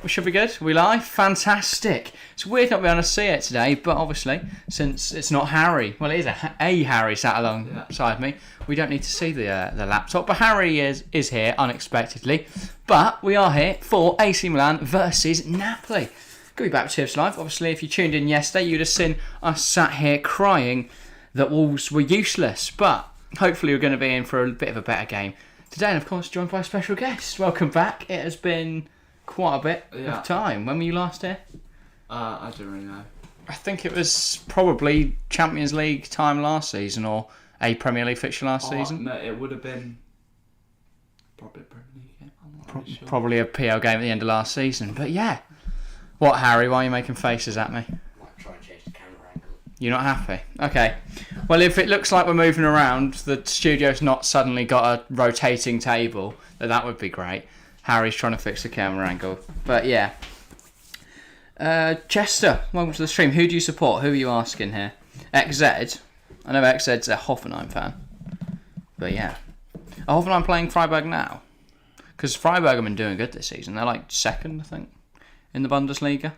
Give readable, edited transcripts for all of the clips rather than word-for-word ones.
We should be good. We live? Fantastic. It's weird not being able to see it today, but obviously, since it's not Harry, well, it is a Harry sat alongside me, we don't need to see the laptop. But Harry is here unexpectedly. But we are here for AC Milan versus Napoli. Could be back to Tips Live. Obviously, if you tuned in yesterday, you'd have seen us sat here crying that Wolves were useless. But hopefully, we're going to be in for a bit of a better game today. And of course, joined by a special guest. Welcome back. It has been quite a bit of time. When were you last here? I don't really know. I think it was probably Champions League time last season or a Premier League fixture last season. No, it would have been probably a Premier League game. I'm not really sure. Probably a PL game at the end of last season. But yeah. What, Harry? Why are you making faces at me? I might try and change the camera angle. You're not happy? Okay. Well, if it looks like we're moving around, the studio's not suddenly got a rotating table, then that would be great. Harry's trying to fix the camera angle. But yeah. Chester, welcome to the stream. Who do you support? Who are you asking here? XZ. I know XZ's a Hoffenheim fan. But yeah. Are Hoffenheim playing Freiburg now? Because Freiburg have been doing good this season. They're like second, I think, in the Bundesliga.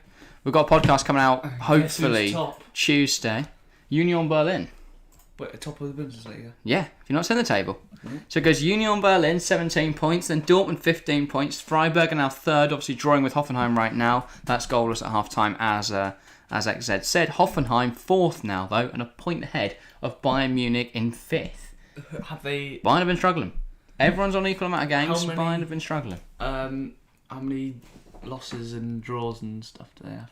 We've got a podcast coming out, hopefully, Tuesday. Union Berlin. Wait, top of the Bundesliga? Yeah, have you not seen the table? Mm-hmm. So it goes Union Berlin, 17 points, then Dortmund, 15 points. Freiburg are now third, obviously drawing with Hoffenheim right now. That's goalless at half-time, as XZ said. Hoffenheim, fourth now, though, and a point ahead of Bayern Munich in fifth. Bayern have been struggling. Everyone's on equal amount of games. Bayern have been struggling. How many losses and draws and stuff do they have?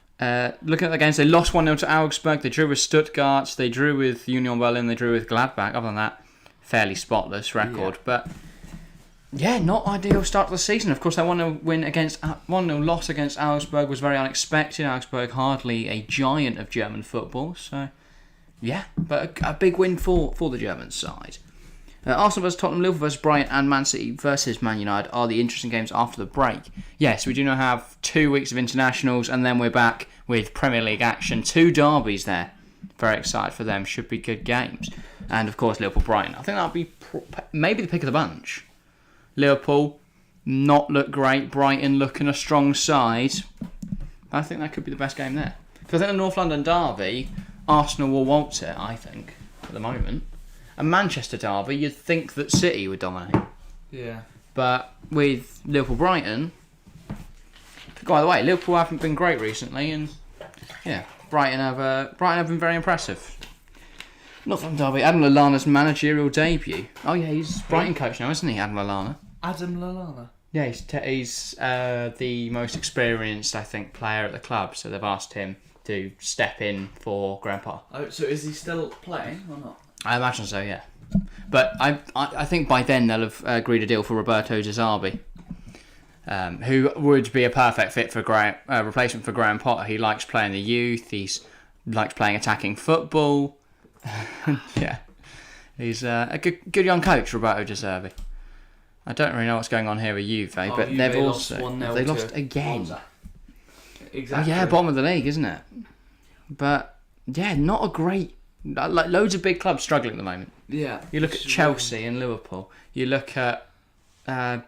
Looking at the games, they lost 1-0 to Augsburg, they drew with Stuttgart, they drew with Union Berlin, they drew with Gladbach. Other than that, fairly spotless record. Yeah. But yeah, not ideal start to the season. Of course, that 1-0 loss against Augsburg was very unexpected. Augsburg hardly a giant of German football, so yeah, but a big win for the German side. Arsenal vs Tottenham, Liverpool vs Brighton, and Man City vs Man United are the interesting games after the break. Yes, we do now have 2 weeks of internationals, and then we're back with Premier League action. 2 derbies there. Very excited for them. Should be good games. And of course, Liverpool-Brighton. I think that'll be maybe the pick of the bunch. Liverpool not look great. Brighton looking a strong side. I think that could be the best game there. Because I think the North London derby, Arsenal will waltz it, I think, at the moment. A Manchester derby, you'd think that City would dominate. Yeah. But with Liverpool-Brighton, by the way, Liverpool haven't been great recently, and yeah, Brighton have been very impressive. Not from derby. Adam Lallana's managerial debut. Oh yeah, he's Brighton coach now, isn't he, Adam Lallana? Adam Lallana? Yeah, he's the most experienced, I think, player at the club, so they've asked him to step in for Grandpa. Oh, so is he still playing or not? I imagine so, yeah. But I think by then they'll have agreed a deal for Roberto De Zerbi, who would be a perfect fit for replacement for Graham Potter. He likes playing the youth. He likes playing attacking football. Yeah, he's a good young coach, Roberto De Zerbi. I don't really know what's going on here with Juve, but they've also lost again. Exactly. Oh, yeah, bottom of the league, isn't it? But yeah, not a great. Like loads of big clubs struggling at the moment. Yeah. You look at Chelsea and Liverpool. You look at Bayern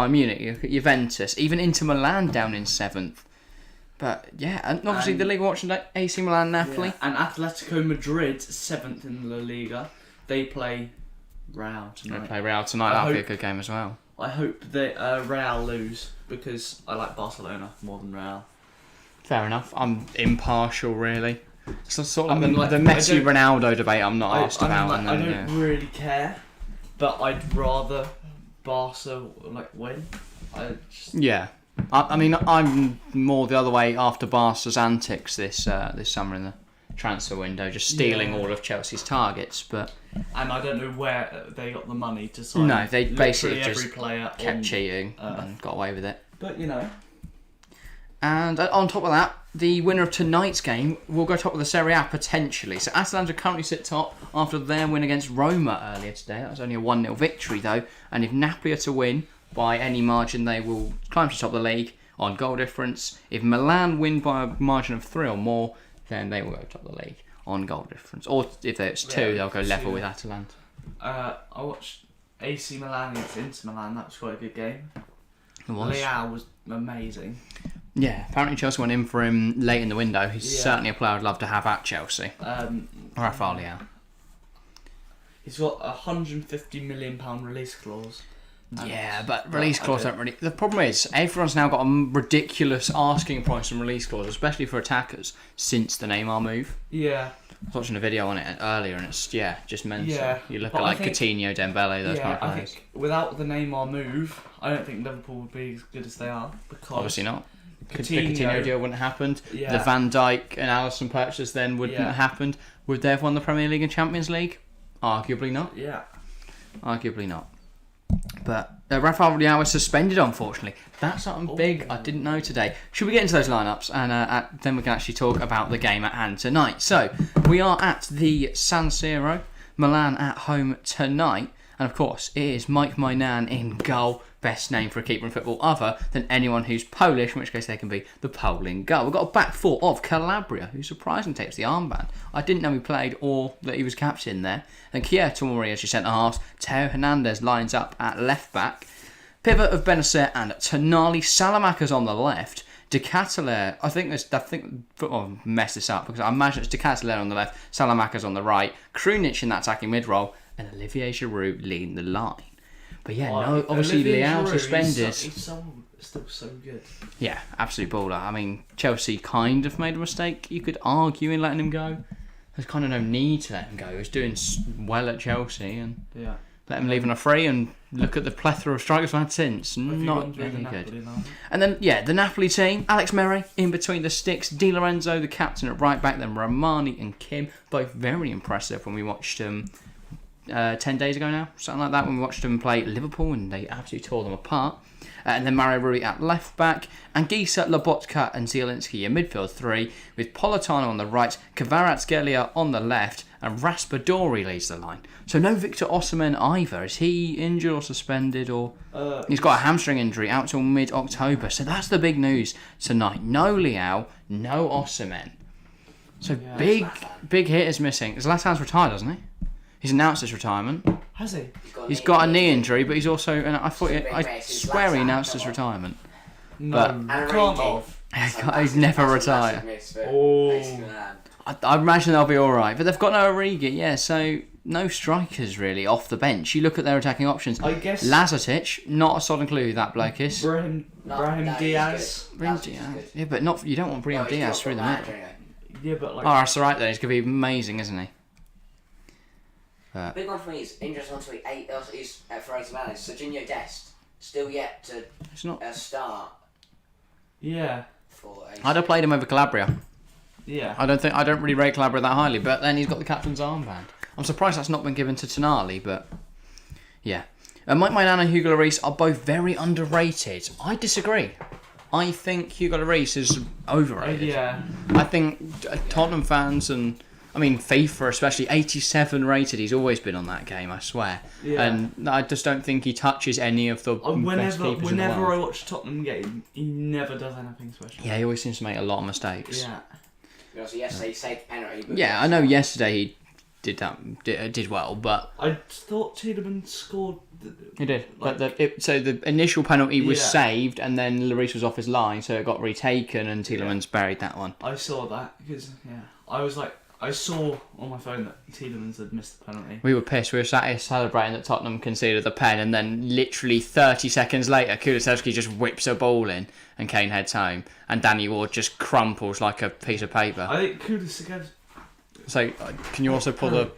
Munich. You look at Juventus. Even Inter Milan down in 7th. But yeah, and obviously the league watching like AC Milan, Napoli. Yeah. And Atletico Madrid, 7th in La Liga. They play Real tonight. They play Real tonight. That'll be a good game as well. I hope that Real lose because I like Barcelona more than Real. Fair enough. I'm impartial, really. So sort of the Messi-Ronaldo debate I'm not asked about. I don't really care, but I'd rather Barca win. Yeah. I mean, I'm more the other way after Barca's antics this summer in the transfer window, just stealing all of Chelsea's targets. But and I don't know where they got the money to sign. No, they basically every just player kept cheating and got away with it. But you know. And on top of that, the winner of tonight's game will go top of the Serie A potentially. So Atalanta currently sit top after their win against Roma earlier today. That was only a 1-0 victory though. And if Napoli are to win by any margin, they will climb to the top of the league on goal difference. If Milan win by a margin of 3 or more, then they will go top of the league on goal difference. Or if it's 2, they'll go level with Atalanta. I watched AC Milan against Inter Milan. That was quite a good game. It was. Leao was amazing. Yeah, apparently Chelsea went in for him late in the window. He's certainly a player I'd love to have at Chelsea. Rafael Leao. He's got a £150 million release clause. Yeah, but release clause don't really... The problem is, everyone's now got a ridiculous asking price and release clause, especially for attackers, since the Neymar move. Yeah. I was watching a video on it earlier, and it's, just mental. Yeah, You look at, Coutinho, Dembele, those kind of I players. think without the Neymar move, I don't think Liverpool would be as good as they are. Because Obviously not. The Coutinho Coutinho deal wouldn't have happened. Yeah. The Van Dijk and Alisson purchase then wouldn't have happened. Would they have won the Premier League and Champions League? Arguably not. Yeah. Arguably not. But Rafael Leao was suspended, unfortunately. That's something big I didn't know today. Should we get into those lineups and then we can actually talk about the game at hand tonight? So, we are at the San Siro, Milan at home tonight. And of course, it is Mike Mainan in goal. Best name for a keeper in football other than anyone who's Polish, in which case they can be the Pole in goal. We've got a back four of Calabria, who surprisingly takes the armband. I didn't know he played or that he was captain there. And Kier Tomori as your centre halves. Teo Hernandez lines up at left back. Pivot of Benacer and Tonali. Salamaca's on the left. De Ketelaere, I think football messed this up because I imagine it's De Ketelaere on the left, Salamaca's on the right, Krunic in that attacking mid-roll, and Olivier Giroud leading the line. But yeah, obviously Leao suspended. He's still so good. Yeah, absolute baller. I mean, Chelsea kind of made a mistake, you could argue, in letting him go. There's kind of no need to let him go. He's doing well at Chelsea, and let him leave on a free and look at the plethora of strikers we've had since. Not really good. And then, the Napoli team, Alex Mere in between the sticks, Di Lorenzo, the captain at right back, then Romani and Kim, both very impressive when we watched them 10 days ago now, something like that, when we watched them play Liverpool and they absolutely tore them apart. And then Mario Rui at left back, Anguissa, Lobotka and Zielinski in midfield three, with Politano on the right, Kvaratskhelia on the left, and Raspadori leads the line. So no Victor Osimhen either. Is he injured or suspended? Or he's got a hamstring injury out till mid-October. So that's the big news tonight. No Leao, no Osimhen. So big hit is missing. Zlatan's retired, hasn't he? He's announced his retirement. Has he? He's got a knee injury, but he's also... And I swear he announced his retirement. No, can't have. He's never retired. I imagine they'll be alright. But they've got no Origi, so no strikers really off the bench. You look at their attacking options. I guess... Lazatic, not a solid clue who that bloke is. Brahim Diaz. Brahim Diaz. Yeah, but you don't want Brahim Diaz through the middle. Yeah, but like... Oh, that's alright then. He's going to be amazing, isn't he? Big one for me is interesting one to me. Is for AC Milan. Serginho Dest still yet to start. Yeah. For AC. I'd have played him over Calabria. Yeah. I don't really rate Calabria that highly, but then he's got the captain's armband. I'm surprised that's not been given to Tonali, but yeah. Mike Mainan and Hugo Lloris are both very underrated. I disagree. I think Hugo Lloris is overrated. Yeah. I think Tottenham fans and FIFA especially, 87 rated. He's always been on that game, I swear. Yeah. And I just don't think he touches any of the best keepers in the world. Whenever I watch a Tottenham game, he never does anything special. Yeah, he always seems to make a lot of mistakes. Yeah. Also, yesterday he saved the penalty. But I know yesterday he did well, but I thought Tiedemann scored. He did, but the initial penalty was saved, and then Lloris was off his line, so it got retaken, and Tielemans buried that one. I saw that because I was like. I saw on my phone that Tielemans had missed the penalty. We were pissed. We were sat here celebrating that Tottenham conceded the pen, and then literally 30 seconds later, Kulusevski just whips a ball in, and Kane heads home, and Danny Ward just crumples like a piece of paper. I think Kulusevski... So, can you also pull the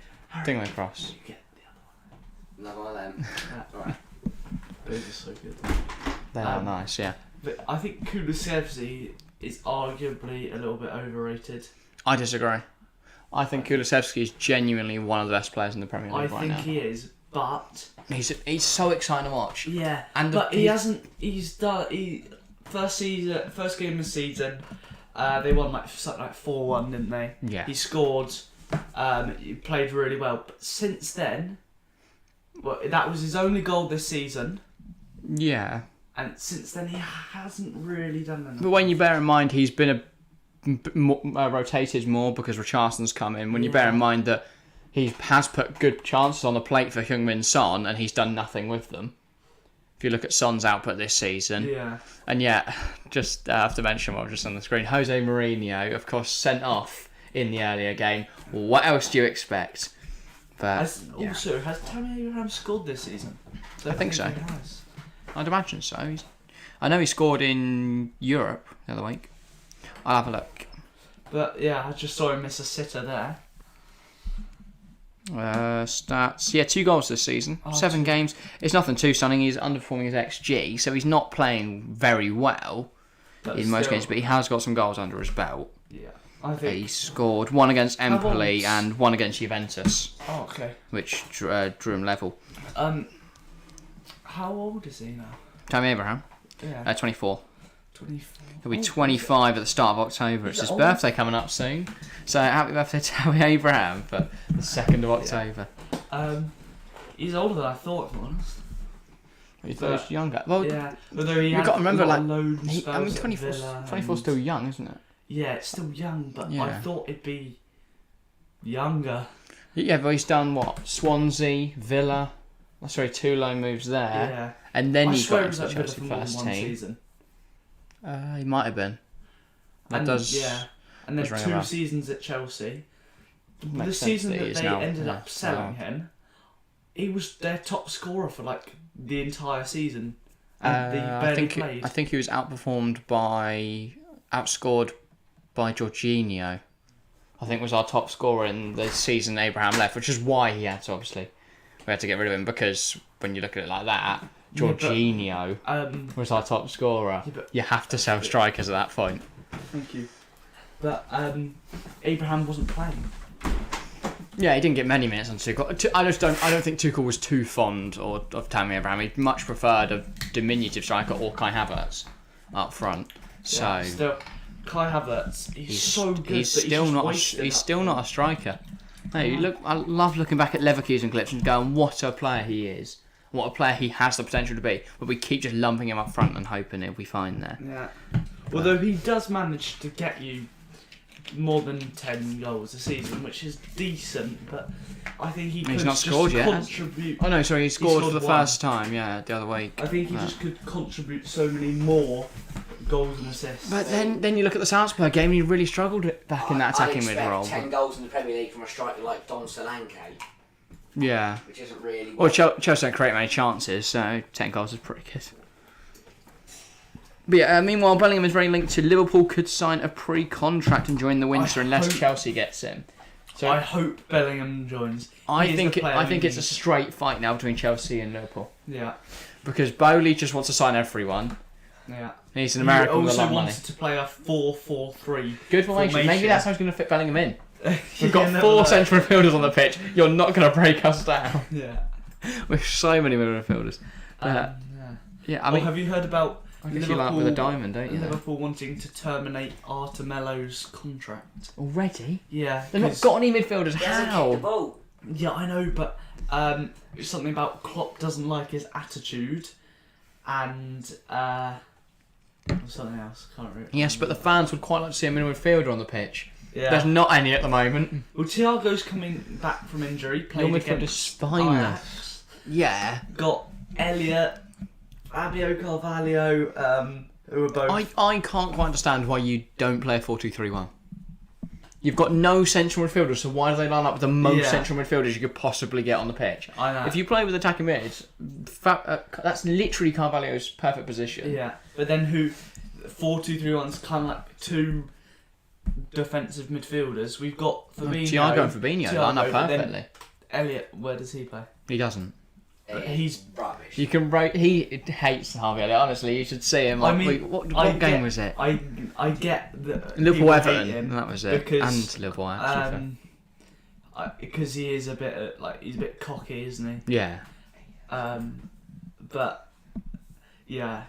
thing across? You get the other one. Another one of them. Alright. Those are so good. They are nice, yeah. But I think Kulusevski is arguably a little bit overrated. I disagree. I think Kulusevski is genuinely one of the best players in the Premier League right now. I think he is, but he's so exciting to watch. Yeah, but he hasn't. He's done. First game of the season, they won something like 4-1, didn't they? Yeah. He scored. He played really well, but since then, that was his only goal this season. Yeah. And since then, he hasn't really done enough. But when you bear in mind he's been rotated more because Richardson's come in. When you bear in mind that he has put good chances on the plate for Heung-min Son and he's done nothing with them. If you look at Son's output this season. Yeah. And yet, just have to mention what was just on the screen. Jose Mourinho, of course, sent off in the earlier game. What else do you expect? But Also, has Tammy Abraham scored this season? I think so. He has. I'd imagine so. I know he scored in Europe the other week. I'll have a look. But yeah, I just saw him miss a sitter there. Stats. Yeah, 2 goals this season. 7 games. It's nothing too stunning. He's underperforming his XG, so he's not playing very well in most games, but he has got some goals under his belt. Yeah. I think He scored 1 against Empoli and 1 against Juventus. Oh, okay. Which drew him level. How old is he now? Tammy Abraham? Yeah. 24. 24. He'll be 25 at the start of October. It's his birthday coming up soon. So happy birthday to Tammy Abraham for the 2nd of October. He's older than I thought, to be honest. You thought he was younger? Well, yeah. Although you've got to remember, like, 24 24's still young, isn't it? Yeah, it's still young, but Yeah. I thought it'd be younger. Yeah, but he's done what? Swansea, Villa. Oh, sorry, 2 loan moves there. Yeah. And then I he swear got it was into the at Villa Chelsea for more than first one team. season. He might have been. And then 2 ring seasons at Chelsea. The Makes sense season that he that is they now, ended yeah, up selling him, he was their top scorer for like the entire season. And they barely played. I think he was outscored by Jorginho. I think was our top scorer in the season Abraham left, which is why we had to get rid of him, because when you look at it like that, Jorginho was our top scorer. Yeah, you have to sell strikers at that point. Thank you. But Abraham wasn't playing. Yeah, he didn't get many minutes on Tuchel. I don't think Tuchel was too fond of Tammy Abraham. He much preferred a diminutive striker or Kai Havertz up front. So Yeah, still, Kai Havertz, he's so good. He's still not a striker. Hey, look! I love looking back at Leverkusen clips and going, "What a player he is! What a player he has the potential to be." But we keep just lumping him up front and hoping he'll be fine there. Yeah. Although he does manage to get you more than 10 goals a season, which is decent, but I think he's not scored yet. Contribute. Oh no, sorry, he scored for the 1. first time. Yeah, the other week. I think he just could contribute so many more goals and assists. But then you look at the Salzburg game, and he really struggled back in that attacking mid role. 10 goals in the Premier League from a striker like Don Solanke. Yeah. Which isn't really. Well, Chelsea don't create many chances, so 10 goals is pretty good. But yeah, meanwhile, Bellingham is very linked to Liverpool, could sign a pre-contract and join the winter unless Chelsea gets him. So I hope Bellingham joins. I think it's a straight fight now between Chelsea and Liverpool. Yeah. Because Bowley just wants to sign everyone. Yeah. He's an American with a lot of money. He also wanted to play a 4-4-3. Good formation. Maybe that's how he's going to fit Bellingham in. We've got 4 central midfielders on the pitch. You're not going to break us down. Yeah. With so many middle midfielders. Yeah, I mean, have you heard about I guess you like with a diamond, don't you? Liverpool wanting to terminate Artemello's contract. Already? Yeah. They've not got any midfielders. How? Yeah, I know, but it's something about Klopp doesn't like his attitude, and something else. Can't remember. Yes, but the fans would quite like to see a middle midfielder on the pitch. Yeah. There's not any at the moment. Well, Thiago's coming back from injury. Played Your midfielder's against spineless. Ajax. Yeah. Got Elliot, Fabio Carvalho, who are both. I can't quite understand why you don't play a 4-2-3-1. You've got no central midfielders, so why do they line up with the most central midfielders you could possibly get on the pitch? I know. If you play with attacking mids, that's literally Carvalho's perfect position. Yeah, but then 4-2-3-1's kind of like 2 defensive midfielders. We've got Fabinho. Thiago and Fabinho line up perfectly. Elliot, where does he play? He doesn't. He's rubbish. You can he hates Harvey Elliott. Honestly, you should see him. I mean, what game was it? I get that Liverpool people hate Everton. him That was it. because, and Liverpool actually. because he is a bit he's a bit cocky, isn't he? Yeah. But yeah.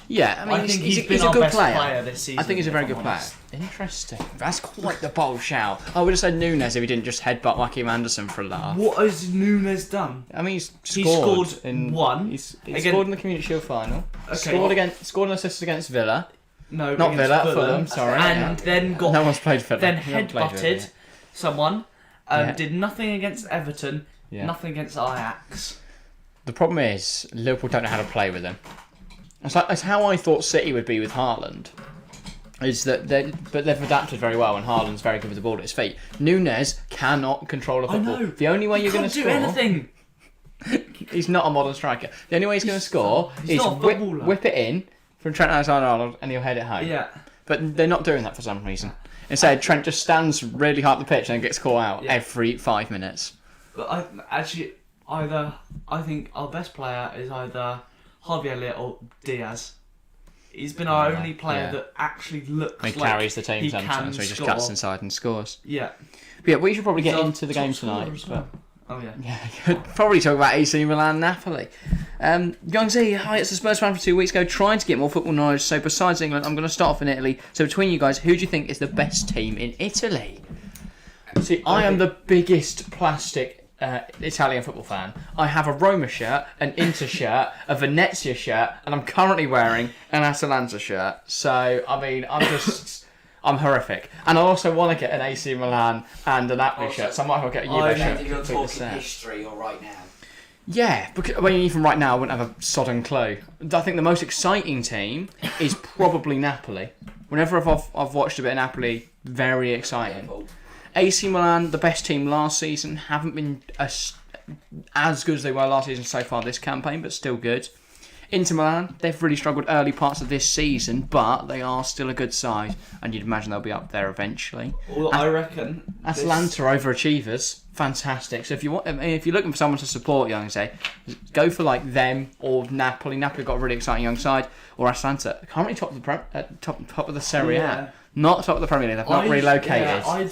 Yeah, I mean, think he's been a our good best player. this season. I think he's a very good player. Interesting. That's quite the bold shout. I would have said Nunes if he didn't just headbutt Joaquin Anderson for a laugh. What has Nunes done? I mean, he's scored in one. He scored in the Community Shield final. Okay. Scored an assist against Villa. No, not Villa. Fulham. Sorry. And then got. No one's played Villa. Then headbutted someone. Did nothing against Everton. Yeah. Nothing against Ajax. The problem is Liverpool don't know how to play with him. It's how I thought City would be with Haaland. But they've adapted very well, and Haaland's very good with the ball at his feet. Nunes cannot control a football. I know. The only way you're going to score... He can't do anything. He's not a modern striker. The only way he's going to score is whip it in from Trent Alexander-Arnold and he'll head it home. Yeah. But they're not doing that for some reason. Instead, Trent just stands really hard on the pitch and gets caught out every 5 minutes. But I think our best player is either Harvey Elliott or Diaz. He's been our only player that actually looks like he carries the team he sometimes, so he just cuts inside and scores. Yeah. But yeah, we should probably get into the game tonight. Well. Oh yeah. Yeah, probably talk about AC Milan Napoli. Young Z, hi, it's the Spurs fan from 2 weeks ago, trying to get more football knowledge. So besides England, I'm going to start off in Italy. So between you guys, who do you think is the best team in Italy? See, I am the biggest plastic Italian football fan. I have a Roma shirt, an Inter shirt, a Venezia shirt, and I'm currently wearing an Atalanta shirt. So, I mean, I'm horrific. And I also want to get an AC Milan and a Napoli shirt, so I might as well get a Juve shirt. If you're talking history or right now. Yeah, because even right now I wouldn't have a sodden clue. I think the most exciting team is probably Napoli. Whenever I've watched a bit of Napoli, very exciting. AC Milan, the best team last season, haven't been as good as they were last season so far this campaign, but still good. Inter Milan, they've really struggled early parts of this season, but they are still a good side, and you'd imagine they'll be up there eventually. Well, I reckon Atalanta overachievers, fantastic. So if you're looking for someone to support, young say, go for like them or Napoli. Napoli got a really exciting young side, or Atalanta currently top of the Serie A, not top of the Premier League. They've not relocated. Yeah,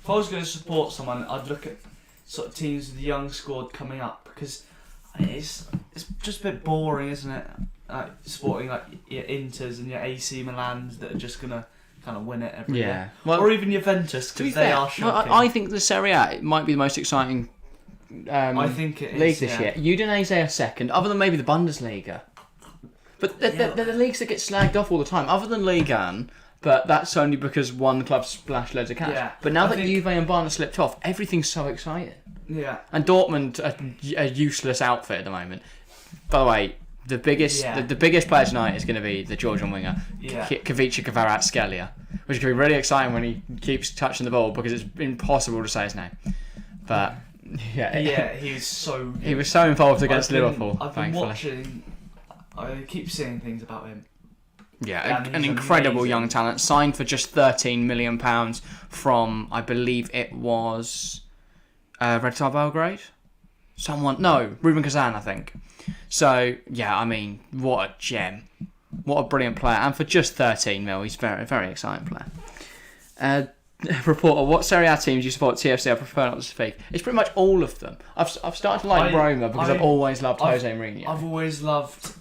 if I was going to support someone, I'd look at sort of teams with the young squad coming up, because it's just a bit boring, isn't it? Supporting like your Inters and your AC Milans that are just gonna kind of win it every year, or even Juventus, because they are shocking. I think the Serie A might be the most exciting I think it league is, this year. Udinese are second, other than maybe the Bundesliga. But they're the leagues that get slagged off all the time, other than Ligue 1. But that's only because one club splashed loads of cash. Yeah, but now that Juve and Bayern slipped off, everything's so exciting. Yeah. And Dortmund a useless outfit at the moment. By the way, the biggest player tonight is going to be the Georgian winger, Kavica Kvaratskhelia, which is going to be really exciting when he keeps touching the ball, because it's impossible to say his name. But he was so good. He was so involved against Liverpool. I've been watching. I keep seeing things about him. Yeah, an incredible young talent, signed for just £13 million from, I believe it was Red Star Belgrade? Ruben Kazan, I think. So, yeah, I mean, what a gem. What a brilliant player. And for just 13 mil, he's a very, very exciting player. Reporter, what Serie A teams do you support? TFC, I prefer not to speak. It's pretty much all of them. I've started to like Roma because I've always loved Jose Mourinho. I've always loved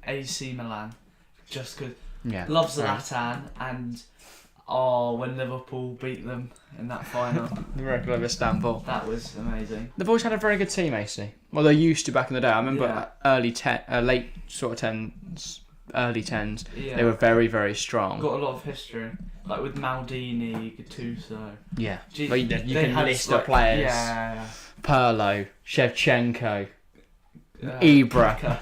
AC Milan. Just good. Yeah. Love Zlatan, and when Liverpool beat them in that final. The Miracle of Istanbul. That was amazing. They've always had a very good team, AC. Well, they used to back in the day. I remember late sort of 10s, early 10s. Yeah. They were very, very strong. Got a lot of history. Like with Maldini, Gattuso. Yeah. You can list the players. Yeah. Pirlo, Shevchenko, Ibra. Kaka.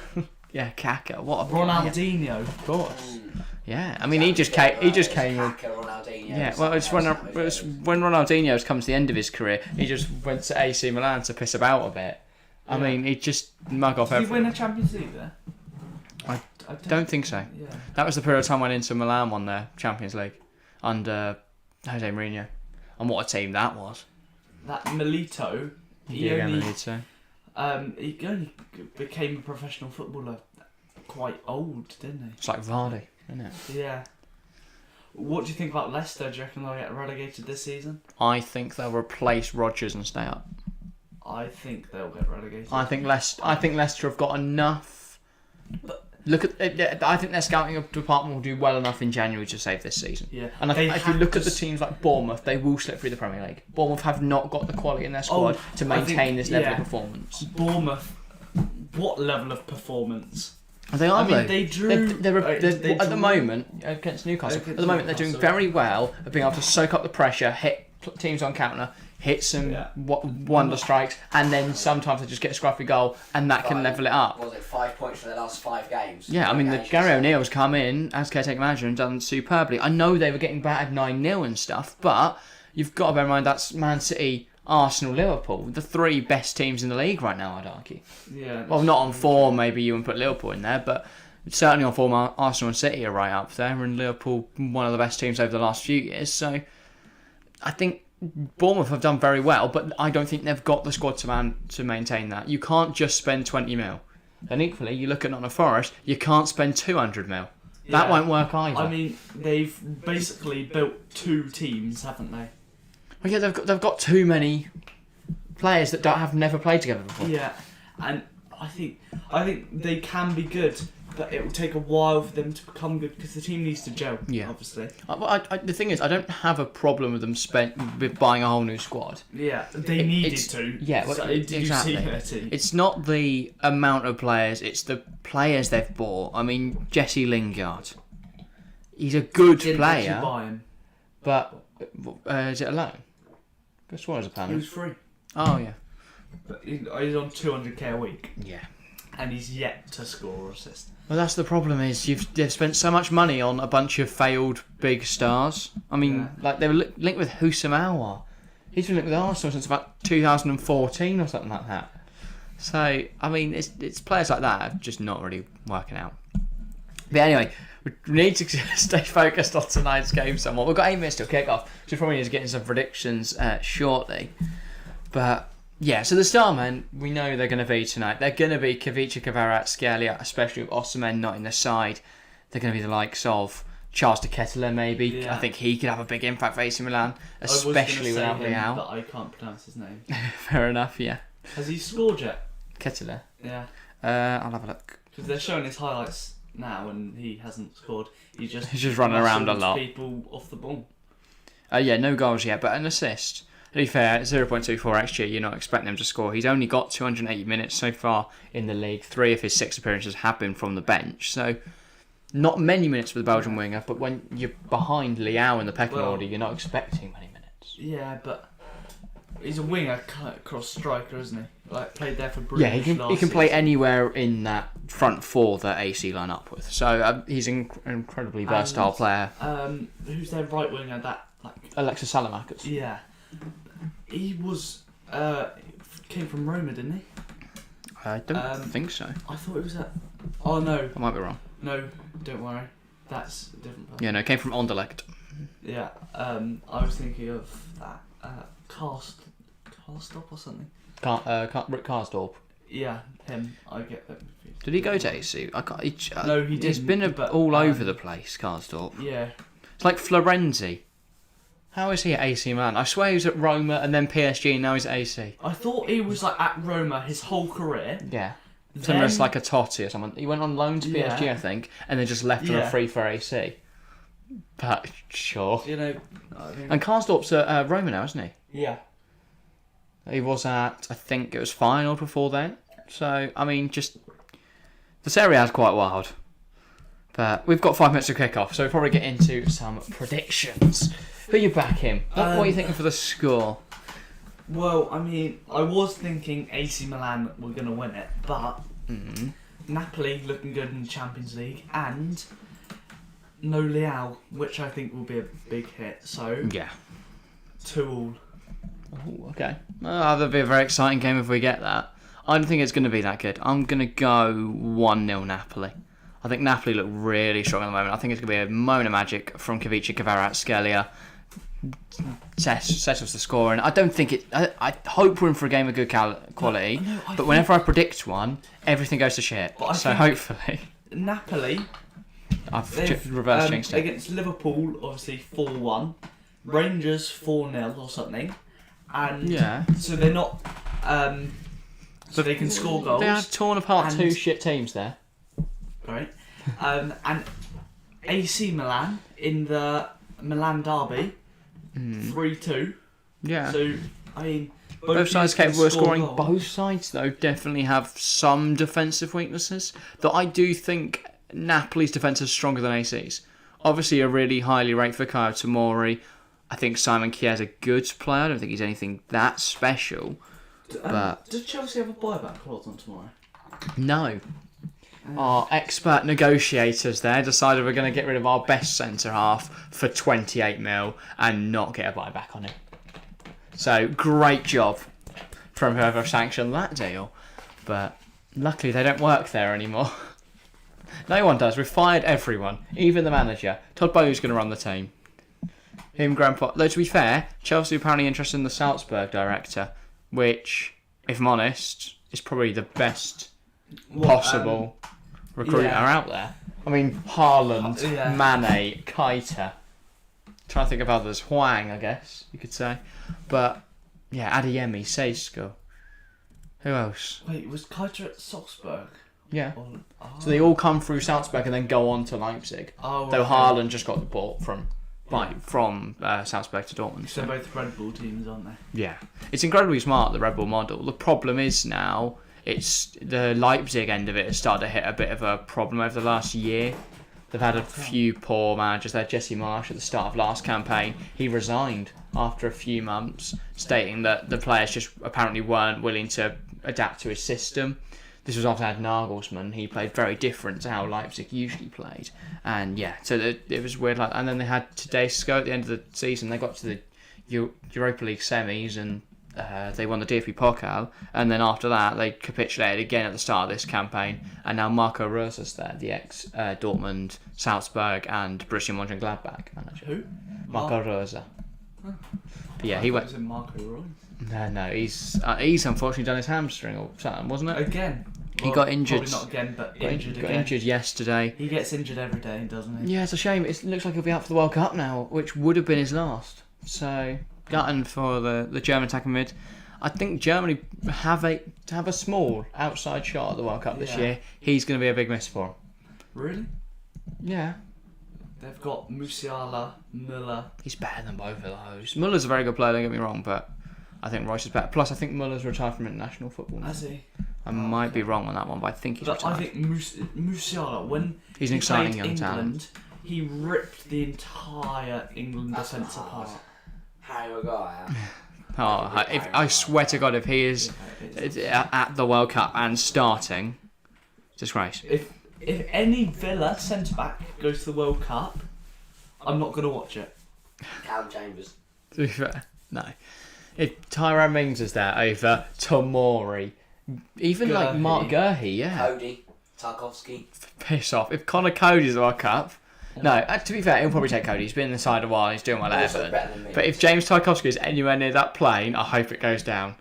Yeah, Kaka. What a Ronaldinho, of course. Yeah, I mean he just came. Kaka, Ronaldinho. Yeah, well, it's when Ronaldinho's come to the end of his career, he just went to AC Milan to piss about a bit. I mean, he just mug off everything. Did he win a Champions League there? I don't think so. Yeah. That was the period of time when Inter Milan won their Champions League under Jose Mourinho, and what a team that was. That Milito. Milito. He only became a professional footballer quite old, didn't he? It's like Vardy, isn't it? Yeah. What do you think about Leicester? Do you reckon they'll get relegated this season? I think they'll replace Rodgers and stay up. I think they'll get relegated. I think Leicester have got enough. Look at. I think their scouting department will do well enough in January to save this season. Yeah. And if you look at the teams like Bournemouth, they will slip through the Premier League. Bournemouth have not got the quality in their squad to maintain this level of performance. Bournemouth, what level of performance? They are. I mean, they drew. At the moment against Newcastle. At the moment, they're doing very well at being able to soak up the pressure, hit teams on counter, hit some wonder strikes, and then sometimes they just get a scruffy goal, and that can level it up. Was it 5 points for the last 5 games? Yeah, I mean, Gary O'Neill's come in as caretaker manager and done superbly. I know they were getting battered 9-0 and stuff, but you've got to bear in mind that's Man City, Arsenal, Liverpool, the 3 best teams in the league right now, I'd argue. Yeah. Well, not on form, maybe you wouldn't put Liverpool in there, but certainly on form, Arsenal and City are right up there, and Liverpool, one of the best teams over the last few years. So I think Bournemouth have done very well, but I don't think they've got the squad to maintain that. You can't just spend 20 mil. And equally, you look at Nottingham Forest, you can't spend 200 mil. That won't work either. I mean, they've basically built 2 teams, haven't they? Well, yeah, they've got too many players that have never played together before. Yeah, and I think they can be good, but it will take a while for them to become good because the team needs to gel. Yeah, obviously. The thing is, I don't have a problem with them with buying a whole new squad. Yeah, they needed to. Yeah, so exactly. You see their team? It's not the amount of players; it's the players they've bought. I mean, Jesse Lingard. He's a good player. Buy him. But is it a loan? Guess what? As a He payment. was free. Oh yeah. But he's on 200k a week. Yeah. And he's yet to score or assist. Well, that's the problem. Is they've spent so much money on a bunch of failed big stars. I mean, like they were linked with Houssam Aouar. He's been linked with Arsenal since about 2014 or something like that. So I mean, it's players like that are just not really working out. But anyway, we need to stay focused on tonight's game somewhat. We've got 8 minutes till kick-off, so we probably need to get into some predictions shortly. But yeah, so the star men, we know they're going to be tonight. They're going to be Kavica, Kvaratskhelia, especially with Osimhen not in the side. They're going to be the likes of Charles de Ketelaere, maybe. Yeah. I think he could have a big impact for AC Milan, especially without Leao. But I can't pronounce his name. Fair enough, yeah. Has he scored yet? Ketelaere? Yeah. I'll have a look. Because they're showing his highlights now and he hasn't scored. He's just running around a lot. People off the ball. Yeah, no goals yet, but an assist. To be fair, 0.24 XG, you're not expecting him to score. He's only got 280 minutes so far in the league. 3 of his 6 appearances have been from the bench, so not many minutes for the Belgian winger, but when you're behind Leao in the pecking order, you're not expecting many minutes. Yeah, but he's a winger, cross striker, isn't he? Like, played there for Bruges. Yeah, he can play anywhere in that front 4 that AC line up with. So he's an incredibly versatile player. Who's their right winger? Alexis Salamakas. Yeah. He was came from Roma, didn't he? I don't think so. I thought it was at. Oh no. I might be wrong. No, don't worry. That's a different person. Yeah, no, it came from Anderlecht. Yeah. I was thinking of that Karstop or something. Rick Karsdorp. Yeah, him. I get that confused. Did he go to AC? No, he didn't. He's been all over the place, Karsdorp. Yeah. It's like Florenzi. How is he at AC Milan? I swear he was at Roma and then PSG and now he's at AC. I thought he was like at Roma his whole career. Yeah. Similar to like a Totti or someone. He went on loan to PSG, I think, and then just left on a free for AC. But sure. You know. And Karsdorp's at Roma now, isn't he? Yeah. He was at, I think it was Feyenoord before then. So, I mean, just the Serie A is quite wild. But we've got 5 minutes to kick off, so we'll probably get into some predictions. Who are you backing? What are you thinking for the score? Well, I mean, I was thinking AC Milan were going to win it, but Napoli looking good in the Champions League, and no Leao, which I think will be a big hit. So, 2-2. Oh, okay. That'll be a very exciting game if we get that. I don't think it's going to be that good. I'm going to go 1-0 Napoli. I think Napoli look really strong at the moment. I think it's going to be a moment of magic from Kavica, Kvaratskhelia. Settles the score, and I don't think it. I hope we're in for a game of good quality. But whenever I predict one, everything goes to shit. So hopefully, Napoli. I've reverse jinxed it against Liverpool. Obviously 4-1, Rangers 4-0 or something, and so they're not. So they can score goals. They have torn apart 2 shit teams there. Right, and AC Milan in the Milan derby. 3-2. Yeah. So, I mean, both sides capable of scoring. Both sides, though, definitely have some defensive weaknesses. Though I do think Napoli's defence is stronger than AC's. Obviously, a really highly rated Fikayo Tomori. I think Simon Kjær's a good player. I don't think he's anything that special. But does Chelsea have a buyback clause on tomorrow? No. Our expert negotiators there decided we're going to get rid of our best centre half for 28 mil and not get a buyback on it. So great job from whoever sanctioned that deal. But luckily they don't work there anymore. No one does. We've fired everyone, even the manager. Todd Bowley's going to run the team. Him, Grandpa. Though to be fair, Chelsea are apparently interested in the Salzburg director, which, if I'm honest, is probably the best possible recruiter out there. I mean, Haaland, Mane, Keita. Trying to think of others. Hwang, I guess you could say. But yeah, Adeyemi, Sesko. Who else? Wait, was Keita at Salzburg? Yeah. So they all come through Salzburg and then go on to Leipzig. Though Haaland just got the ball from Salzburg to Dortmund. So both Red Bull teams, aren't they? Yeah. It's incredibly smart, the Red Bull model. The problem is now, it's the Leipzig end of it has started to hit a bit of a problem over the last year. They've had a few poor managers there. Jesse Marsh at the start of last campaign, he resigned after a few months, stating that the players just apparently weren't willing to adapt to his system. This was after they had Nagelsmann. He played very different to how Leipzig usually played. And yeah, so it was weird. And then they had Tedesco at the end of the season. They got to the Europa League semis and they won the DFB Pokal. And then after that, they capitulated again at the start of this campaign. And now Marco Rosa's there, the ex-Dortmund, Salzburg and Borussia Mönchengladbach manager. Who? Marco Rosa. Oh. But yeah, he went... Was it Marco Roy? No, he's unfortunately done his hamstring or something, wasn't it? Again. He got injured. Probably not again, but injured again. Got injured yesterday. He gets injured every day, doesn't he? Yeah, it's a shame. It looks like he'll be out for the World Cup now, which would have been his last. So, gutting for the German attacking mid. I think Germany have a small outside shot at the World Cup this year. He's going to be a big miss for them. Really? Yeah. They've got Musiala, Müller. He's better than both of those. Muller's a very good player, don't get me wrong, but I think Royce is better. Plus, I think Muller's retired from international football now. Has he? I might be wrong on that one, but I think he's retired. I think Musiala, when he's an he exciting played young England, talent. he ripped the entire England defence apart. Harry Maguire. I swear to God, if he is at the World Cup and starting, disgrace. If any Villa centre-back goes to the World Cup, I'm not going to watch it. Callum Chambers. To be fair, no. If Tyrone Mings is there over Tomori, even like Mark Gurhey, Cody, Tarkovsky. Piss off. If Connor Cody's the World Cup, no, to be fair, he'll probably take Cody. He's been in the side a while, he's doing well at Everton. But if James Tarkovsky is anywhere near that plane, I hope it goes down.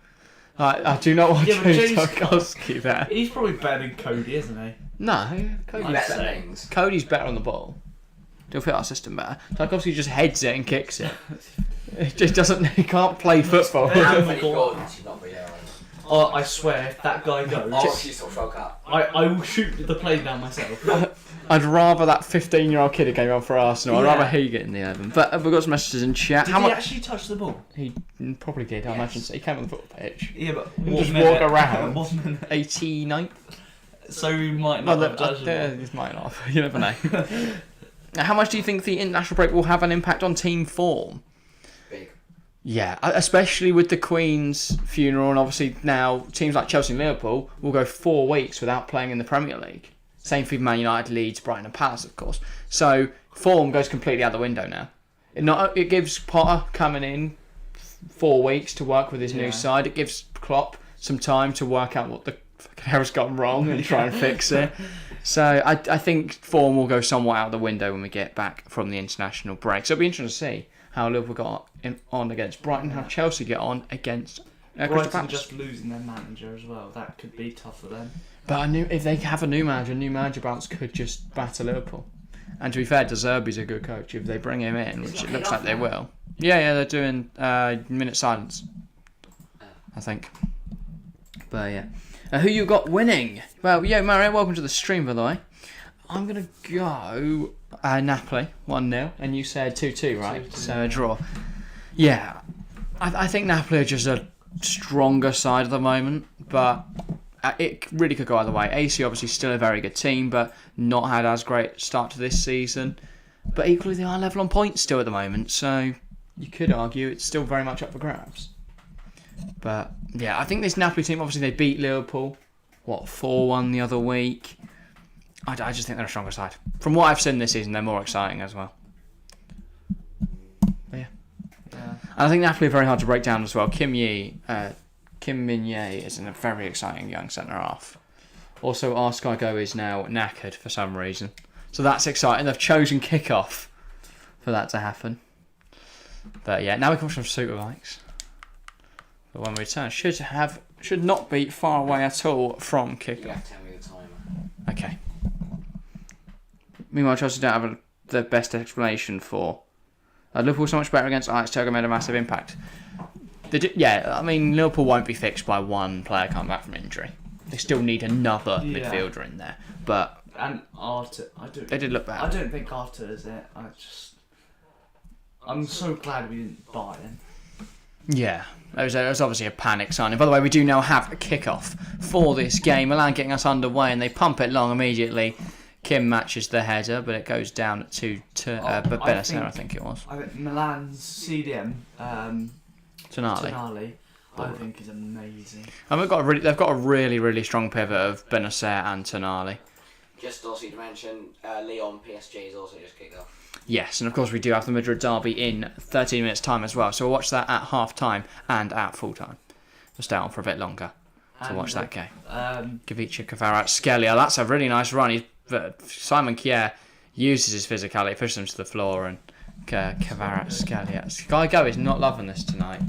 I do not want James Tarkovsky there. He's probably better than Cody, isn't he? No, Cody's better on the ball. He'll fit our system better. Tarkovsky just heads it and kicks it. He just doesn't. He can't play football. Anthony Gordon should not be there. Oh, I swear, if that guy goes, She's not World Cup. I will shoot the plane down myself. I'd rather that 15-year-old kid who came on for Arsenal. I'd rather he get in the 11. But we've got some messages in chat. Did he actually touch the ball? He probably did. I imagine so. He came on the football pitch. Yeah, but just walk around. 89th. So we might not have touched the ball. He might not. You never know. How much do you think the international break will have an impact on team form? Big. Yeah, especially with the Queen's funeral, and obviously now teams like Chelsea and Liverpool will go 4 weeks without playing in the Premier League. Same for Man United, Leeds, Brighton and Palace, of course. So form goes completely out the window now. It gives Potter coming in 4 weeks to work with his new side. It gives Klopp some time to work out what the fucking hell's gone wrong and try and fix it. So I think form will go somewhat out the window when we get back from the international break. So it'll be interesting to see how Liverpool got on against Brighton, how Chelsea get on against Crystal Palace. Just losing their manager as well. That could be tough for them. But if they have a new manager bounce could just batter Liverpool. And to be fair, De Zerbi's a good coach. If they bring him in, which it looks like they will. Yeah, they're doing minute silence, I think. But yeah. Who you got winning? Well, Mario, welcome to the stream, by the way. I'm going to go Napoli, 1-0. And you said 2-2, right? 2-2, so a draw. Yeah. I think Napoli are just a stronger side at the moment. But it really could go either way. AC obviously still a very good team, but not had as great a start to this season. But equally, they are level on points still at the moment. So you could argue it's still very much up for grabs. But yeah, I think this Napoli team, obviously they beat Liverpool, 4-1 the other week. I just think they're a stronger side. From what I've seen this season, they're more exciting as well. But yeah. And I think Napoli are very hard to break down as well. Kim Min-jae is a very exciting young centre-half. Also, our Sky Go is now knackered for some reason. So that's exciting. They've chosen kick-off for that to happen. But yeah, now we come from Superbikes. But when we return, should not be far away at all from kick-off. You have to tell me the timer. Okay. Meanwhile, Chelsea don't have the best explanation for Liverpool so much better against Ajax. Togo made a massive impact. Liverpool won't be fixed by one player coming back from injury. They still need another midfielder in there. But and Arthur, they did look bad. I don't think Arthur is it. I'm so glad we didn't buy him. Yeah, it was obviously a panic signing. By the way, we do now have a kick-off for this game. Milan getting us underway, and they pump it long immediately. Kim matches the header, but it goes down to Benacer, I think it was. I think Milan's CDM, Tonali, I think is amazing. And they've got a really, really strong pivot of Benacer and Tonali. Just also to mention, Lyon PSG is also just kicked off. Yes, and of course we do have the Madrid derby in 13 minutes' time as well. So we'll watch that at half-time and at full-time. We'll stay on for a bit longer to watch that game. Kavica, Kvaratskhelia, that's a really nice run. Simon Kjær uses his physicality, pushes him to the floor, and Kvaratskhelia. Sky Go is not loving this tonight.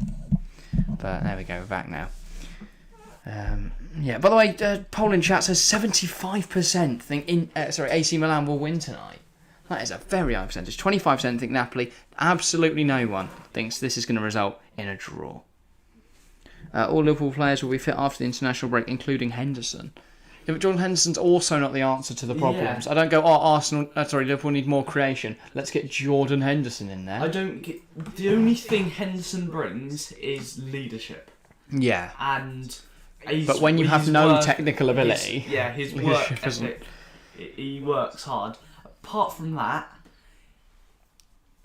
But there we go, we're back now. By the way, polling chat says 75% think AC Milan will win tonight. That is a very high percentage. 25% think Napoli. Absolutely no one thinks this is going to result in a draw. All Liverpool players will be fit after the international break, including Henderson. Yeah, but Jordan Henderson's also not the answer to the problems. Yeah. I don't go, Liverpool need more creation. Let's get Jordan Henderson in there. The only thing Henderson brings is leadership. Yeah. And but when you have no technical ability, his work ethic, he works hard. Apart from that,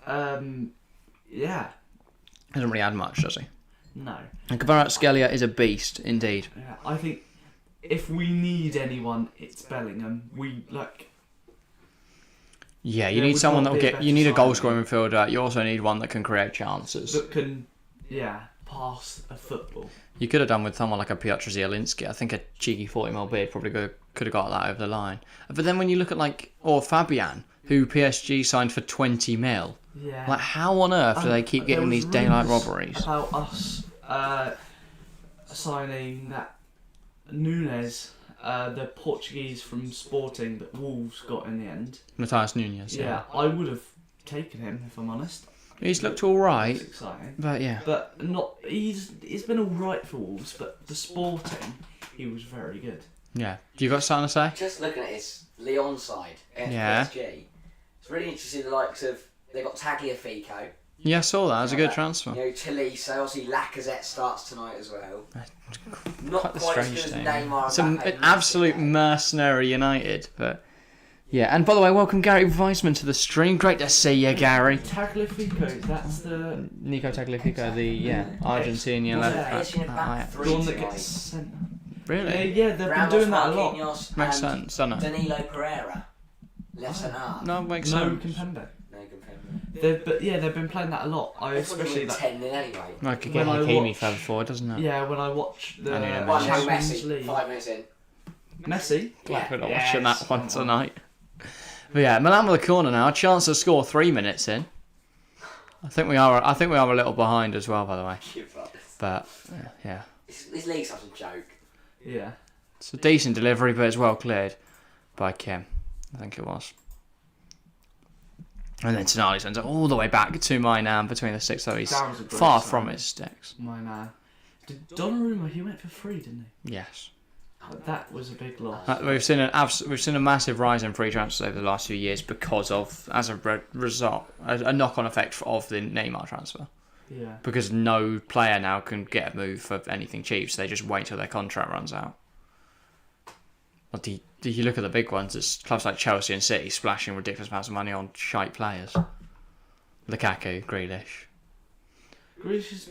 doesn't really add much, does he? No. And Kvaratskhelia is a beast, indeed. Yeah, I think if we need anyone, it's Bellingham. Yeah, you need someone that will get. You need a goal-scoring midfielder. You also need one that can create chances. That can, pass a football. You could have done with someone like a Piotr Zielinski. I think a cheeky 40mm bid probably could have got that over the line. But then when you look at Fabian, who PSG signed for 20 mil, how on earth do they keep getting these daylight robberies? About us signing that Nunes, the Portuguese from Sporting that Wolves got in the end. Matthias Nunes. Yeah, I would have taken him if I'm honest. He's looked all right. It's exciting. But yeah. But not. He's been all right for Wolves, but the Sporting, he was very good. Yeah. Do you got something to say? Just looking at his Lyon side against PSG, it's really interesting. The likes of they got Tagliafico. Yeah, I saw that. It was a good transfer. Tolisso, obviously Lacazette starts tonight as well. Not quite quite as strange good thing. as Neymar. It's an absolute mercenary United, but yeah. And by the way, welcome Gary Weissman to the stream. Great to see you, Gary. Tagliafico, that's the Nico Tagliafico, the Argentinian left back. The one that gets sent. Really? Yeah, they've been doing that a lot. Makes sense, doesn't it? Danilo Pereira, left centre half. No, it makes sense. sense. They've been playing that a lot. Especially that 10 anyway. Like again, Hakimi fell forward, doesn't it? Yeah, when I watch the Champions League, Messi, 5 minutes in. Messi. Glad we're not watching that one tonight. But yeah, Milan with a corner now. A chance to score 3 minutes in. I think we are a little behind as well, by the way. But yeah. This league's such a joke. Yeah. It's a decent delivery, but it's well cleared by Kim. I think it was. And then Tonali sends it all the way back to Mainan between the sticks, though he's far from his sticks. Mainan. Did Donnarumma, he went for free, didn't he? Yes. But that was a big loss. We've seen a massive rise in free transfers over the last few years because of, as a result, a knock-on effect of the Neymar transfer. Yeah. Because no player now can get a move for anything cheap, so they just wait till their contract runs out. But you look at the big ones, it's clubs like Chelsea and City splashing ridiculous amounts of money on shite players. Lukaku, Grealish. Grealish has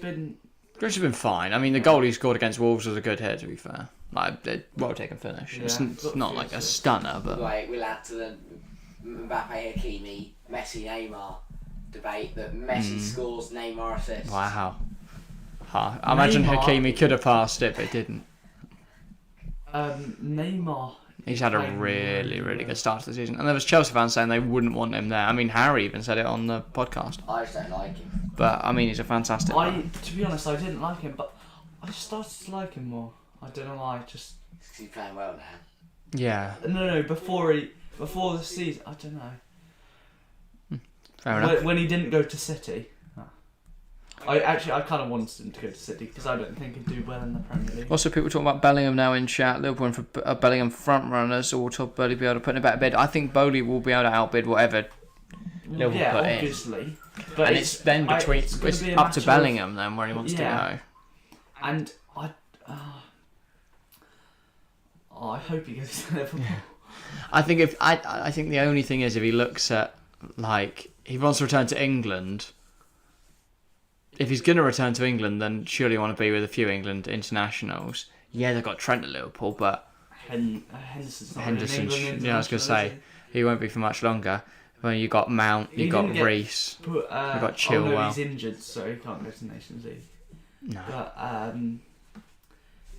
been fine. I mean, the goal he scored against Wolves was a good hit, to be fair. Like, well taken finish. Yeah, It's not like a stunner, but... Like, we'll add to the Mbappe, Hakimi, Messi, Neymar debate that Messi scores, Neymar assists. Wow. I imagine Hakimi could have passed it, but didn't. Neymar. He's had a really good start to the season. And there was Chelsea fans saying they wouldn't want him there. I mean, Harry even said it on the podcast. I just don't like him. But, I mean, he's a fantastic player. To be honest, I didn't like him, but I started to like him more. I don't know why, just... Because he's playing well now. Yeah. No, before the season, I don't know. Fair enough. When he didn't go to City. I kind of wanted him to go to City because I don't think he'd do well in the Premier League. Also, people talking about Bellingham now in chat. Liverpool and for Bellingham front runners, or will Bowley be able to put in a better bid? I think Bowley will be able to outbid whatever Liverpool put in. Obviously. But And it's then between it's up to Bellingham then where he wants to go. And I hope he goes to Liverpool. I think I think the only thing is if he looks at like he wants to return to England. If he's going to return to England, then surely you want to be with a few England internationals. Yeah, they've got Trent at Liverpool, but Henderson. Yeah, I was going to say he won't be for much longer. Well, you got Mount, you got Reece, you got Chilwell. Oh no, he's injured, so he can't go to Nations League. No. But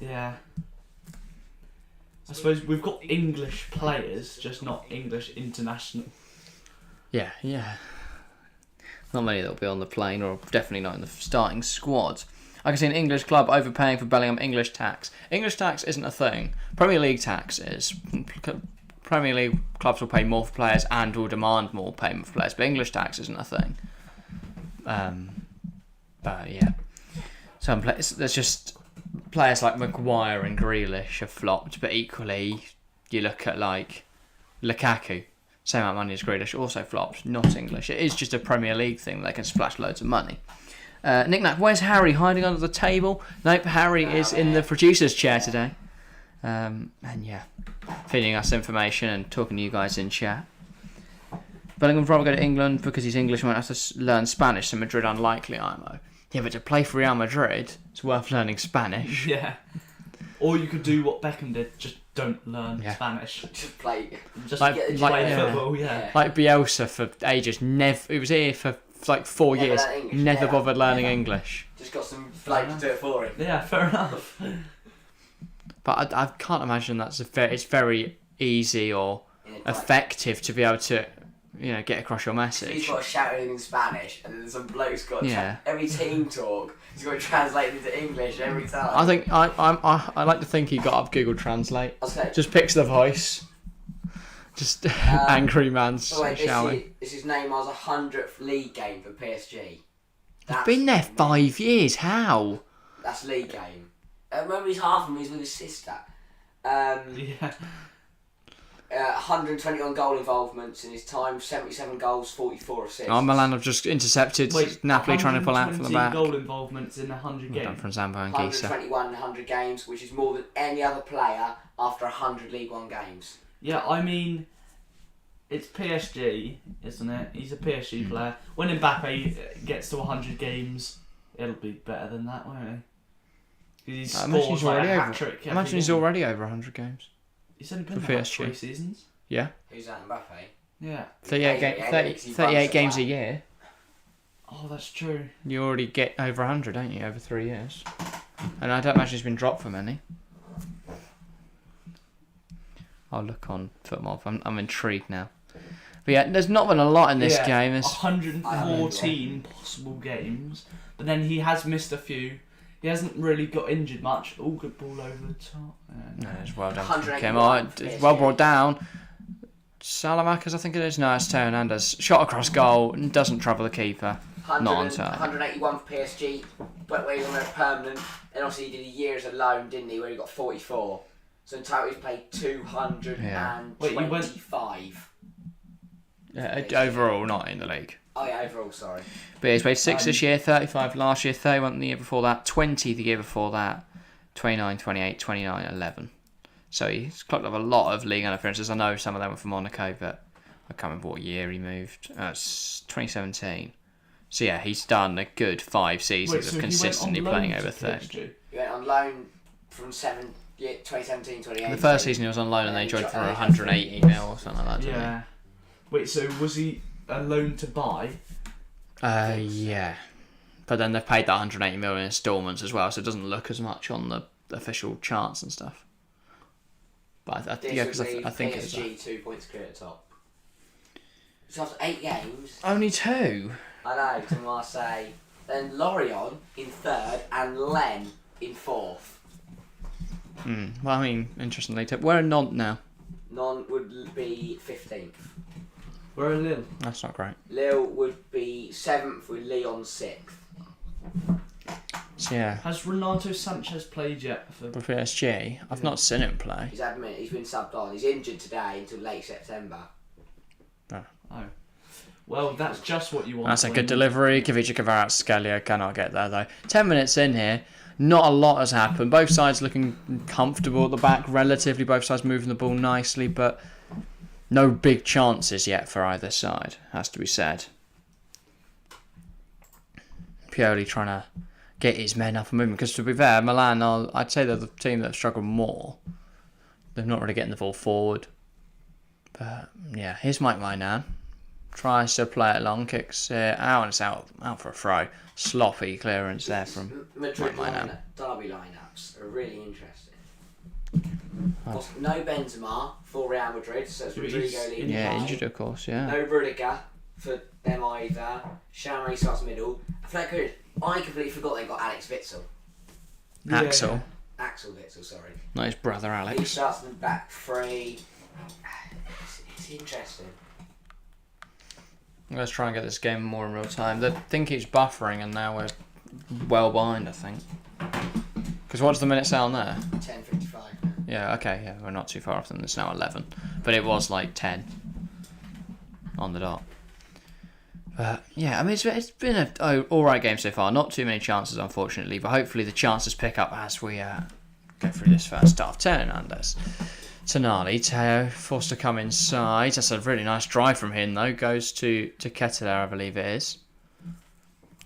yeah. I suppose we've got English players, just not English international. Yeah. Not many that will be on the plane, or definitely not in the starting squad. I can see an English club overpaying for Bellingham. English tax. English tax isn't a thing. Premier League tax is. Premier League clubs will pay more for players and will demand more payment for players, but English tax isn't a thing. But yeah, some players. There's just players like Maguire and Grealish have flopped, but equally, you look at like Lukaku. Same amount of money as Grealish, also flopped, not English. It is just a Premier League thing. They can splash loads of money. Knick-knack, where's Harry? Hiding under the table? Nope, Harry is in the producer's chair today. And yeah, feeding us information and talking to you guys in chat. Bellingham will probably go to England because he's English and won't have to learn Spanish, so Madrid unlikely, IMO. Yeah, but to play for Real Madrid, it's worth learning Spanish. Yeah. Or you could do what Beckham did, just don't learn Spanish. Just play. Just play football, yeah. Like Bielsa for ages, he was here for like 4 years, never bothered learning English. Just got some bloke to do it for him. Yeah, fair enough. But I can't imagine it's very easy or effective to be able to, get across your message. He's got to shout it in Spanish, and then some bloke's got every team talk. He's got to translate it into English every time. I think I like to think he got up Google Translate. Just picks the voice. Just angry man shouting. This is Neymar's 100th league game for PSG. He's been there 5 years. How? That's league game. Remember, he's half of him. He's with his sister. 121 goal involvements in his time, 77 goals, 44 assists. Milan have just intercepted Napoli trying to pull out from the back. Goal involvements in 100 games. Done from Zambo and 121 in 100 games, which is more than any other player after 100 League One games. Yeah, I mean, it's PSG, isn't it? He's a PSG player. When Mbappe gets to 100 games, it'll be better than that, won't he? I imagine he's already over 100 games. He's only been there 3 seasons. Yeah. Who's that, Mbappe? Yeah. 38 games a year. Oh, that's true. You already get over 100, don't you, over 3 years? And I don't imagine he's been dropped for many. I'll look on Footmob. I'm intrigued now. But yeah, there's not been a lot in this game. There's 114 possible games, but then he has missed a few. He hasn't really got injured much. All good ball over the top. No, it's well done. It's well brought down. Salamakers, I think it is. No, it's Teo Hernandez. Shot across goal. Doesn't trouble the keeper. Not on target. 181 for PSG. But where he went permanent. And obviously he did a year as a loan, didn't he? Where he got 44. So in total he's played 225. Overall, not in the league. Oh yeah, overall, sorry. But he's played 6 this year, 35 last year, 31 the year before that, 20 the year before that, 29, 28, 29, 11. So he's clocked up a lot of league appearances. I know some of them were for Monaco, but I can't remember what year he moved. It's 2017. So yeah, he's done a good 5 seasons of consistently playing over 30. He went on loan from 2017, 2018. The first season he was on loan and they joined for 180 mil or something like that. Yeah. Wait, so was he a loan to buy? Yeah. But then they've paid that 180 mil in instalments as well, so it doesn't look as much on the official charts and stuff. But I think it was PSG 2 points clear at the top. So after 8 games. Only 2. I know, to Marseille. Then Lorient in 3rd and Lens in 4th. Well, I mean, interestingly, where are Nantes now? Nantes would be 15th. Where are Lille? That's not great. Lille would be 7th with Lyon 6th. So yeah. Has Renato Sanchez played yet for PSG? I've not seen him play. He's been subbed on. He's injured today until late September. Oh. Well, that's just what you want. That's a good delivery. Kivica Kvaratskhelia cannot get there though. 10 minutes in here, not a lot has happened. Both sides looking comfortable at the back, relatively. Both sides moving the ball nicely, but no big chances yet for either side, has to be said. Pioli trying to get his men up and moving, because to be fair, Milan I'd say they're the team that have struggled more. They're not really getting the ball forward. But yeah, here's Mike Mainan. Tries to play it long, kicks it out, and it's out for a throw. Sloppy clearance there from Madrid Mike Mainan. derby lineups are really interesting. No Benzema for Real Madrid, so it's Rodrigo leading. Yeah, injured of course, yeah. No Rudiger for them either. Chamary starts middle. I feel like good. I completely forgot they got Alex Witsel. Axel. Axel Witsel, sorry. Not his brother He Alex. starts in the back three. It's interesting. Let's try and get this game more in real time. They think it's buffering and now we're well behind, I think. Because what's the minute sound there? 10:55. Yeah, okay, yeah, we're not too far off them. It's now 11. But it was like 10 on the dot. But yeah, I mean, it's been an alright game so far. Not too many chances, unfortunately, but hopefully the chances pick up as we go through this first half. Teo Hernandez. Tonali, Teo forced to come inside. That's a really nice drive from him, though. Goes to Ketelaere, I believe it is.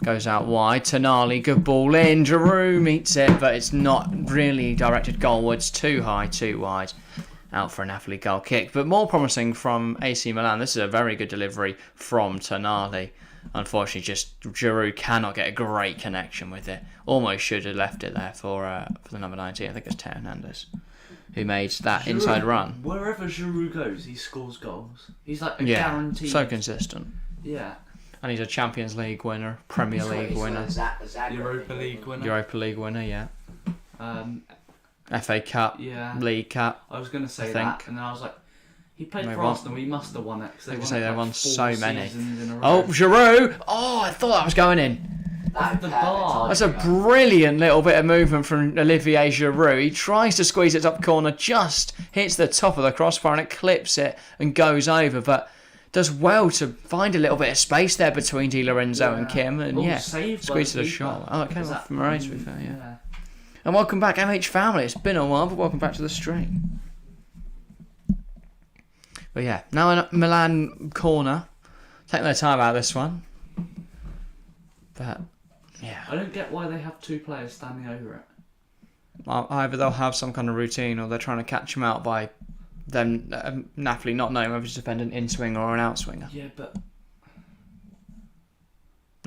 Goes out wide. Tonali, good ball in. Giroud meets it, but it's not really directed goalwards. Too high, too wide. Out for a Napoli goal kick. But more promising from AC Milan. This is a very good delivery from Tonali. Unfortunately, just Giroud cannot get a great connection with it. Almost should have left it there for the number 19. I think it's Teo Hernandez who made that Giroud, inside run. Wherever Giroud goes, he scores goals. He's like a guaranteed. So consistent. Yeah. And he's a Champions League winner, Premier League winner, Europa League winner. Europa League winner, yeah. FA Cup, Yeah. League Cup. I was going to say I that, think. and then I was like, he played They for won- Arsenal, he must have won it. I was going to say they won so many. Oh, Oh, Giroud! Oh, I thought that was going in. the bar. That's a brilliant little bit of movement from Olivier Giroud. He tries to squeeze it top corner, just hits the top of the crossbar and it clips it and goes over, but does well to find a little bit of space there between Di Lorenzo and Kim, and squeezes a shot. Oh, it came off from Murray, to be fair, yeah. And welcome back, MH family. It's been a while, but welcome back to the stream. But yeah, now in Milan corner. Taking their time out of this one. But yeah, I don't get why they have two players standing over it. either they'll have some kind of routine or they're trying to catch him out by them Napoli not knowing whether to defend an in-swinger or an outswinger. Yeah, but...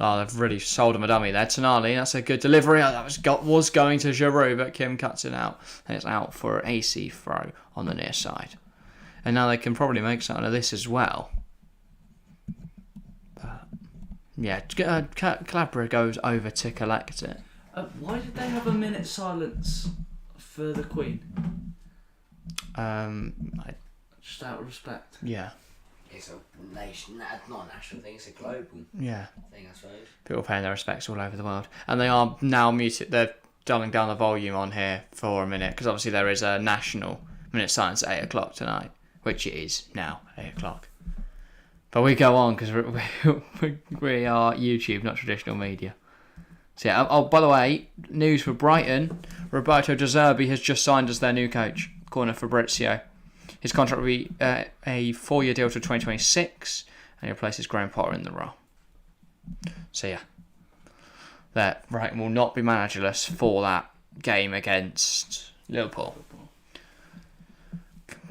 Oh, they've really sold him a dummy there. Tonali, that's a good delivery. Oh, that was going to Giroud, but Kim cuts it out. And it's out for an AC throw on the near side. And now they can probably make something of this as well. But, yeah, Calabria goes over to collect it. Why did they have a minute silence for the Queen? Just out of respect. Yeah. It's a nation, not a national thing, it's a global thing, I suppose. People paying their respects all over the world. And they are now muted. They're dialing down the volume on here for a minute, because obviously there is a national minute silence at 8 o'clock tonight, which it is now, 8 o'clock. But we go on, because we are YouTube, not traditional media. So yeah, oh, by the way, news for Brighton. Roberto De Zerbi has just signed as their new coach, according to Fabrizio. His contract will be a 4-year deal to 2026, and he replaces Graham Potter in the role. So yeah, that right will not be managerless for that game against Liverpool.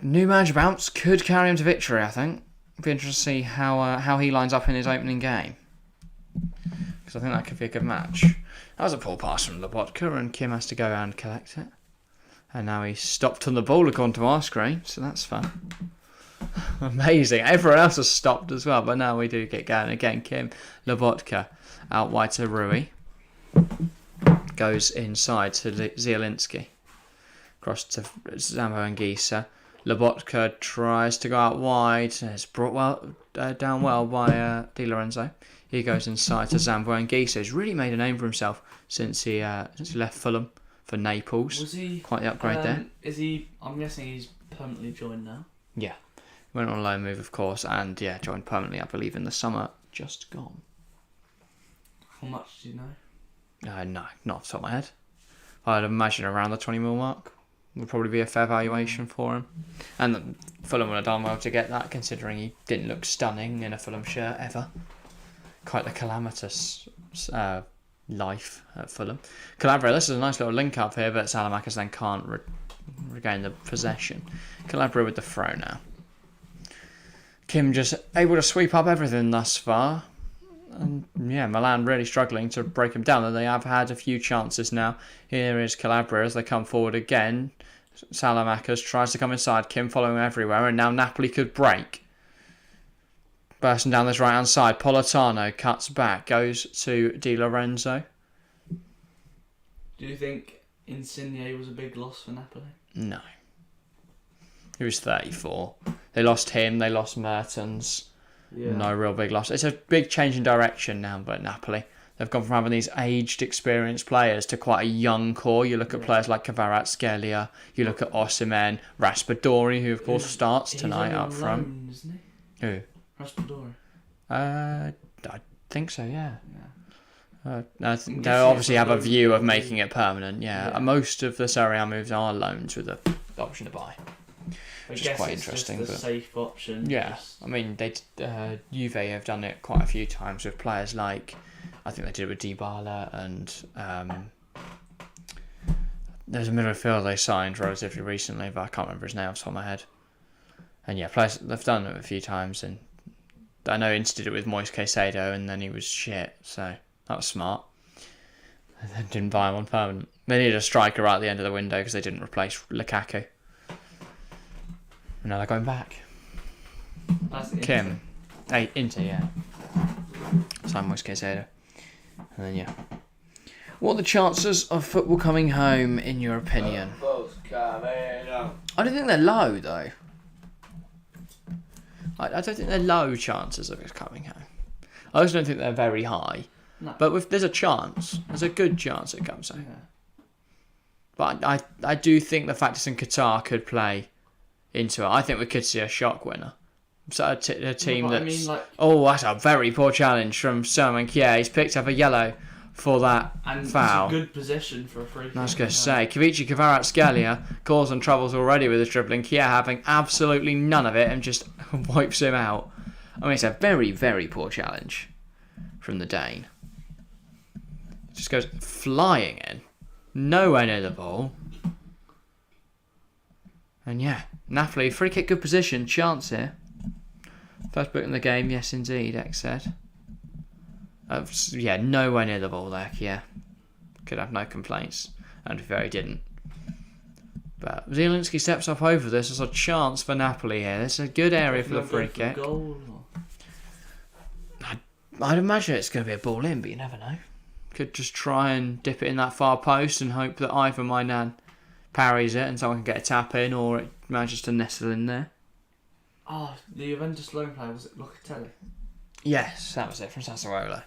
New manager bounce could carry him to victory, I think. It'd be interesting to see how he lines up in his opening game. Because I think that could be a good match. That was a poor pass from Lobotka, and Kim has to go and collect it. And now he's stopped on the ball according to our screen, so that's fun. Amazing. Everyone else has stopped as well, but now we do get going. Again, Kim, Lobotka, out wide to Rui. Goes inside to Zielinski. Across to Zambo Anguissa. Lobotka tries to go out wide. It's brought down well by Di Lorenzo. He goes inside to Zambo Anguissa. He's really made a name for himself since he left Fulham for Naples. Was he quite the upgrade there? Is he? I'm guessing he's permanently joined now. Yeah, went on a loan move, of course, and joined permanently, I believe, in the summer just gone. How much do you know? No, not off the top of my head. I'd imagine around the 20 mil mark would probably be a fair valuation for him. And Fulham would have done well to get that, considering he didn't look stunning in a Fulham shirt ever. Quite the calamitous life at Fulham. Calabria, this is a nice little link up here, but Salamakers then can't regain the possession. Calabria with the throw now. Kim just able to sweep up everything thus far. And Milan really struggling to break him down. They have had a few chances now. Here is Calabria as they come forward again. Salamakers tries to come inside. Kim following everywhere, and now Napoli could break. Bursting down this right hand side. Politano cuts back, goes to Di Lorenzo. Do you think Insigne was a big loss for Napoli? No. He was 34. They lost him, they lost Mertens. Yeah. No real big loss. It's a big change in direction now, but Napoli. They've gone from having these aged, experienced players to quite a young core. You look at players like Kvaratskhelia, you look at Osimhen, Raspadori, who of course starts tonight up front. Loan, isn't he? Who? Raspadori. I think so, yeah. They guessing obviously it's have a loan. view of making it permanent, yeah. Yeah. Most of the Serie A moves are loans with the option to buy. I Which is guess quite it's interesting, just the but- safe option. Yeah, Just- I mean, Juve have done it quite a few times with players like, I think they did it with Dybala, and there's a midfielder they signed relatively recently, but I can't remember his name off the top of my head. And yeah, players they've done it a few times, and I know Inter did it with Moise Caicedo, and then he was shit, so that was smart. And then didn't buy him on permanent. They needed a striker right at the end of the window because they didn't replace Lukaku. And now they're going back. That's Kim. Hey, Inter, yeah. Simon Moise Caicedo. And then, yeah. What are the chances of football coming home, in your opinion? I don't think they're low, though. I don't think they're low chances of it coming home. I also don't think they're very high. No. But if there's a chance, there's a good chance it comes home. Yeah. But I do think the factors in Qatar could play into it. I think we could see a shock winner. So a team but I that's... mean, like- Oh, that's a very poor challenge from Sermon Kier. He's picked up a yellow for that And foul. it's a good position for a free kick. I was going to say, Kavici Kvaratskhelia causing troubles already with his dribbling. Kier having absolutely none of it and just wipes him out. I mean, it's a very, very poor challenge from the Dane. Just goes flying in. Nowhere near the ball. And yeah, Napoli, free kick, good position, chance here. First book in the game, yes indeed, X said. Nowhere near the ball there, yeah. Could have no complaints. And to be fair, he didn't. But Zielinski steps up over this as a chance for Napoli here. This is a good area for the free kick. Goal, I'd imagine it's going to be a ball in, but you never know. Could just try and dip it in that far post and hope that either my nan parries it and someone can get a tap in, or it manages to nestle in there. Oh, the Juventus loan player, was it Locatelli? Yes, that was it from Sassuolo.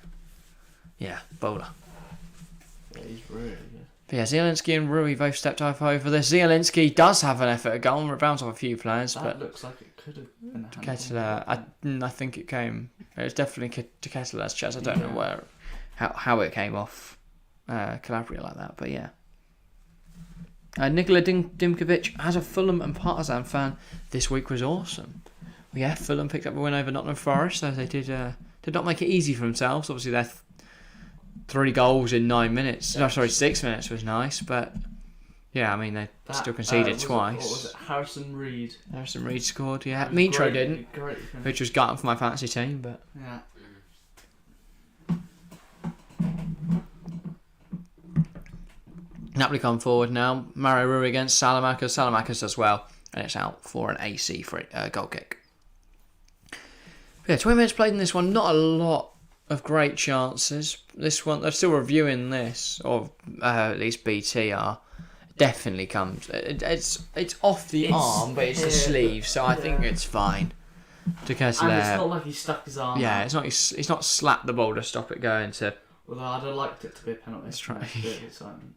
Yeah, bowler. Yeah, he's really good. But yeah, Zielinski and Rui both stepped up over this. Zielinski does have an effort at goal and rebounds off a few players, That but looks like it could have been a handball. Ketteler, I think it was definitely to Ketteler's chest. I don't know how it came off Calabria like that, but yeah. Nikola Dimkovic, as a Fulham and Partizan fan, this week was awesome. Yeah, Fulham picked up a win over Nottingham Forest, as they did did not make it easy for themselves. Obviously, their 3 goals in 9 minutes. No, sorry, 6 minutes was nice, but yeah, I mean they still conceded twice. What was it? Harrison Reed. Harrison Reed scored. Yeah, Mitro didn't, which was gutting for my fantasy team, but yeah. Napoli come forward now. Mario Rui against Salamakers. Salamakers does well, and it's out for an AC free goal kick. But yeah, 20 minutes played in this one. Not a lot of great chances. This one, they're still reviewing this, or at least BT are. Definitely comes. It's off the arm, but it's the sleeve, so I think it's fine. Because and it's not like he stuck his arm. Yeah, out. it's not. He's not slapped the ball to stop it going to. Although I'd have liked it to be a penalty. That's right. Excitement.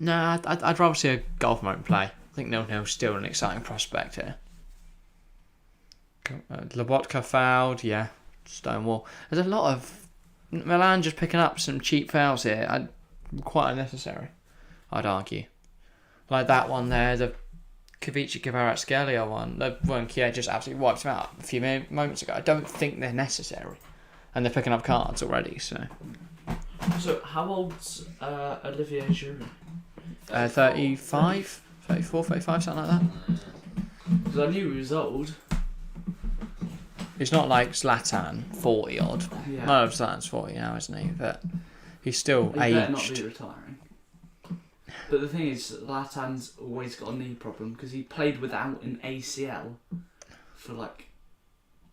No, I'd rather see a goal from open play. I think 0-0 is still an exciting prospect here. Lobotka fouled, yeah, stonewall. There's a lot of Milan just picking up some cheap fouls here. Quite unnecessary, I'd argue. Like that one there, the Kavici Kvaratskhelia one. The one Kier just absolutely wiped him out a few moments ago. I don't think they're necessary, and they're picking up cards already. So how old's Olivier Giroud? 35, 34, 35, something like that. Because I knew he was old. He's not like Zlatan, 40 odd. Yeah. No, Zlatan's 40 now, isn't he? But he's still He aged. better not be retiring. But the thing is, Zlatan's always got a knee problem because he played without an ACL for like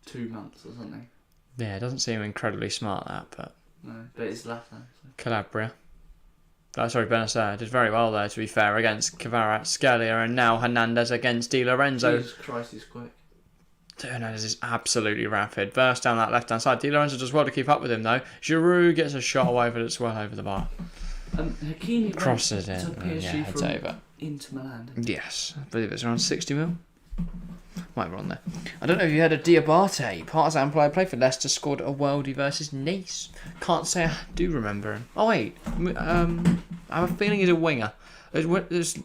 2 months or something. Yeah, it doesn't seem incredibly smart that, but No, but it's Zlatan. So. Calabria. Oh, sorry, Benacer did very well there, to be fair, against Kvaratskhelia, and now Hernandez against Di Lorenzo. Jesus Christ, he's quick. Hernandez is absolutely rapid. Burst down that left-hand side. Di Lorenzo does well to keep up with him, though. Giroud gets a shot away, but it's well over the bar. Hakimi Crosses went it. to PSG Yeah, it's from over. Inter Milan. Didn't Yes, I believe it's around 60 mil. Might be on there. I don't know if you heard of Diabate. Partizan player, played for Leicester, scored a worldie versus Nice. Can't say I do remember him. Oh wait, I have a feeling he's a winger. There's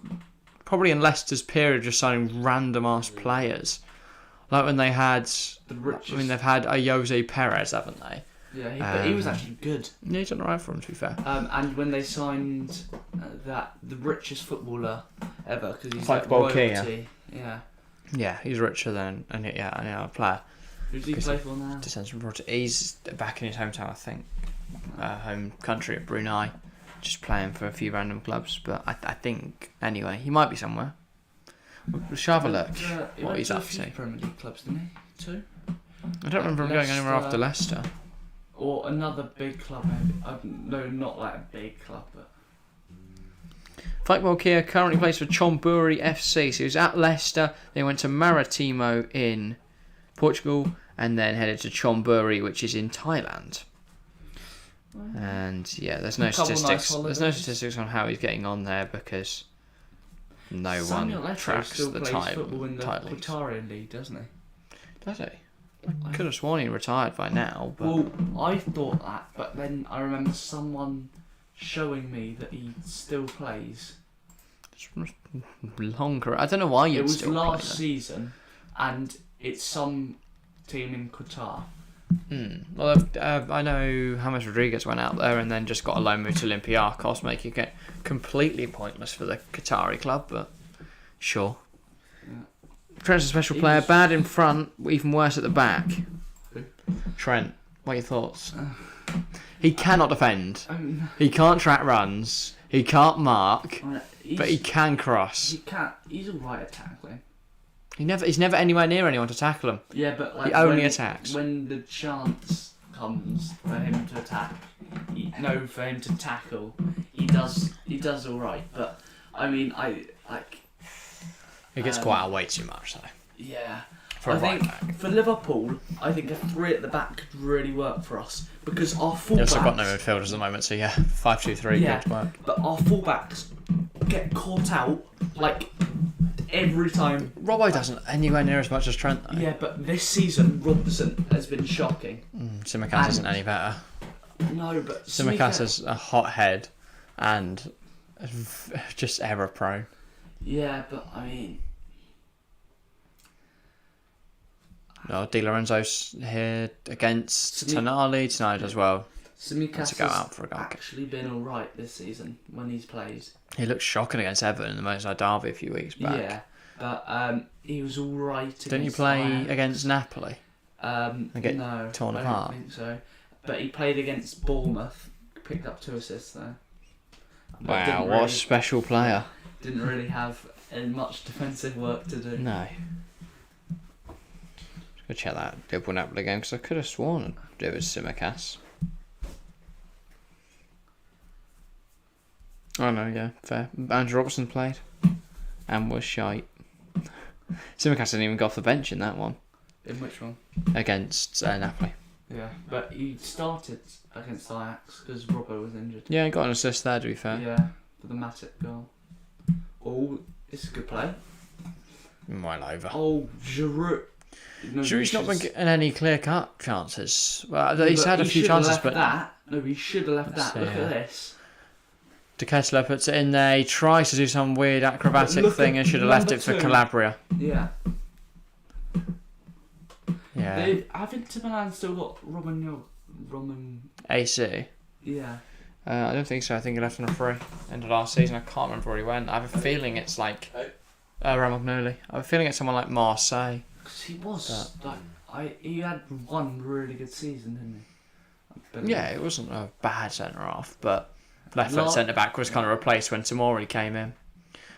probably in Leicester's period just signing random ass players, like when they had. The richest. I mean, they've had a Jose Perez, haven't they? Yeah, but he was actually good. Yeah, he's done alright for him, to be fair. And when they signed the richest footballer ever, because he's Like like Bolkiah. royalty. Yeah. Yeah, he's richer than a player. Who's he play for now? Descends from Roger. He's back in his hometown, I think. Home country of Brunei. Just playing for a few random clubs. But I think, anyway, he might be somewhere. We'll have a look what he's up to. Premier League clubs, didn't he? 2? I don't remember him going anywhere after Leicester. Or another big club, maybe. No, not like a big club, but... Football Kia currently plays for Chonburi FC. So he was at Leicester, then went to Maritimo in Portugal, and then headed to Chonburi, which is in Thailand. And yeah, there's no statistics. There's no statistics on how he's getting on there because no Samuel one Eto'o tracks still the plays football in the Thai leagues. Qatarian league, doesn't he? Does he? I could have sworn he retired by now. But Well, I thought that, but then I remember someone showing me that he still plays. long career. I don't know why you'd It was still last play season, and it's some team in Qatar. Well, I know James Rodriguez went out there and then just got a loan move to Olympiacos, making it completely pointless for the Qatari club, but sure. Yeah. Trent's a special player, bad in front, even worse at the back. Who? Trent, what are your thoughts? He cannot defend. Um, He can't track runs. He can't mark, he's- but he can cross. He can't. He's alright at tackling. He's never anywhere near anyone to tackle him. Yeah, but like He only when, attacks. when the chance comes for him to attack. For him to tackle, he does all right. But I mean, He gets quite way too much though. Yeah. For a right back. For Liverpool, I think a 3 at the back could really work for us because our fullbacks. You've also got no midfielders at the moment, so yeah, 5-2-3 Yeah, could work. but our fullbacks get caught out like every time. Robbo doesn't anywhere near as much as Trent though. Yeah, but this season Robson has been shocking. Tsimikas isn't any better. No, but Tsimikas is a hot head and just error prone. Yeah, but I mean, No, Di Lorenzo's here against Tonali tonight as well. Tsimikas To go has out for a goal kick. actually been alright this season when he's played. He looked shocking against Everton in the Merseyside derby a few weeks back. Yeah, but he was alright. Didn't he play against Napoli? And get no, torn I apart? don't think so. But he played against Bournemouth, picked up 2 assists there. But Wow, didn't what a really- special player. Didn't really have much defensive work to do. No. Go check that Liverpool Napoli game because I could have sworn it was Tsimikas. Oh no, yeah, fair. Andrew Robertson played and was shite. Tsimikas didn't even go off the bench in that one In which one? against Napoli. Yeah, but he started against Ajax because Robbo was injured. Yeah, he got an assist there to be fair. Yeah, for the Matic goal. Oh, it's a good play. Well over. Oh, Giroud. No, Giroud's not been getting any clear-cut chances. Well, Yeah, he's but had a he few should have chances, left but that. No, he should have left that. So, Look yeah. at this. De Ketelaere puts it in there. He tries to do some weird acrobatic Look thing at and should have left number it for 2. Calabria. Yeah. Yeah. I think Inter Milan still got Roman. AC. Yeah. I don't think so. I think he left on a free end of last season. I can't remember where he went. I have a feeling it's like Ramagnoli. I have a feeling it's someone like Marseille. Because he was he had one really good season, didn't he? I believe. Yeah, it wasn't a bad centre half, but left foot Not- centre back was kind of replaced when Tomori came in.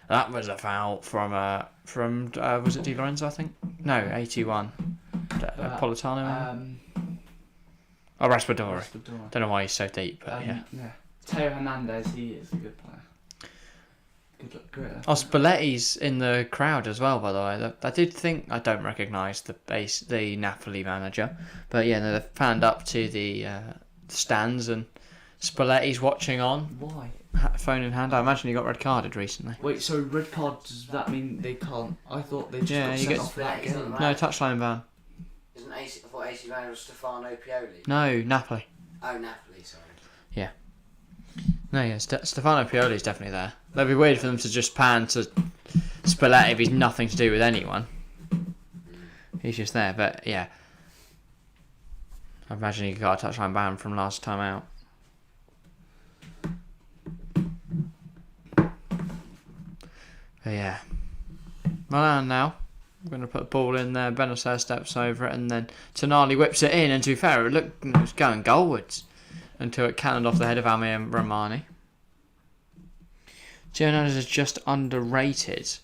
That was a foul from was it Di Lorenzo? I think no, 81. Politano. Raspadori. Raspadori. Don't know why he's so deep, but yeah. Teo Hernandez, he is a good player. Good look, great. Oh, Spalletti's in the crowd as well, by the way. I did think I don't recognise the Napoli manager, but yeah, no, they've panned up to the stands and Spalletti's watching on, Why? phone in hand. I imagine he got red carded recently. Wait, so red card, does that mean they can't? I thought they just Yeah, got you sent get- off that game. No touchline ban. Isn't AC? I thought AC Milan was Stefano Pioli. No, Napoli. Oh, Napoli. Sorry. No, yeah, Stefano Pioli is definitely there. That'd be weird for them to just pan to Spalletti if he's nothing to do with anyone. He's just there, but yeah. I imagine he got a touchline ban from last time out. But yeah. Milan now. I'm going to put a ball in there. Benacer steps over it, and then Tonali whips it in. And to be fair, it was going goalwards until it cannoned off the head of Amir Romani. Gio Hernandez is just underrated.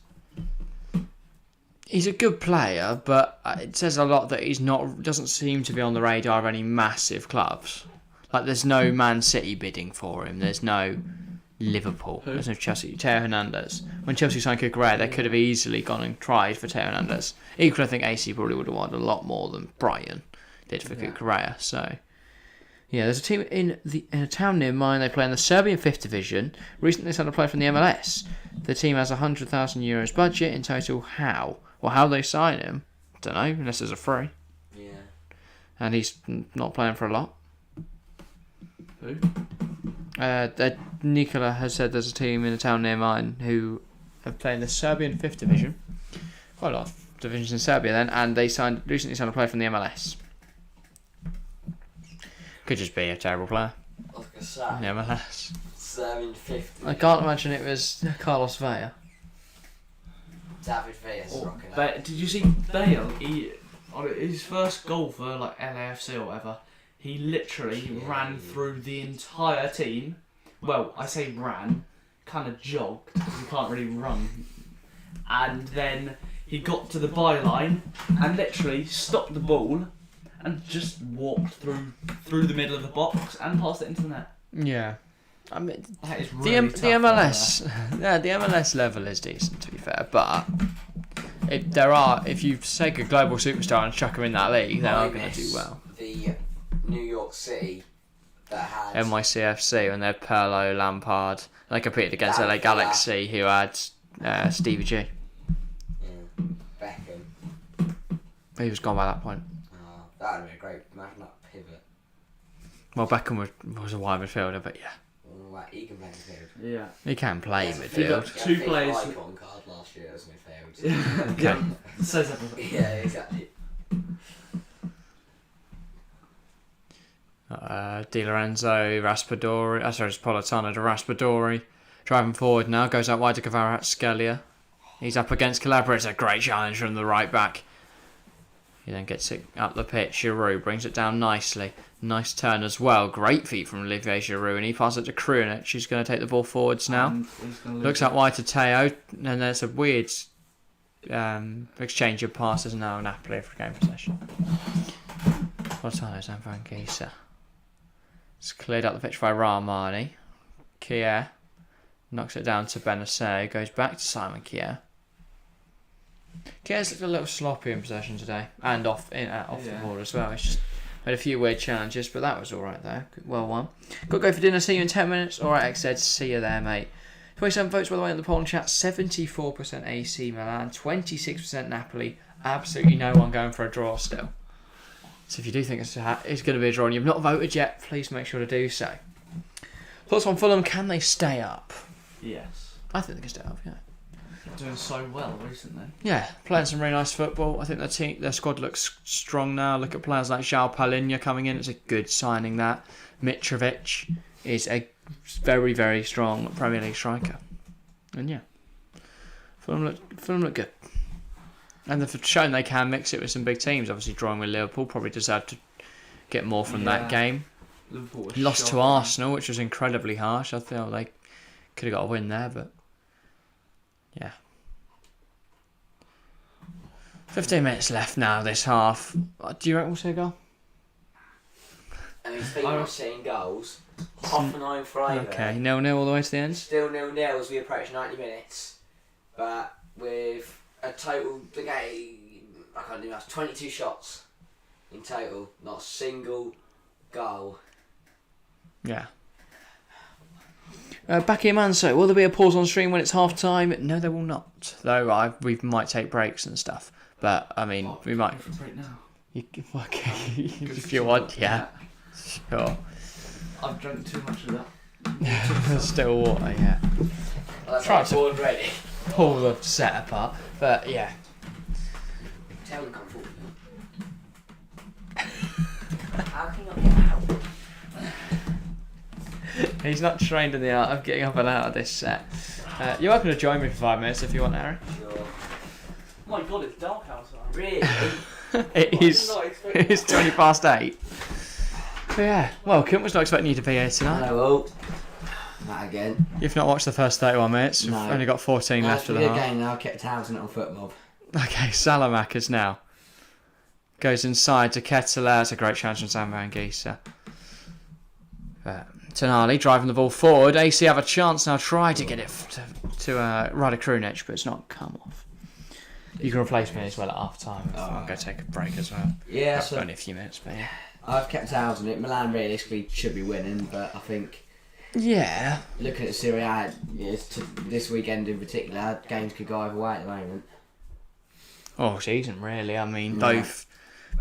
He's a good player, but it says a lot that doesn't seem to be on the radar of any massive clubs. Like, there's no Man City bidding for him. There's no Liverpool. Who? There's no Chelsea. Teo Hernandez. When Chelsea signed Cucurella, they could have easily gone and tried for Teo Hernandez. Equally, I think AC probably would have wanted a lot more than Brighton did for Cucurella. So, yeah, there's a team in a town near mine. They play in the Serbian 5th Division. Recently signed a player from the MLS. The team has €100,000 budget in total. How? Well, how they sign him? Don't know, unless there's a free. Yeah. And he's not playing for a lot. Who? Nikola has said there's a team in a town near mine who are playing the Serbian 5th Division. Quite a lot of divisions in Serbia then, and they recently signed a player from the MLS. Could just be a terrible player. I was gonna say. The MLS. Serbian 50. I can't imagine it was Carlos Vela. David Villa's rocking But did you see Bale? He on his first goal for like LAFC or whatever. He literally ran through the entire team. Well, I say ran, kind of jogged because he can't really run. And then he got to the byline and literally stopped the ball and just walked through the middle of the box and passed it into the net. Yeah. I mean, That is the really tough. MLS, yeah, the MLS level is decent to be fair, but if you take a global superstar and chuck him in that league, they are going to do well. The New York City that had NYCFC when they had Pirlo, Lampard, and they competed against LA Galaxy who had Stevie G. Beckham. But he was gone by that point. Oh, that would have been a great. Imagine that pivot. Well, Beckham was a wide midfielder, but yeah, Like, he can play midfield. Yeah. he can play He midfield. got Two a players- icon card last year as midfield. Okay. Says everything. Yeah, exactly. Di Lorenzo, Raspadori, Politano to Raspadori. Driving forward now, goes out wide to Kvaratskhelia. He's up against Calabria. It's a great challenge from the right back. He then gets it up the pitch. Giroud brings it down nicely. Nice turn as well. Great feet from Olivier Giroud. And he passes it to Krunic. He's going to take the ball forwards now. Looks out wide to Teo. And there's a weird exchange of passes now. Napoli for game possession. Politano's and Van Gieser. It's cleared up the pitch by Rahmani. Kier knocks it down to Benacer. Goes back to Simon Kier. Kier's looked a little sloppy in possession today. And off the ball as well. It's just had a few weird challenges, but that was alright though. Well won. Got to go for dinner. See you in 10 minutes. Alright, XZ. See you there, mate. 27 votes by the way in the polling chat. 74% AC Milan. 26% Napoli. Absolutely no one going for a draw still. So if you do think it's going to be a draw and you've not voted yet, please make sure to do so. Thoughts on Fulham? Can they stay up? Yes. I think they can stay up, yeah. Doing so well recently. Yeah, playing some really nice football. I think their squad looks strong now. Look at players like João Palhinha coming in. It's a good signing that. Mitrovic is a very, very strong Premier League striker. And yeah, Fulham look good. And they've shown they can mix it with some big teams. Obviously, drawing with Liverpool probably deserved to get more from that game. Liverpool lost to Arsenal, which was incredibly harsh. I feel they could have got a win there, but yeah. 15 minutes left now this half. Do you reckon we'll see a goal? I mean, speaking of seeing goals, Hoffenheim for over. Okay, 0-0 all the way to the end. Still 0-0 as we approach 90 minutes. But with a total, the game, I can't do maths, 22 shots in total, not a single goal. Yeah. Back in Manso, will there be a pause on stream when it's half time? No, there will not. Though we might take breaks and stuff. But, I mean, we might. For a break now. Okay, if you want, yeah. Sure. I've drunk too much of that. Still water, yeah. Well, Try that's board ready. Pull the set apart, but yeah. Tell them to come forward. How can you not get out? He's not trained in the art of getting up and out of this set. You're welcome to join me for 5 minutes if you want, Aaron. Sure. Oh my god, it's dark outside. Really? It's 20 past 8. But yeah, well, Kim was not expecting you to be here tonight. Hello. Not again. You've not watched the first 31 minutes. You've only got 14 left of the half. Game now. Kept tabs on it on Footmob. Okay, Salamakers now. Goes inside to Kettler. It's a great chance from Sam Van Gieser. Tonali driving the ball forward. AC have a chance now. Try to get it to Rada Krunic, but it's not come off. You can replace me as well at half time. I'll go take a break as well. Yeah, so only a few minutes, but yeah. I've kept tabs on it. Milan realistically should be winning, but I think. Yeah. Looking at Serie A, this weekend in particular, games could go either way at the moment. Oh, season really. I mean, both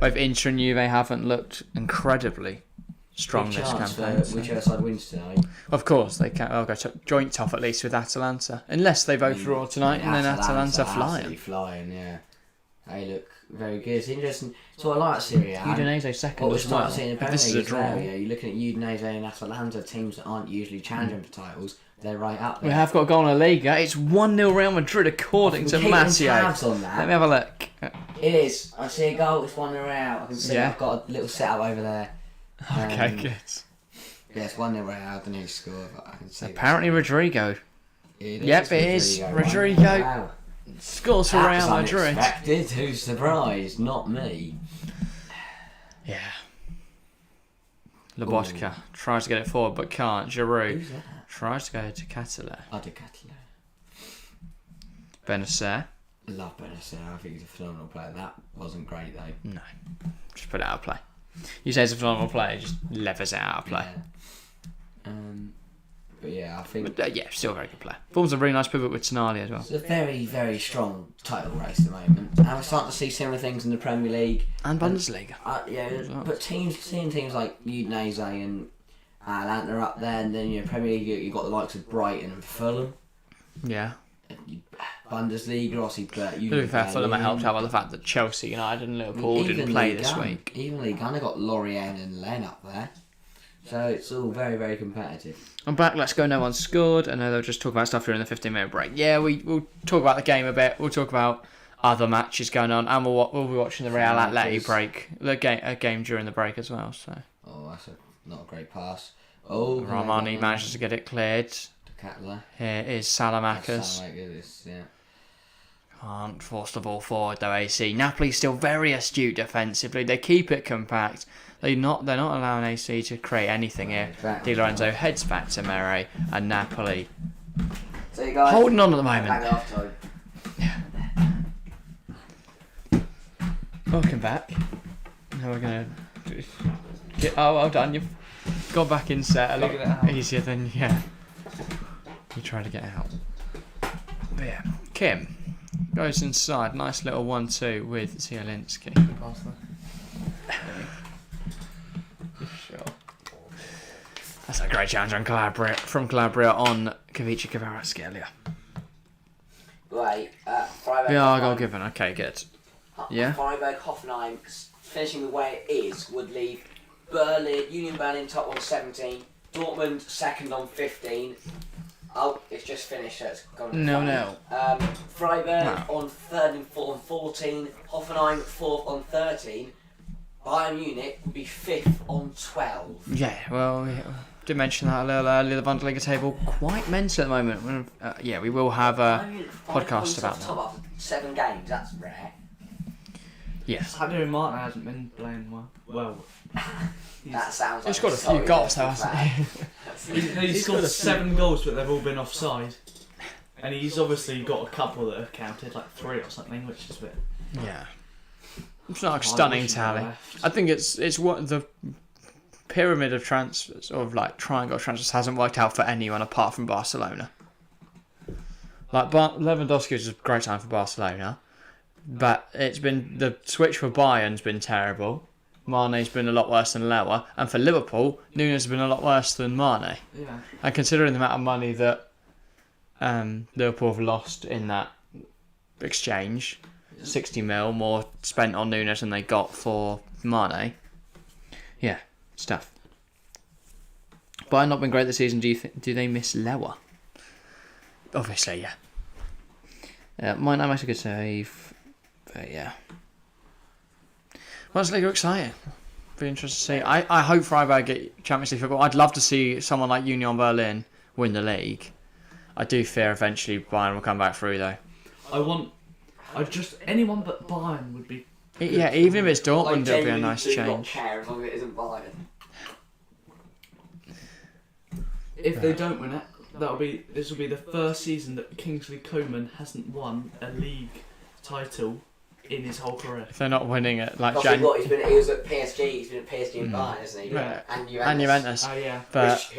Inter and Juve haven't looked incredibly strong this campaign. Whichever side wins tonight. Of course, they can. I'll go joint top at least with Atalanta, unless they both draw tonight, and then Atalanta flying. Flying, yeah. They look very good. It's interesting. So I like Serie A. Udinese second as well. This is a draw. Yeah, you're looking at Udinese and Atalanta, teams that aren't usually challenging for titles. They're right up there. We have got a goal in La Liga. It's 1-0 Real Madrid according to Matteo. On that. Let me have a look. It is. I see a goal. It's 1-0 out. I can see I've got a little setup over there. Okay, good. Yeah, it's 1-0 out. The new score. I can see. Apparently Rodrigo. It is. Rodrigo. Wow. Scores for Real Madrid. Unexpected. Who's surprised? Not me. Yeah. Lobotka tries to get it forward but can't. Giroud tries to go to Kettler. I did Kettler. Benacer. Love Benacer. I think he's a phenomenal player. That wasn't great though. No. Just put it out of play. You say he's a phenomenal player, just levers it out of play. Yeah. But yeah, I think. But, still a very good player. Forms a really nice pivot with Tonali as well. It's a very, very strong title race at the moment. And we're starting to see similar things in the Premier League. And Bundesliga. But seeing teams like Udinese and Atalanta are up there, and then Premier League, you've got the likes of Brighton and Fulham. Yeah. Bundesliga, obviously, but to be fair, Fulham are helped out by the fact that Chelsea, United and Liverpool didn't play this week. Even League, I got Lorient and Len up there. So it's all very, very competitive. I'm back. Let's go. No one scored. I know they'll just talk about stuff during the 15-minute break. Yeah, we'll talk about the game a bit. We'll talk about other matches going on, and we'll be watching the Real Atleti break, a game during the break as well. So. Oh, that's not a great pass. Oh, Romani manages to get it cleared. Catler. Here is Salamakers. Salamakers, yeah. Can't force the ball forward though. AC Napoli still very astute defensively. They keep it compact. They're not allowing AC to create anything here. Exactly. Di Lorenzo heads back to Mere, and Napoli So you guys, holding on at the moment. half time. Welcome back. Now we're gonna get. Oh, well done. You've got back in set a Figured it lot out. easier than you tried to get out. But yeah, Kim goes inside. Nice little 1-2 with Zielinski. Pass there. Sure. That's a great challenge on Calabria on Kavici Kvaratskhelia. Right, Freiburg. Yeah, I got given. Okay, good. Yeah. Freiburg Hoffenheim finishing the way it is would leave Union Berlin top on 17, Dortmund second on 15. Oh, it's just finished, so it's gone. No. Freiburg on third and fourth on 14, Hoffenheim fourth on 13. Bayern Munich would be fifth on 12. Yeah, well, we did mention that a little earlier. The Bundesliga table quite mental at the moment. Yeah, we will have a Bayern Munich 5 podcast points about off that. top after 7 games. That's rare. Yes. Sadio Martin hasn't been playing well. That sounds like He's got a few goals though, hasn't he? He's got scored a few. 7 goals, but they've all been offside. And he's obviously got a couple that have counted, like 3 or something, which is a bit. Yeah. It's not a I stunning wish he tally. left. I think it's what the pyramid of transfers, of like triangle of transfers, hasn't worked out for anyone apart from Barcelona. Like Lewandowski was a great time for Barcelona, but it's been the switch for Bayern's been terrible. Mane's been a lot worse than Lewa, and for Liverpool, Nunes has been a lot worse than Mane. Yeah. And considering the amount of money that Liverpool have lost in that exchange, 60 mil more spent on Nunes than they got for Mane. Yeah, stuff. Bayern not been great this season. Do they miss Lewa? Obviously, yeah. Might not make a good save, but yeah. Bundesliga are exciting. Be interested to see. I hope Freiburg get Champions League football. I'd love to see someone like Union Berlin win the league. I do fear eventually Bayern will come back through though. Anyone but Bayern would be. Yeah, even if it's Dortmund, it'll be a nice do not change. care as long as it isn't Bayern. If they don't win it, this will be the first season that Kingsley Coman hasn't won a league title in his whole career. If they're not winning it, like He was at PSG. He's been at PSG and Bayern, isn't he? Yeah. And and Juventus. Oh yeah. But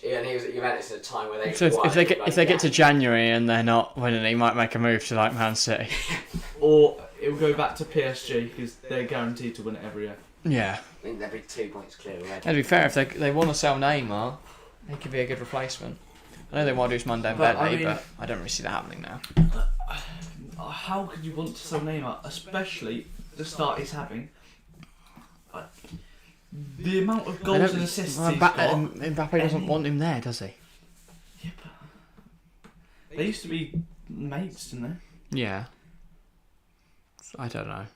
and he was at Juventus at a time where they. so if they get to January and they're not winning, he might make a move to like Man City. Or it will go back to PSG because they're guaranteed to win it every year. Yeah. I think they'd be 2 points clear already. And to be fair, if they want to sell Neymar, he could be a good replacement. I know they want to do Monday But, Bentley, but I don't really see that happening now. How could you want to sell Neymar, especially the start he's having? The amount of goals and assists he's got. Mbappe doesn't want him there, does he? Yeah, but they used to be mates, didn't they? Yeah. I don't know.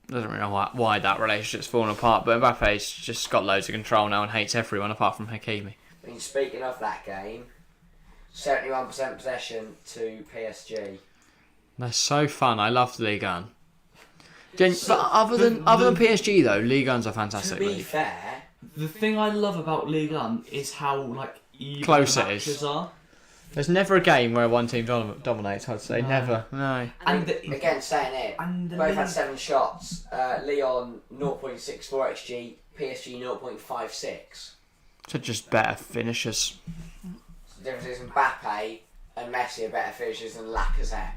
I don't really know why that relationship's fallen apart, but Mbappe's just got loads of control now and hates everyone apart from Hakimi. I mean, speaking of that game, 71% possession to PSG. They're so fun. I love Ligue 1. But other than PSG though, Ligue 1's a fantastic To be league. fair, The thing I love about Ligue 1 is how even Close the it is. matches are. There's never a game where one team dominates, I'd say. No. Never. No. And again, saying it, and the both had league- 7 shots. Leon 0.64 XG, PSG 0.56. So just better finishers. So the difference is Mbappe and Messi are better finishers than Lacazette.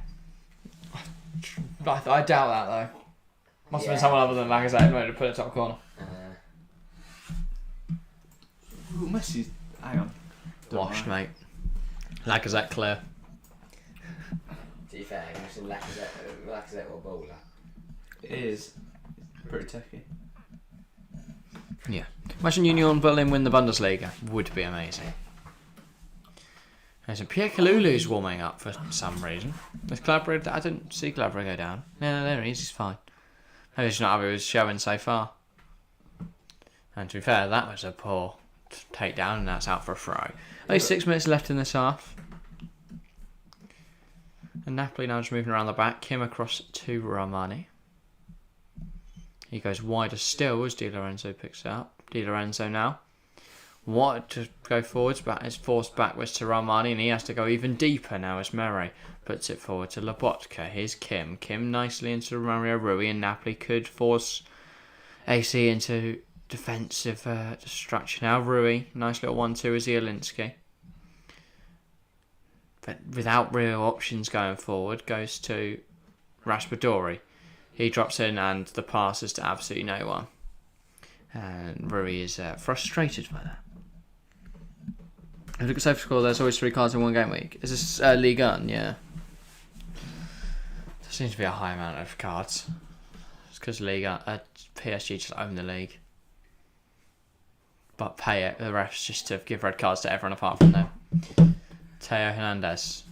I doubt that though. Must have Yeah. been someone other than Lacazette who wanted to put it top corner. Ooh, Messi's. Hang on. Washed, mate. Lacazette clear. To be fair, you've seen Lacazette or Bowler. It is pretty techy. Yeah. Imagine Union Berlin win the Bundesliga. Would be amazing. There's a Pierre Kalulu's warming up for some reason. There's Gladbach. I didn't see Gladbach go down. No, there he is. He's fine. Maybe he's not happy with his showing so far. And to be fair, that was a poor takedown, and that's out for a throw. Only 6 minutes left in this half. And Napoli now just moving around the back. Kim across to Romani. He goes wider still as Di Lorenzo picks it up. Di Lorenzo now wanted to go forwards, but is forced backwards to Romani, and he has to go even deeper now as Murray puts it forward to Lobotka. Here's Kim. Kim nicely into Mario Rui, and Napoli could force AC into defensive destruction. Now Rui, nice little 1-2 as Zielinski. But without real options going forward, goes to Raspadori. He drops in and the pass is to absolutely no one. And Rui is frustrated by that. If you look at safe score, there's always 3 cards in one game week. Is this Ligue 1? Yeah. There seems to be a high amount of cards. It's because PSG just own the league. But pay it, the refs just to give red cards to everyone apart from them. Teo Hernandez.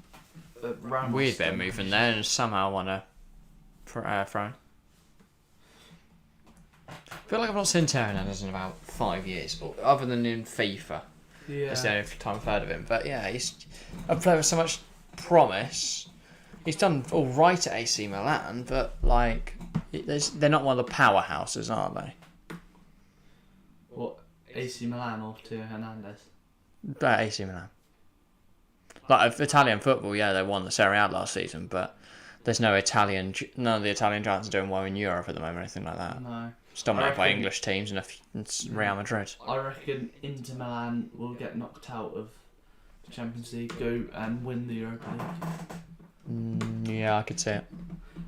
Weird bit of movement there, and somehow won a throw. I feel like I've not seen Teo Hernandez in about 5 years, other than in FIFA. Yeah. That's the only time I've heard of him. But yeah, he's a player with so much promise. He's done all right at AC Milan, but like, they're not one of the powerhouses, are they? What, AC Milan or Teo Hernandez? AC Milan. Like Italian football, yeah, they won the Serie A last season, but there's none of the Italian giants are doing well in Europe at the moment, or anything like that. No. It's dominated by English teams and Real Madrid. I reckon Inter Milan will get knocked out of the Champions League, go and win the Europa League. Yeah, I could see it.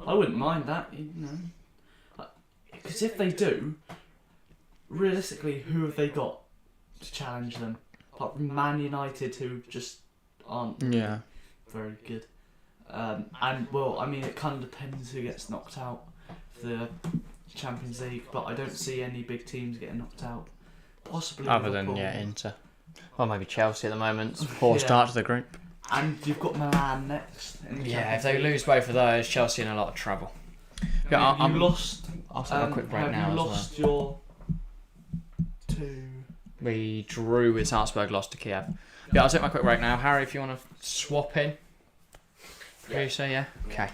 I wouldn't mind that, you know. Because if they do, realistically, who have they got to challenge them? Apart from Man United, who just aren't very good. And, well, I mean, it kind of depends who gets knocked out for the Champions League, but I don't see any big teams getting knocked out. Possibly Other Liverpool. than, Inter. Well, maybe Chelsea at the moment. Poor start to the group. And you've got Milan next. Yeah, if they lose both of those, Chelsea in a lot of trouble. Yeah, I'm lost. I'll take a quick break have now. You as lost well. your two. We drew with Salzburg, lost to Kiev. Yeah, I'll take my quick break now. Harry, if you want to swap in. You say yeah? Okay.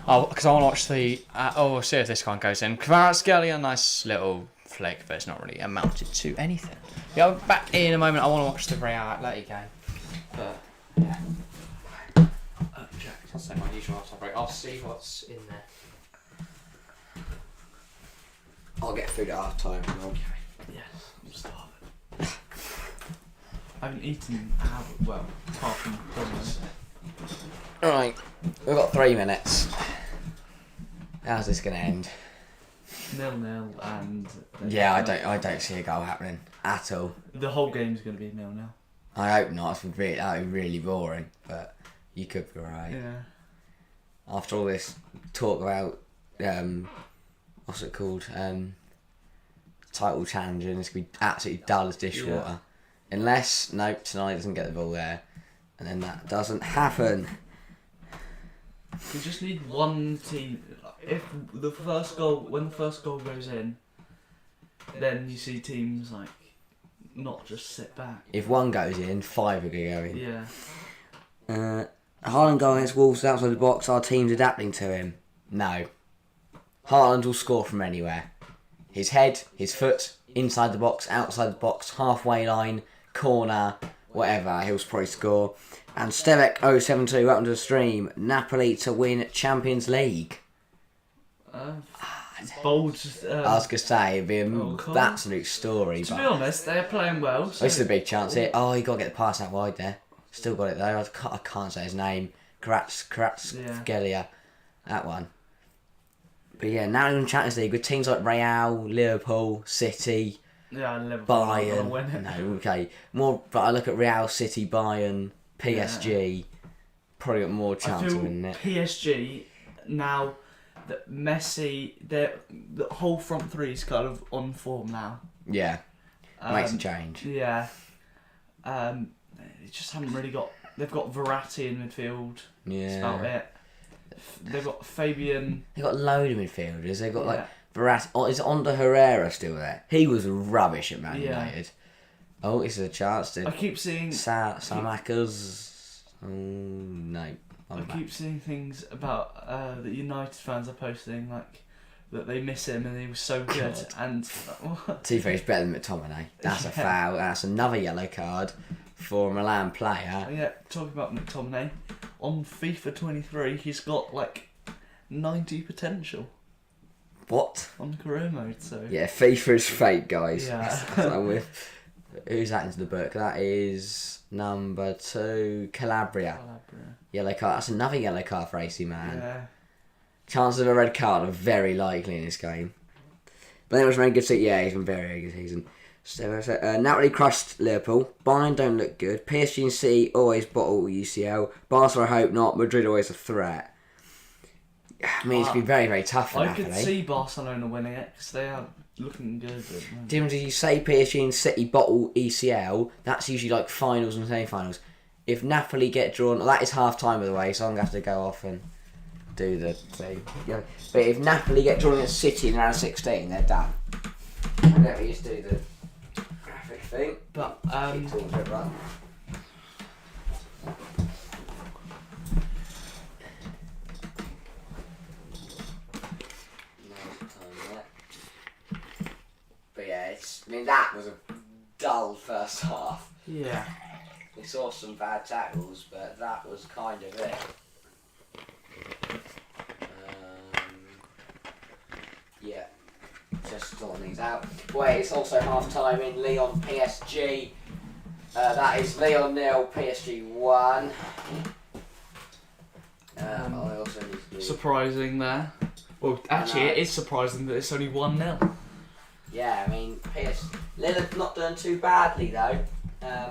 Oh, because I want to watch the... we'll see if this one goes in. Kvaratskhelia, nice little flick, but it's not really amounted to anything. Yeah, I'll be back in a moment. I want to watch the Real Atleti game. But, yeah. I'll say my usual half-time break. I'll see what's in there. I'll get food at half time. Yes, I'm starving. I haven't eaten apart from Domino's. Alright, we've got 3 minutes. How's this going to end? 0-0 and... Yeah, I don't see a goal happening at all. The whole game's going to be 0-0. I hope not. That would be really boring, but you could be right. Yeah. After all this talk about what's it called? Title challenging, it's going to be absolutely dull as dishwater. Yeah. Unless tonight doesn't get the ball there, and then that doesn't happen. You just need one team. If when the first goal goes in, then you see teams like not just sit back. If one goes in, 5 are going to go in. Yeah. Haaland going against Wolves outside the box, our team's adapting to him. No. Haaland will score from anywhere. His head, his foot, inside the box, outside the box, halfway line, corner, whatever, he'll probably score. And Stevek072, welcome to the stream. Napoli to win Champions League. Bold. I was going to say, it'd be an absolute story. To be honest, they're playing well. So. This is a big chance here. Oh, you got to get the pass out wide there. Still got it though. I can't say his name. Kvaratskhelia. That one. But yeah, now in Champions League with teams like Real, Liverpool, City, Liverpool, Bayern. No, okay. More, but I look at Real, City, Bayern, PSG. Probably got more chance of winning it. PSG now that Messi, the whole front three is kind of on form now. Yeah, makes a change. Yeah. They just haven't really got... They've got Verratti in midfield. Yeah. That's about it. They've got Fabian... They've got a load of midfielders. They've got like Verratti. Oh, is Onda Herrera still there? He was rubbish at Man United. Oh, this is a chance to... I keep seeing... Samakas... Oh, no. I keep seeing things about that United fans are posting, like, that they miss him and he was so good. God. And... Tifo's better than McTominay. That's a foul. That's another yellow card for a Milan player. Yeah, talking about McTominay, on FIFA 23, he's got, like, 90 potential. What? On career mode, so... Yeah, FIFA is fake, guys. Yeah. So who's that into the book? That is number 2, Calabria. Yellow card. That's another yellow card for AC Milan. Yeah. Chances of a red card are very likely in this game. But then it was a very good season. Yeah, he's been very good season. So, Napoli crushed Liverpool. Bayern don't look good. PSG and City always bottle UCL. Barca, I hope not. Madrid always a threat. I mean, it's been very, very tough for Napoli. I could see Barcelona winning it because they are looking good. Did you say PSG and City bottle ECL? That's usually like finals and semi-finals. If Napoli get drawn, that is half time by the way, so I'm going to have to go off and do the thing. Yeah. But if Napoli get drawn against City in round 16, they're done. Let me just do the graphic thing. But yeah, I mean that was a dull first half. Yeah. We saw some bad tackles, but that was kind of it. Yeah, just sorting these out. Wait, it's also half time in Lyon PSG. That is Lyon 0, PSG 1. I also need to do... Surprising there. Well, actually, it is surprising that it's only 1-0. Yeah, I mean, Lyon not done too badly though. Yeah.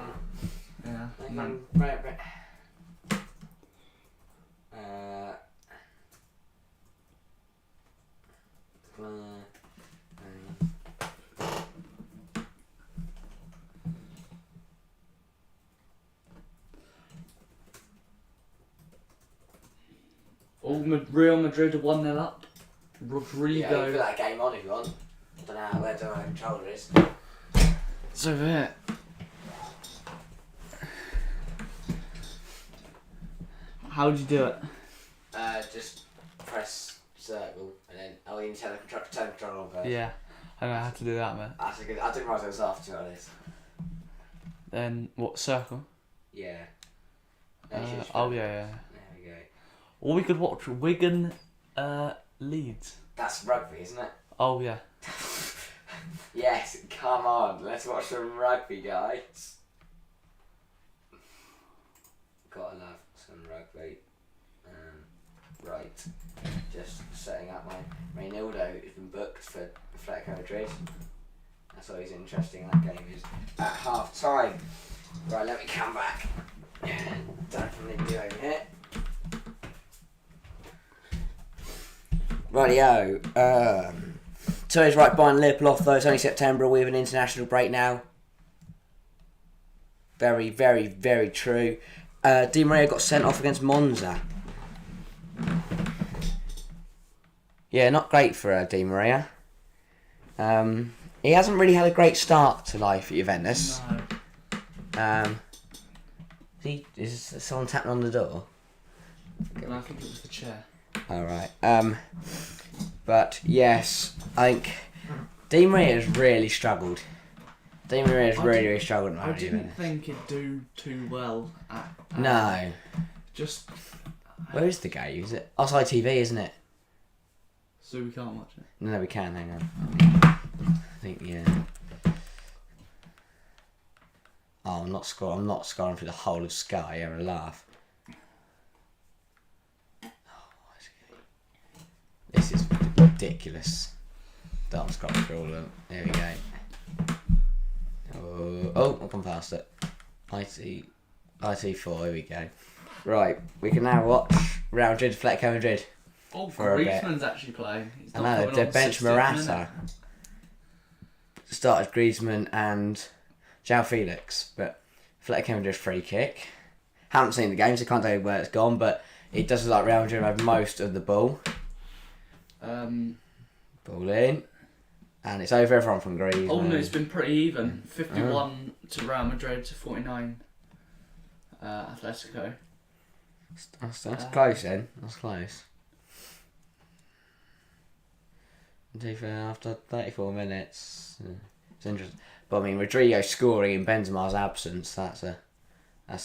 Real Madrid are 1-0 up. Rodrigo. Yeah, you can put that game on if you want. I don't know where the controller is. It's over here. How would you do it? Just press circle and then you need to turn the controller on first. Yeah, I don't know how to do that, man. That's a good. I didn't realise it was off, to be honest. Then what, circle? Yeah. Yeah. There we go. Or we could watch Wigan Leeds. That's rugby, isn't it? Oh yeah. Yes, come on, let's watch some rugby, guys. Gotta love some rugby. Right, just setting up my Reynaldo has been booked for Atletico Madrid. That's always interesting. That game is at half time. Right, let me come back. Definitely do over here. Rightio. So he's right behind Liverpool off though. It's only September. We have an international break now. Very, very, very true. Di Maria got sent off against Monza. Yeah, not great for Di Maria. He hasn't really had a great start to life at Juventus. No. Is someone tapping on the door? No, I think it was the chair. Alright. But yes, I think Di Maria has really struggled. Di Maria has really struggled. I didn't think it'd do too well at... No. Just... Where is the game? Is it? Oh, it's ITV, isn't it? So we can't watch it? No, we can. Hang on. I think, yeah. Oh, I'm not scrolling through the whole of Sky. Having a laugh. This is ridiculous. I'm scrolling through all of them. There we go. Oh, I've gone past it. IT4, here we go. Right, we can now watch Real Madrid, Atletico Madrid. Oh, for a bit. Griezmann's actually playing. He's I not know, coming they on bench 60th Morata. minute. started Griezmann and João Felix, but Fleck came and did a free kick. Haven't seen the game, so can't tell you where it's gone, but it does look like Real Madrid have most of the ball. Ball in. And it's over everyone from Griezmann. Oh no, it's been pretty even. 51 to Real Madrid to 49 Atletico. That's close then. That's close. After 34 minutes, it's interesting. But I mean, Rodrigo scoring in Benzema's absence, that's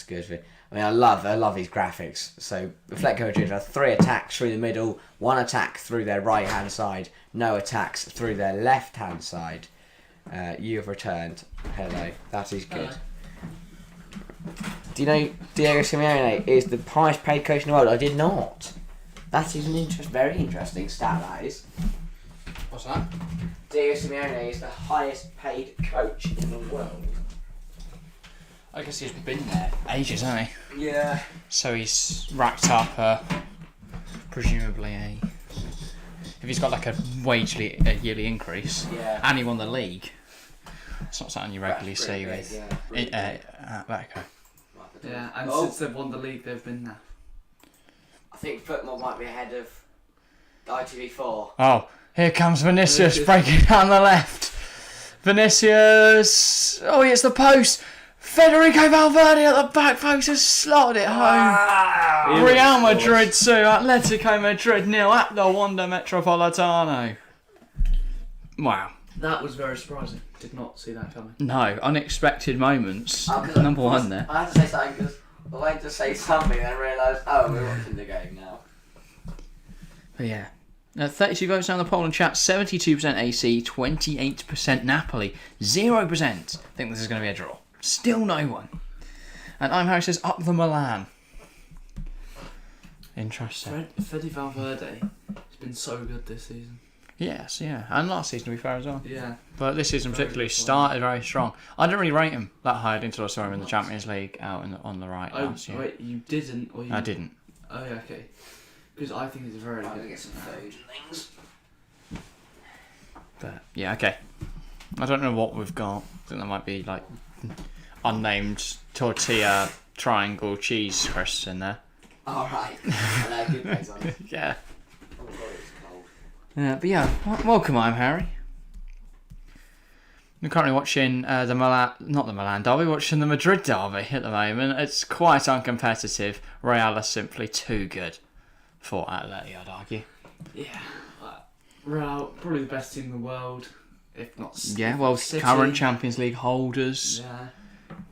good. I mean, I love his graphics. So, Atletico Madrid have 3 attacks through the middle, 1 attack through their right hand side, no attacks through their left hand side. You have returned. Hello, that is good. Do you know Diego Simeone is the highest paid coach in the world? I did not. That is an very interesting stat, that is. What's that? Diego Simeone is the highest paid coach in the world. I guess he's been there ages, hasn't he? Yeah. So he's racked up presumably if he's got like a yearly increase, and he won the league. It's not something you regularly see with Atletico. Yeah, and since they've won the league, they've been there. I think football might be ahead of ITV4. Oh, here comes Vinicius breaking down the left. Vinicius. Oh, he hits the post. Federico Valverde at the back post has slotted it home. Real Madrid 2, Atletico Madrid 0 at the Wanda Metropolitano. Wow. That was very surprising. Did not see that coming. No, unexpected moments. Number one there. I had to say something because I wanted to say something and I realised, we're watching the game now. But yeah. 32 votes down the poll in chat, 72% AC, 28% Napoli, 0% think this is going to be a draw. Still no one. And I'm Harry says, up the Milan. Interesting. Fede Valverde has been so good this season. Yes, yeah. And last season, to be fair, as well. Yeah. But this season particularly started very strong. I didn't really rate him that high until I saw him in the Champions League out on the right last year. Wait, you didn't? Or you... I didn't. Oh, yeah, okay. Because I think he's a very good. Get some food and things. But, yeah, okay. I don't know what we've got. I think there might be, like, unnamed tortilla triangle cheese crisps in there. Alright. I know, good place on it. Yeah. Oh god, it's cold. But yeah, welcome, I'm Harry. We're currently watching not the Milan derby, watching the Madrid derby at the moment. It's quite uncompetitive. Real are simply too good for Atleti, I'd argue. Yeah. Real, probably the best team in the world, if not City. Yeah, well, current Champions League holders. Yeah.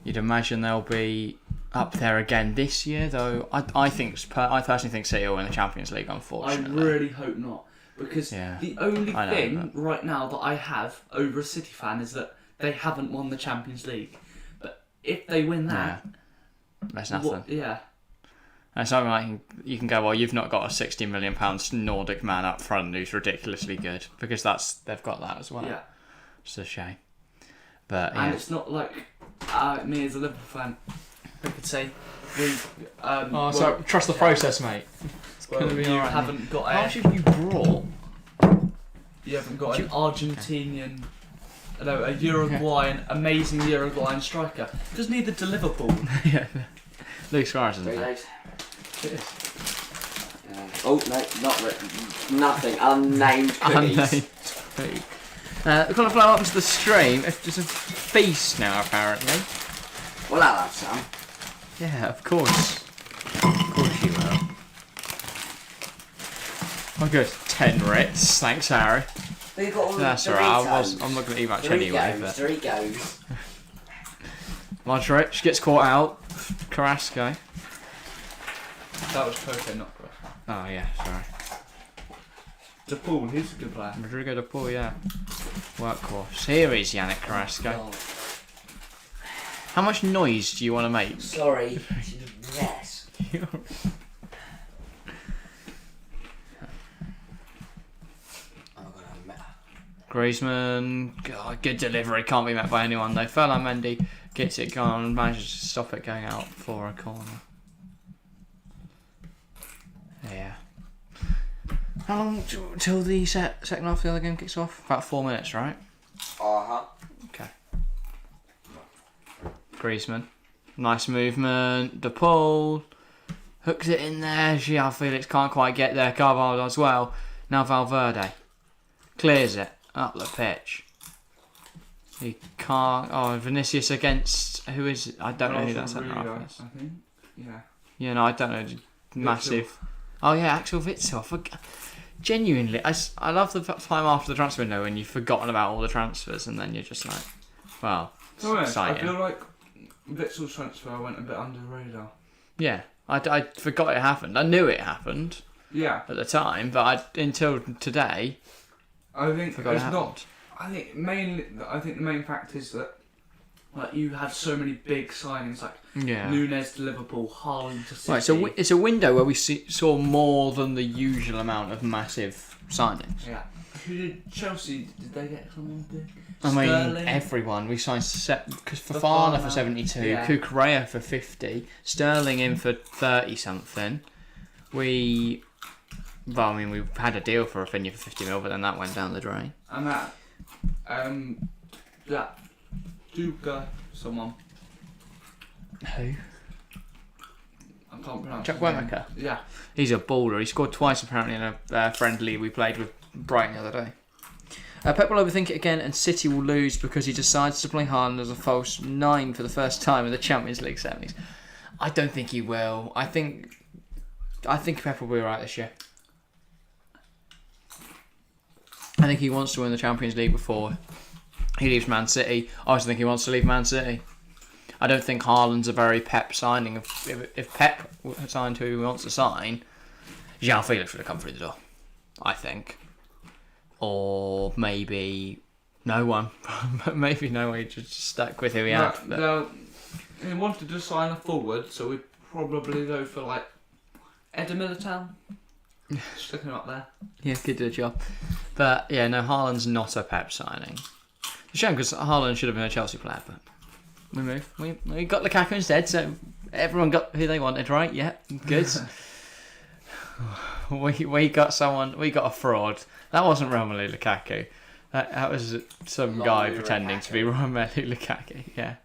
You'd imagine they'll be up there again this year, though. I personally think City will win the Champions League, unfortunately. I really hope not. Because the only thing right now that I have over a City fan is that they haven't won the Champions League. But if they win that... There's nothing. Yeah. And something like you can go, well, you've not got a £60 million Nordic man up front who's ridiculously good, because they've got that as well. Yeah. It's a shame. But and it's not like me as a Liverpool fan, I could say trust the process, mate. Well, you haven't got How much have you brought? You haven't got an Argentinian, a Uruguayan, amazing Uruguayan striker. Doesn't need to Liverpool. Yeah. Luke Suarez isn't Very it? nice. Oh no, not written. Nothing. Unnamed cookies. Unnamed food. We're going to blow up into the stream. It's a feast now, apparently. Well, I'll have some. Yeah, of course. Of course you will. Oh good, 10 Ritz. Thanks, Harry. We've got all That's the alright. Doritos. I'm not going to eat much anyway. But Doritos. Modric gets caught out. Carrasco. That was Coco, not Carrasco. Oh yeah, sorry. De Paul, he's a good player. Rodrigo de Paul, yeah. Workhorse. Here is Yannick Carrasco. Oh, How much noise do you want to make? sorry. Yes. Griezmann, God, good delivery, can't be met by anyone though. Ferland Mendy gets it gone, manages to stop it going out for a corner. Yeah. How long till the second half of the other game kicks off? About 4 minutes, right? Uh-huh. Griezmann. Nice movement. De Paul hooks it in there. João Felix can't quite get there. Carvalho as well. Now Valverde clears it up the pitch. He can't. Oh, Vinicius against who is it? I don't know who that centre half is. I think. Yeah. Yeah, no, I don't know. Massive. Oh yeah, Axel Witsel. Genuinely, I love the time after the transfer window when you've forgotten about all the transfers and then you're just like, wow, exciting. I feel like Witzel's transfer went a bit under the radar. Yeah, I forgot it happened. I knew it happened. Yeah. At the time, but until today, I think forgot it it's happened. not. I think the main fact is that like you had so many big signings like Nunez to Liverpool, Haaland to City. Right, so it's a window where we saw more than the usual amount of massive signings. Yeah. Who did Chelsea? Did they get someone big? I mean, Sterling? Everyone. We signed Fofana for 72, yeah. Cucurella for 50, Sterling in for 30 something. We had a deal for Rafinha for 50 mil, but then that went down the drain. And that Duca someone. Who? I can't pronounce. Jack his name. Wemaker. Yeah. He's a baller. He scored twice apparently in a friendly we played with Brighton the other day. Pep will overthink it again, and City will lose because he decides to play Haaland as a false 9 for the first time in the Champions League semis. I don't think he will. I think Pep will be right this year. I think he wants to win the Champions League before he leaves Man City. I also think he wants to leave Man City. I don't think Haaland's a very Pep signing. If Pep signed who he wants to sign, João Felix would have come through the door, I think. Or maybe no one. Maybe no one. He just stuck with who he had. But... He wanted to sign a forward, so we'd probably go for like Eder Militao. Sticking him up there. Yeah, could do a job. But yeah, no, Haaland's not a Pep signing. It's a shame because Haaland should have been a Chelsea player, but we moved. We got Lukaku instead, so everyone got who they wanted, right? Yeah, good. we got someone. We got a fraud. That wasn't Romelu Lukaku. That was some guy pretending to be Romelu Lukaku. Yeah.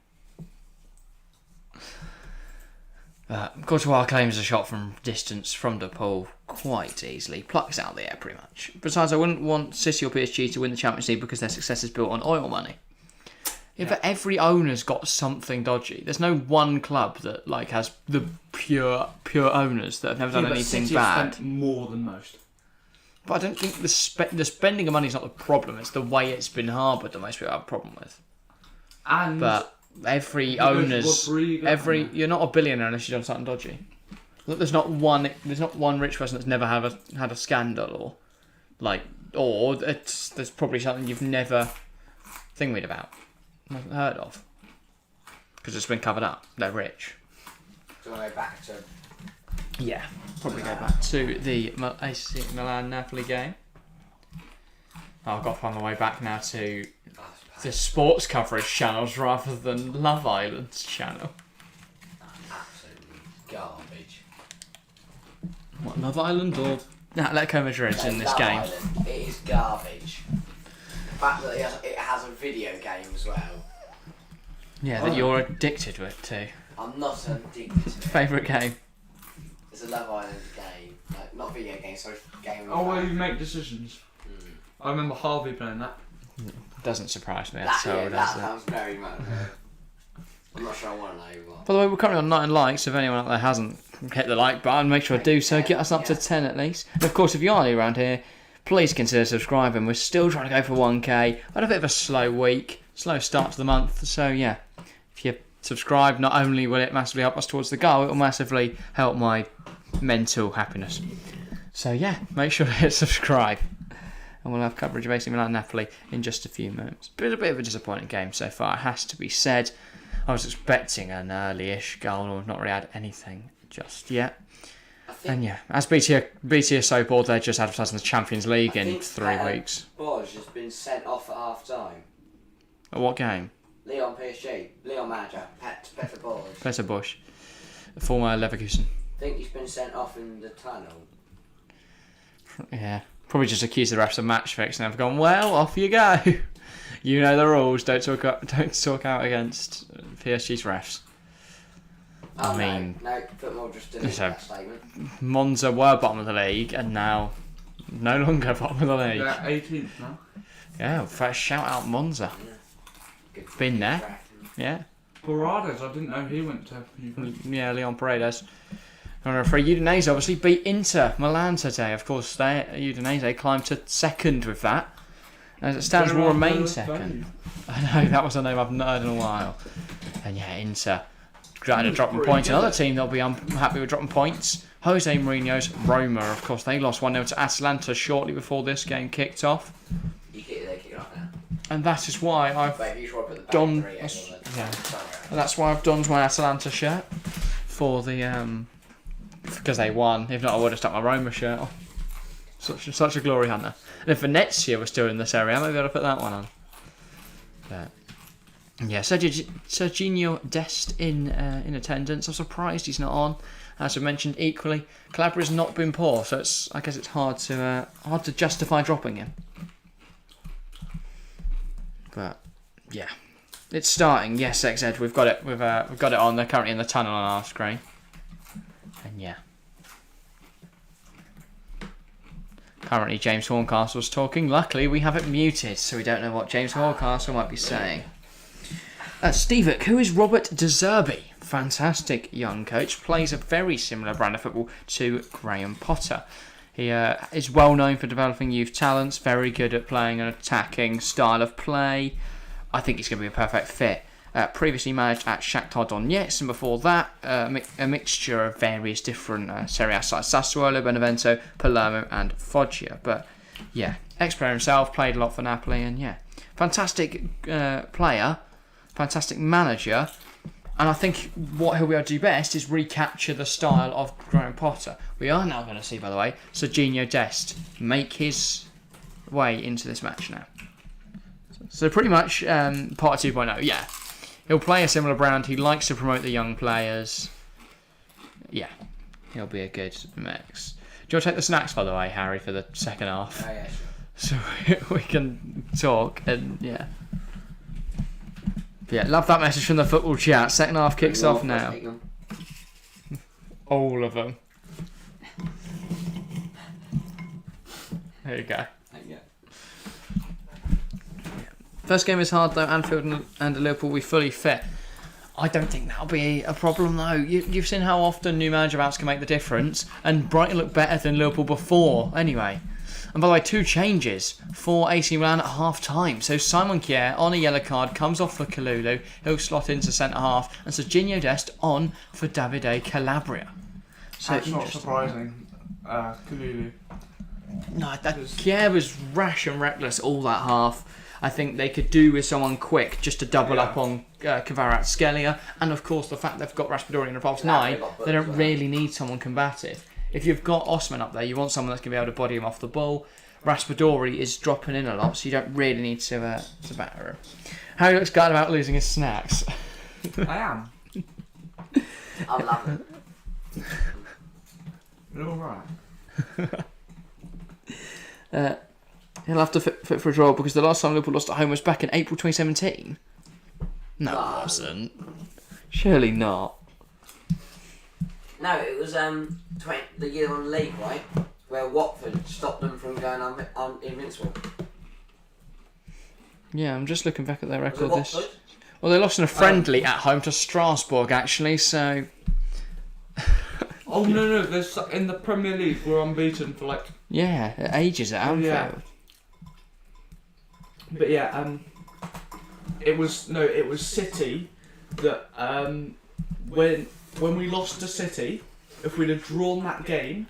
Courtois claims a shot from distance from De Paul quite easily. Plucks out of the air pretty much. Besides, I wouldn't want City or PSG to win the Champions League because their success is built on oil money. Yeah, but every owner's got something dodgy. There's no one club that like has the pure owners that have never done anything City bad. Have spent more than most. But I don't think the spending of money is not the problem. It's the way it's been harboured that most people have a problem with. But every owner's you're not a billionaire unless you've done something dodgy. There's not one rich person that's never had a scandal or there's probably something you've never thingied about, never heard of, because it's been covered up. They're rich. Do you want to go back to? Yeah, probably go back to the AC Milan Napoli game. I've got on the way back now to the sports coverage channels rather than Love Island's channel. Absolutely garbage. What, Love Island or Atletico Madrid in this Love game? Island, it is garbage. The fact that it has a video game as well. Yeah, that you're addicted to it too. I'm not addicted to it. Favourite game? It's a Love Island game. Like, not video game, sorry, game. Oh, where you make decisions. I remember Harvey playing that. Doesn't surprise me. That sounds very much. I'm not sure I want to know what. By the way, we're currently on 9 likes. If anyone out there hasn't hit the like button, make sure to do so. Get us up to 10 at least. And of course, if you are new around here, please consider subscribing. We're still trying to go for 1k. I had a bit of a slow week, slow start to the month. So yeah, if you subscribe, not only will it massively help us towards the goal, it will massively help my mental happiness. So yeah, make sure to hit subscribe. And we'll have coverage of AC Milan Napoli in just a few moments. Been a bit of a disappointing game so far, it has to be said. I was expecting an early-ish goal, and we've not really had anything just yet. And yeah, as BT are so bored, they're just advertising the Champions League in 3 weeks. Borges has been sent off at half-time. At what game? Leon PSG. Leon manager. Peter Borges. Peter Bosch, former Leverkusen. I think he's been sent off in the tunnel. Yeah. Probably just accused the refs of match fixing and have gone, well, off you go. You know the rules. Don't talk out against PSG's refs. Oh, I mean, no, football just deleted so- that statement. Monza were bottom of the league and now no longer bottom of the league. They're 18th now. Yeah, first shout out Monza. Good Been there. track. Yeah. Paredes, I didn't know he went to Juve. Yeah, Leon Paredes. And referee Udinese obviously beat Inter Milan today. Of course, Udinese climbed to second with that. As it stands, will remain second. I know, that was a name I've not heard in a while. And yeah, Inter trying to drop points. Another team that'll be unhappy with dropping points. Jose Mourinho's Roma, of course, they lost 1-0 to Atalanta shortly before this game kicked off. They kick it off now. And that is why I've But if you try to put the back done. three in, Yeah. And that's why I've donned my Atalanta shirt for the because they won. If not, I would have stuck my Roma shirt on. Such a glory hunter. And if Venezia was still in this area, maybe I'd have put that one on. But yeah, Serginho Dest in attendance. I'm surprised he's not on. As I mentioned, equally, Calabria's not been poor, so I guess it's hard to justify dropping him. But yeah, it's starting. Yes, XZ, we've got it. We've got it on. They're currently in the tunnel on our screen. And yeah, currently James Horncastle's talking. Luckily, we have it muted, so we don't know what James Horncastle might be saying. Stevic, who is Robert De Zerbi? Fantastic young coach, plays a very similar brand of football to Graham Potter. He is well known for developing youth talents, very good at playing an attacking style of play. I think he's going to be a perfect fit. Previously managed at Shakhtar Donetsk, and before that, a mixture of various different Serie A sides: Sassuolo, Benevento, Palermo, and Foggia. But yeah, ex-player himself, played a lot for Napoli, and yeah, fantastic player, fantastic manager. And I think what he'll be able to do best is recapture the style of Graham Potter. We are now going to see, by the way, Serginho Dest make his way into this match now. So pretty much Potter 2.0, yeah. He'll play a similar brand. He likes to promote the young players. Yeah, he'll be a good mix. Do you want to take the snacks, by the way, Harry, for the second half? Oh, yeah, sure. So we can talk and yeah. Yeah, love that message from the football chat. Second half kicks off now. All of them. There you go. First game is hard though. Anfield and Liverpool will be fully fit. I don't think that'll be a problem though. You've seen how often new manager outs can make the difference, and Brighton looked better than Liverpool before anyway. And by the way, 2 changes for AC Milan at half time. So Simon Kjaer on a yellow card comes off for Kalulu. He'll slot into centre half, and Serginho Dest on for Davide Calabria. So That's not surprising. Kalulu. No, Kjaer was rash and reckless all that half. I think they could do with someone quick just to double up on Kvaratskhelia, and of course the fact they've got Raspadori in a false 9, they don't really need someone combative. If you've got Osman up there, you want someone that's going to be able to body him off the ball. Raspadori is dropping in a lot, so you don't really need to batter him. Harry looks gutted about losing his snacks. I am. I love it. You're alright. He'll have to fit for a draw because the last time Liverpool lost at home was back in April 2017. No, it wasn't. Surely not. No, it was the year they won the league, right? Where Watford stopped them from going invincible. Yeah, I'm just looking back at their Was it record. Watford? Well, they lost in a friendly at home to Strasbourg, actually, so... Oh no! There's in the Premier League we're unbeaten for like. Yeah, ages at Anfield. Yeah. But yeah, it was City that when we lost to City, if we'd have drawn that game,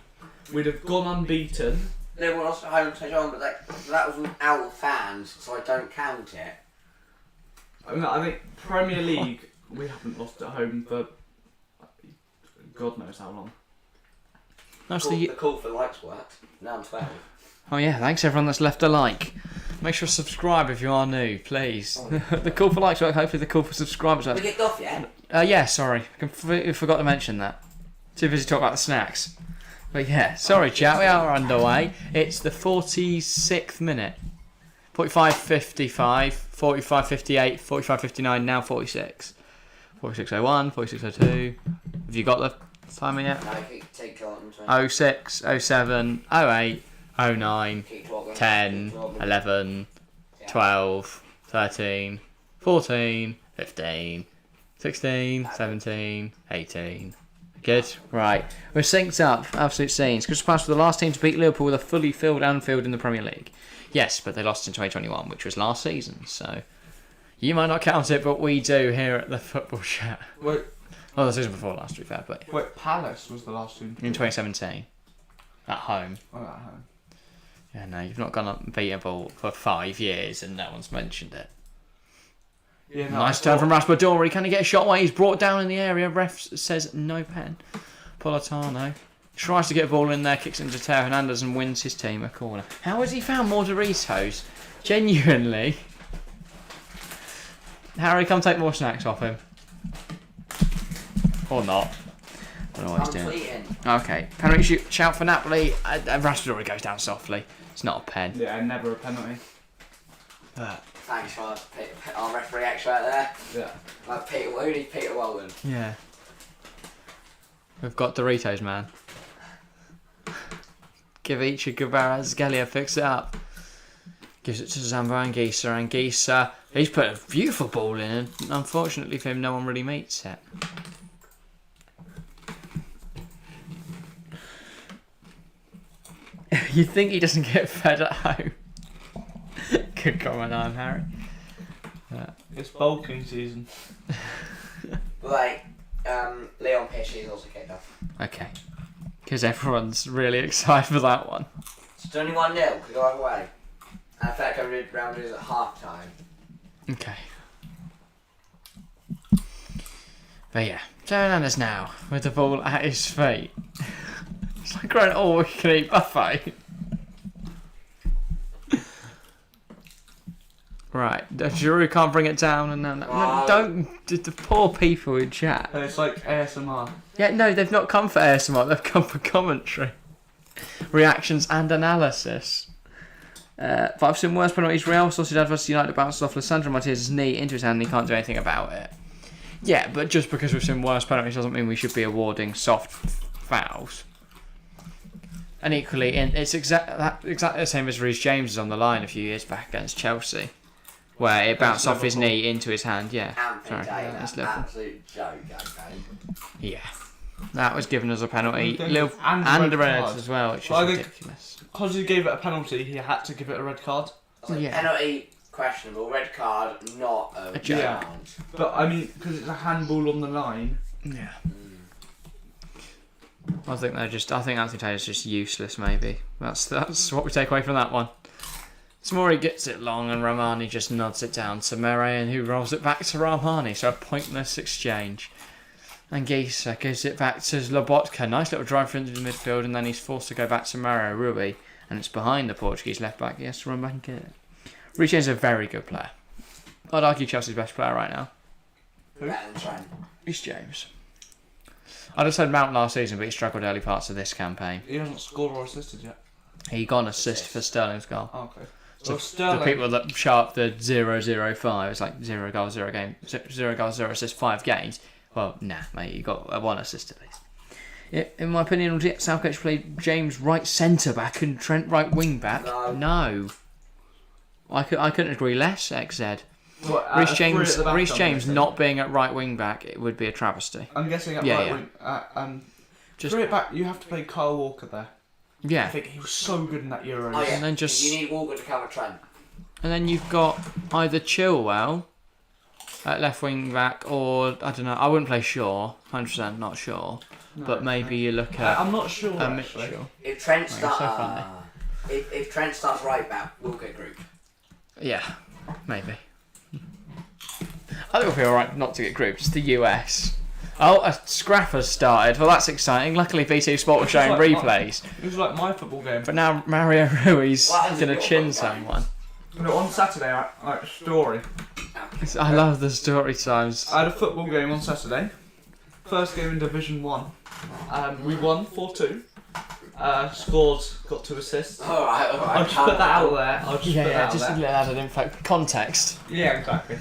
we'd have gone unbeaten. No, we lost at home to John, but that was without fans, so I don't count it. I think Premier League we haven't lost at home for God knows how long. That's The call for likes worked. Now I'm 12. Oh yeah, thanks everyone that's left a like. Make sure to subscribe if you are new, please. The call for likes work, hopefully the call for subscribers We works. kicked off yet? Yeah, sorry. I forgot to mention that. Too busy talking about the snacks. But yeah, sorry chat, we are underway. It's the 46th minute. 45-55, 45-58, 45-59, now 46. 46-01, 46-02. Have you got the timing yet? No, take Tottenham. 06, 07, 08, 09, Keep talking. 10, Keep talking. 11, 12, 13, 14, 15, 16, 17, 18. Good. Right. We're synced up. Absolute scenes. Crystal Palace were the last team to beat Liverpool with a fully filled Anfield in the Premier League. Yes, but they lost in 2021, which was last season. So you might not count it, but we do here at the Football Chat. Wait, Well, the season before last, to be fair, but Palace was the last team. in 2017. At home. Oh, at home. Yeah, no, you've not gone unbeatable for 5 years and no one's mentioned it. Yeah, no, Nice I turn thought- from Raspadori. Can he get a shot away? He's brought down in the area. Ref says no pen. Politano tries to get a ball in there, kicks into Teo Hernandez and wins his team a corner. How has he found more Doritos? Genuinely. Harry, come take more snacks off him. Or not. I don't know what he's I'm doing. tweeting. Okay. Penalty shout for Napoli. Raspadori goes down softly. It's not a pen. Yeah, never a penalty. But, Thanks for our referee expert there. Yeah. Like Peter, who needs Peter Walden? yeah. We've got Doritos, man. Give each a Kvaratskhelia, fix it up. Gives it to Zambo Anguissa. Anguissa, he's put a beautiful ball in, and unfortunately for him, no one really meets it. You think he doesn't get fed at home? Good comment on Harry. It's bulking season. Like, Leon Pesci is also kicked off. Okay. Because everyone's really excited for that one. It's only 1-0, could go either way. And I feel like every round is at half time. Okay. But yeah, Teo Hernandez now with the ball at his feet. It's like an all-we-can-eat buffet. Right, Giroud can't bring it down, and no, Wow. don't. The poor people in chat. And it's like ASMR. Yeah, no, they've not come for ASMR. They've come for commentary, reactions, and analysis. But I've seen worse penalties. Real Sociedad vs United bounces off Lissandro Martinez's knee into his hand, and he can't do anything about it. Yeah, but just because we've seen worse penalties doesn't mean we should be awarding soft fouls. And equally, it's exactly the same as Reece James on the line a few years back against Chelsea, where it bounced off his knee into his hand. Yeah, Anthony sorry, Taylor, that's Liverpool. absolute joke, that game. Yeah, that was given as a penalty. And And red a red card. as well, which is Well, I think- ridiculous. Because he gave it a penalty, he had to give it a red card. So Yeah. penalty, questionable, red card, not a joke. Yeah. round. But I mean, because it's a handball on the line. Yeah. I think Anthony Taylor's just useless. Maybe that's what we take away from that one. Smori gets it long and Rahmani just nods it down to Merayan, who rolls it back to Rahmani. So a pointless exchange. And Anguissa gives it back to Lobotka. Nice little drive into the midfield, and then he's forced to go back to Mario Rui, and it's behind the Portuguese left back. He has to run back and get it. Reece James is a very good player. I'd argue Chelsea's best player right now. Better than Trent. Reece James. I'd have said Mount last season, but he struggled early parts of this campaign. He hasn't scored or assisted yet. He got an assist for Sterling's goal. Oh, okay. So Well, Sterling. the people that sharp the 0-0-5, it's like 0 goals, 0 game, 0 goals, 0 assists, 5 games. Well, nah, mate, you got 1 assist at least. Yeah, in my opinion, Southgate should play James right centre back and Trent right wing back. No. I couldn't agree less. XZ. What, Reece three James, at the back, Reece I'm James guessing? not being at right wing back, it would be a travesty. I'm guessing at Yeah, right yeah. wing. Just- Three it back. You have to play Kyle Walker there. I Yeah, think he was so good in that Euros. Oh yeah, And then just- you need Walker to cover Trent. and then you've got either Chilwell at left wing back, or I don't know. I wouldn't play Shaw. 100% not sure. But maybe you look at I'm not sure actually. Mitchell. If Trent Right, starts, so funny. if Trent starts right back, we'll get group. Yeah, maybe. I think it'll be alright not to get grouped. It's the US. Oh, a scrap has started. Well, that's exciting. Luckily, BT Sport was showing It's like replays. It was like my football game. But now Mario Rui's What happens going if to you're chin football game? someone. No, on Saturday, like story. I love the story times. I had a football game on Saturday. First game in Division 1. We won 4-2. Scored, got 2 assists. Alright. I'll just put that out there. I'll just put that out just there. to add an info context. Yeah, exactly.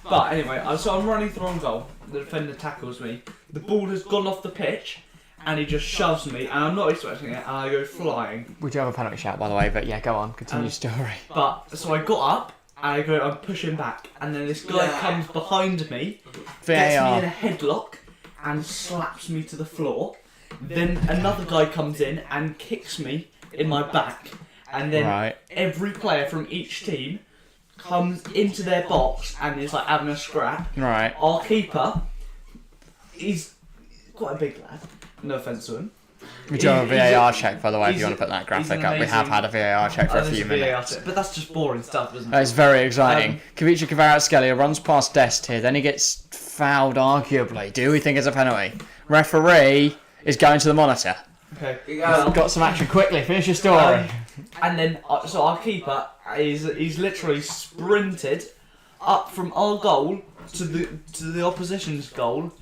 But anyway, so I'm running through on goal. The defender tackles me. The ball has gone off the pitch, and he just shoves me, and I'm not expecting it, and I go flying. We do have a penalty shout, by the way, but yeah, go on, continue your story. But so I got up, and I'm pushing back, and then this guy comes behind me, gets me in a headlock, and slaps me to the floor. Then another guy comes in and kicks me in my back, and then every player from each team comes into their box and is like having a scrap. Right. Our keeper, he's quite a big lad. No offence to him. We do have a VAR check, by the way, if you want to put that graphic up. We have had a VAR check for a few minutes. But that's just boring stuff, isn't it? It's very exciting. Kavica Kvaratskhelia runs past Dest here, then he gets fouled, arguably. Do we think it's a penalty? Referee is going to the monitor. Okay. Got some action quickly. Finish your story. And then, so our keeper he's literally sprinted up from our goal to the opposition's goal,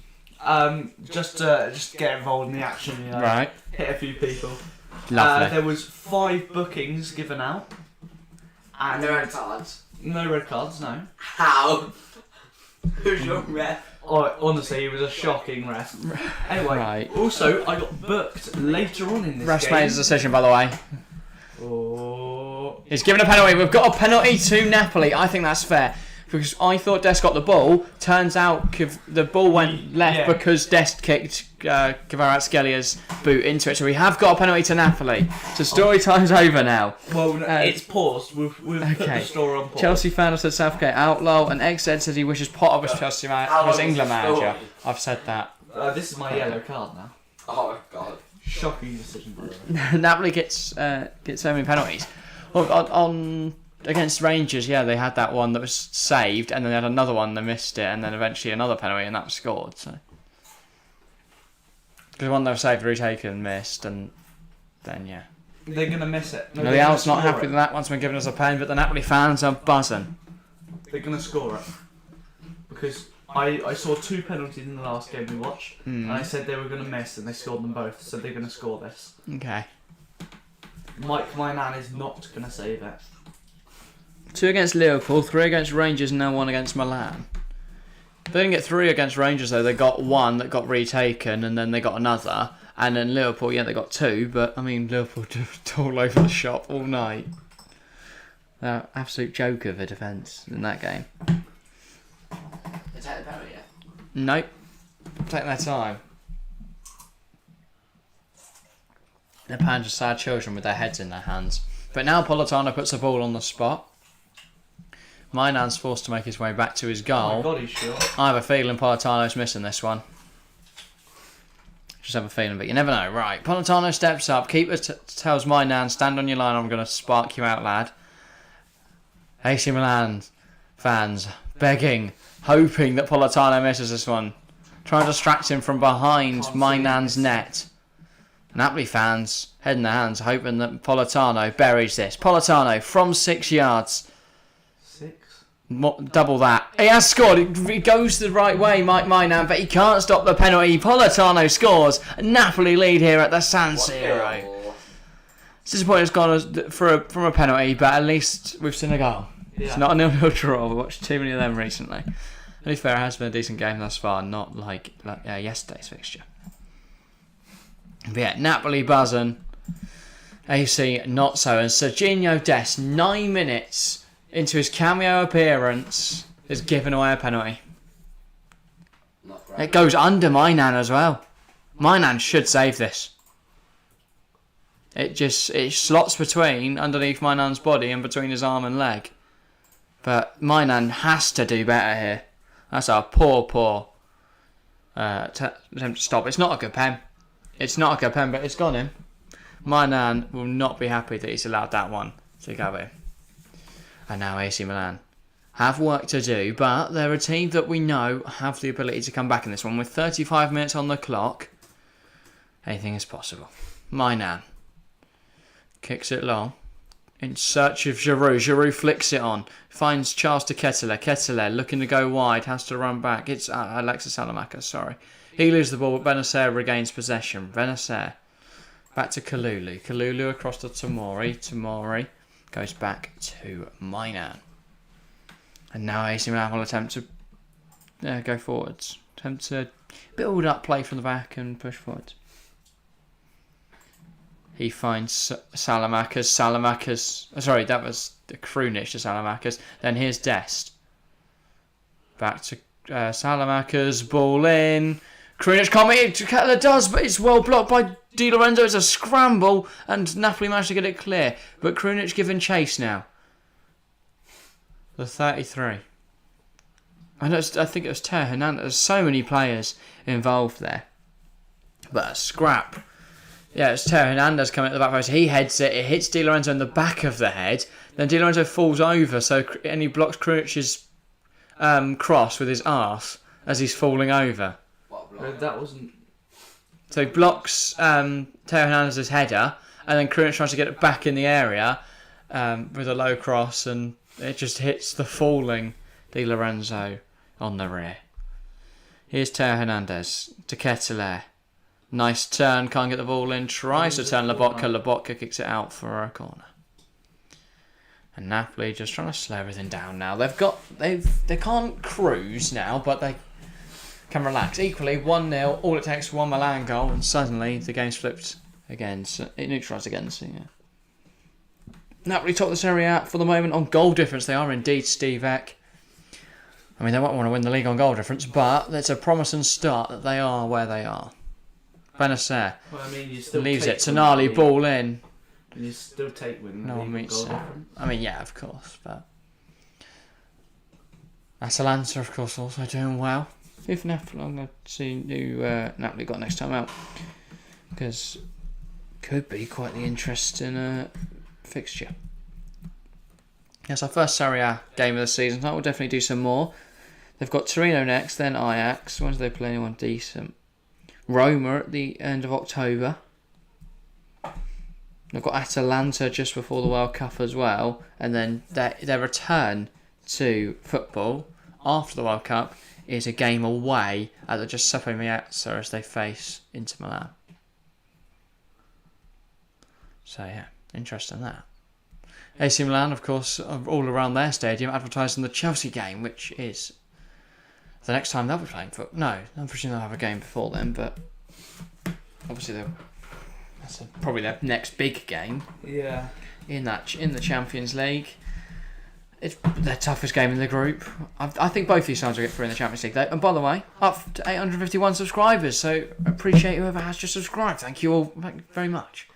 just to get involved in the action, you know. Right. Hit a few people. Lovely. There was 5 bookings given out. And No red cards. no red cards, no. How? Who's your ref? Oh, honestly, he was a shocking ref. Anyway, Right. also I got booked later on in this Ref's game. made his decision, by the way. Oh. He's given a penalty. We've got a penalty to Napoli. I think that's fair. Because I thought Dest got the ball. Turns out the ball went left because Dest kicked Kvaratskelia's boot into it. So we have got a penalty to Napoli. So story time's over now. Well, it's paused. We've put the story on pause. Chelsea fan has said Southgate outlaw, and ex-Ed says he wishes Potter was Chelsea was England manager. I've said that. This is my yellow card now. Oh god. Shocking decision, by the way. Napoli gets so many penalties. Well, on against Rangers, yeah, they had that one that was saved, and then they had another one they missed it, and then eventually another penalty, and that was scored. So because the one they were saved, retaken, missed, and then yeah. They're gonna miss it. No, the Owl's not happy with that. Once been giving us a pen, but the Napoli fans are buzzing. They're gonna score it because I saw 2 penalties in the last game we watched, and I said they were gonna miss, and they scored them both. So they're gonna score this. Okay. Mike Mynan is not gonna save it. 2 against Liverpool, 3 against Rangers, and now 1 against Milan. They didn't get 3 against Rangers though. They got 1 that got retaken, and then they got another. And then Liverpool, yeah, they got 2. But I mean, Liverpool just all over the shop all night. Absolute joke of a defence in that game. Is that the penalty yet? Nope. Take their time. They're playing just sad children with their heads in their hands. But now Politano puts the ball on the spot. Mynan's forced to make his way back to his goal. Oh my god, he's short. I have a feeling Politano's missing this one. Just have a feeling, but you never know. Right, Politano steps up. Keeper tells Mynan, stand on your line, I'm going to spark you out, lad. AC Milan fans begging, hoping that Politano misses this one. Trying to distract him from behind Mynan's net. Napoli fans, head in their hands, hoping that Politano buries this. Politano from 6 yards. 6? Double that. He has scored. It goes the right way, Mike Mynan, but he can't stop the penalty. Politano scores. Napoli lead here at the San Siro. It's disappointing it's gone from a penalty, but at least we've seen a goal. Yeah. It's not a 0-0 draw. We watched too many of them recently. To be fair, it has been a decent game thus far, not like yesterday's fixture. But yeah, Napoli buzzing. AC not so. And Serginho Dest, 9 minutes into his cameo appearance, is given away a penalty. Not great. It goes under Mynan as well. Mynan should save this. It slots underneath Mynan's body and between his arm and leg. But Mynan has to do better here. That's a poor attempt to stop. It's not a good pen. It's not a good pen, but it's gone in. Mynan will not be happy that he's allowed that one to go in. And now AC Milan have work to do, but they're a team that we know have the ability to come back in this one. With 35 minutes on the clock, anything is possible. Mynan kicks it long. In search of Giroud. Giroud flicks it on. Finds Charles de Ketelaere. Ketelaere looking to go wide. Has to run back. It's Alexis Salamaca, sorry. He loses the ball, but Benacer regains possession. Benacer Back to Kalulu. Kalulu across to Tomori. Tomori goes back to Milan. And now AC Milan will attempt to go forwards. Attempt to build up play from the back and push forwards. He finds Salamakers. Sorry, that was the Krunic to Salamakers. Then here's Dest. Back to Salamakers. Ball in. Krunic can't make it. Kettler does, but it's well blocked by Di Lorenzo. It's a scramble, and Napoli managed to get it clear. But Krunic given chase now. The 33. I think it was Teo Hernandez. There's so many players involved there. But a scrap. Yeah, it's Teo Hernandez coming at the back post. He heads it. It hits Di Lorenzo in the back of the head. Then Di Lorenzo falls over, and he blocks Krunic's cross with his arse as he's falling over. That wasn't. So he blocks Teo Hernandez's header, and then Krunic tries to get it back in the area with a low cross, and it just hits the falling Di Lorenzo on the rear. Here's Teo Hernandez to Kettler. Nice turn, can't get the ball in. Tries to turn Lobotka. Lobotka kicks it out for a corner. And Napoli just trying to slow everything down now. They can't cruise now, but they can relax. Equally, 1-0. All it takes, one Milan goal, and suddenly the game's flipped again. So it neutralised again. So yeah. Napoli top the Serie A for the moment on goal difference. They are indeed, Steve Eck. I mean, they won't want to win the league on goal difference, but it's a promising start that they are where they are. Benacer leaves it. Tonali, ball in. And you still take winning. No one meets it. I mean, yeah, of course, but Atalanta, of course, also doing well. If Napoli, I'm going to see who Napoli got next time out, because could be quite the interesting fixture. Yes, our first Serie A game of the season. I will definitely do some more. They've got Torino next, then Ajax. When do they play anyone decent? Roma at the end of October. They've got Atalanta just before the World Cup as well. And then their return to football after the World Cup is a game away at the Giuseppe Meazza as they face Inter Milan. So yeah, interesting that. AC Milan, of course, are all around their stadium advertising the Chelsea game, which is the next time they'll be playing football. No, I'm presuming they'll have a game before then, but obviously that's probably their next big game. Yeah. In the Champions League. It's their toughest game in the group. I think both these sides will get through in the Champions League, though. And by the way, up to 851 subscribers, so appreciate whoever has just subscribed. Thank you all very much.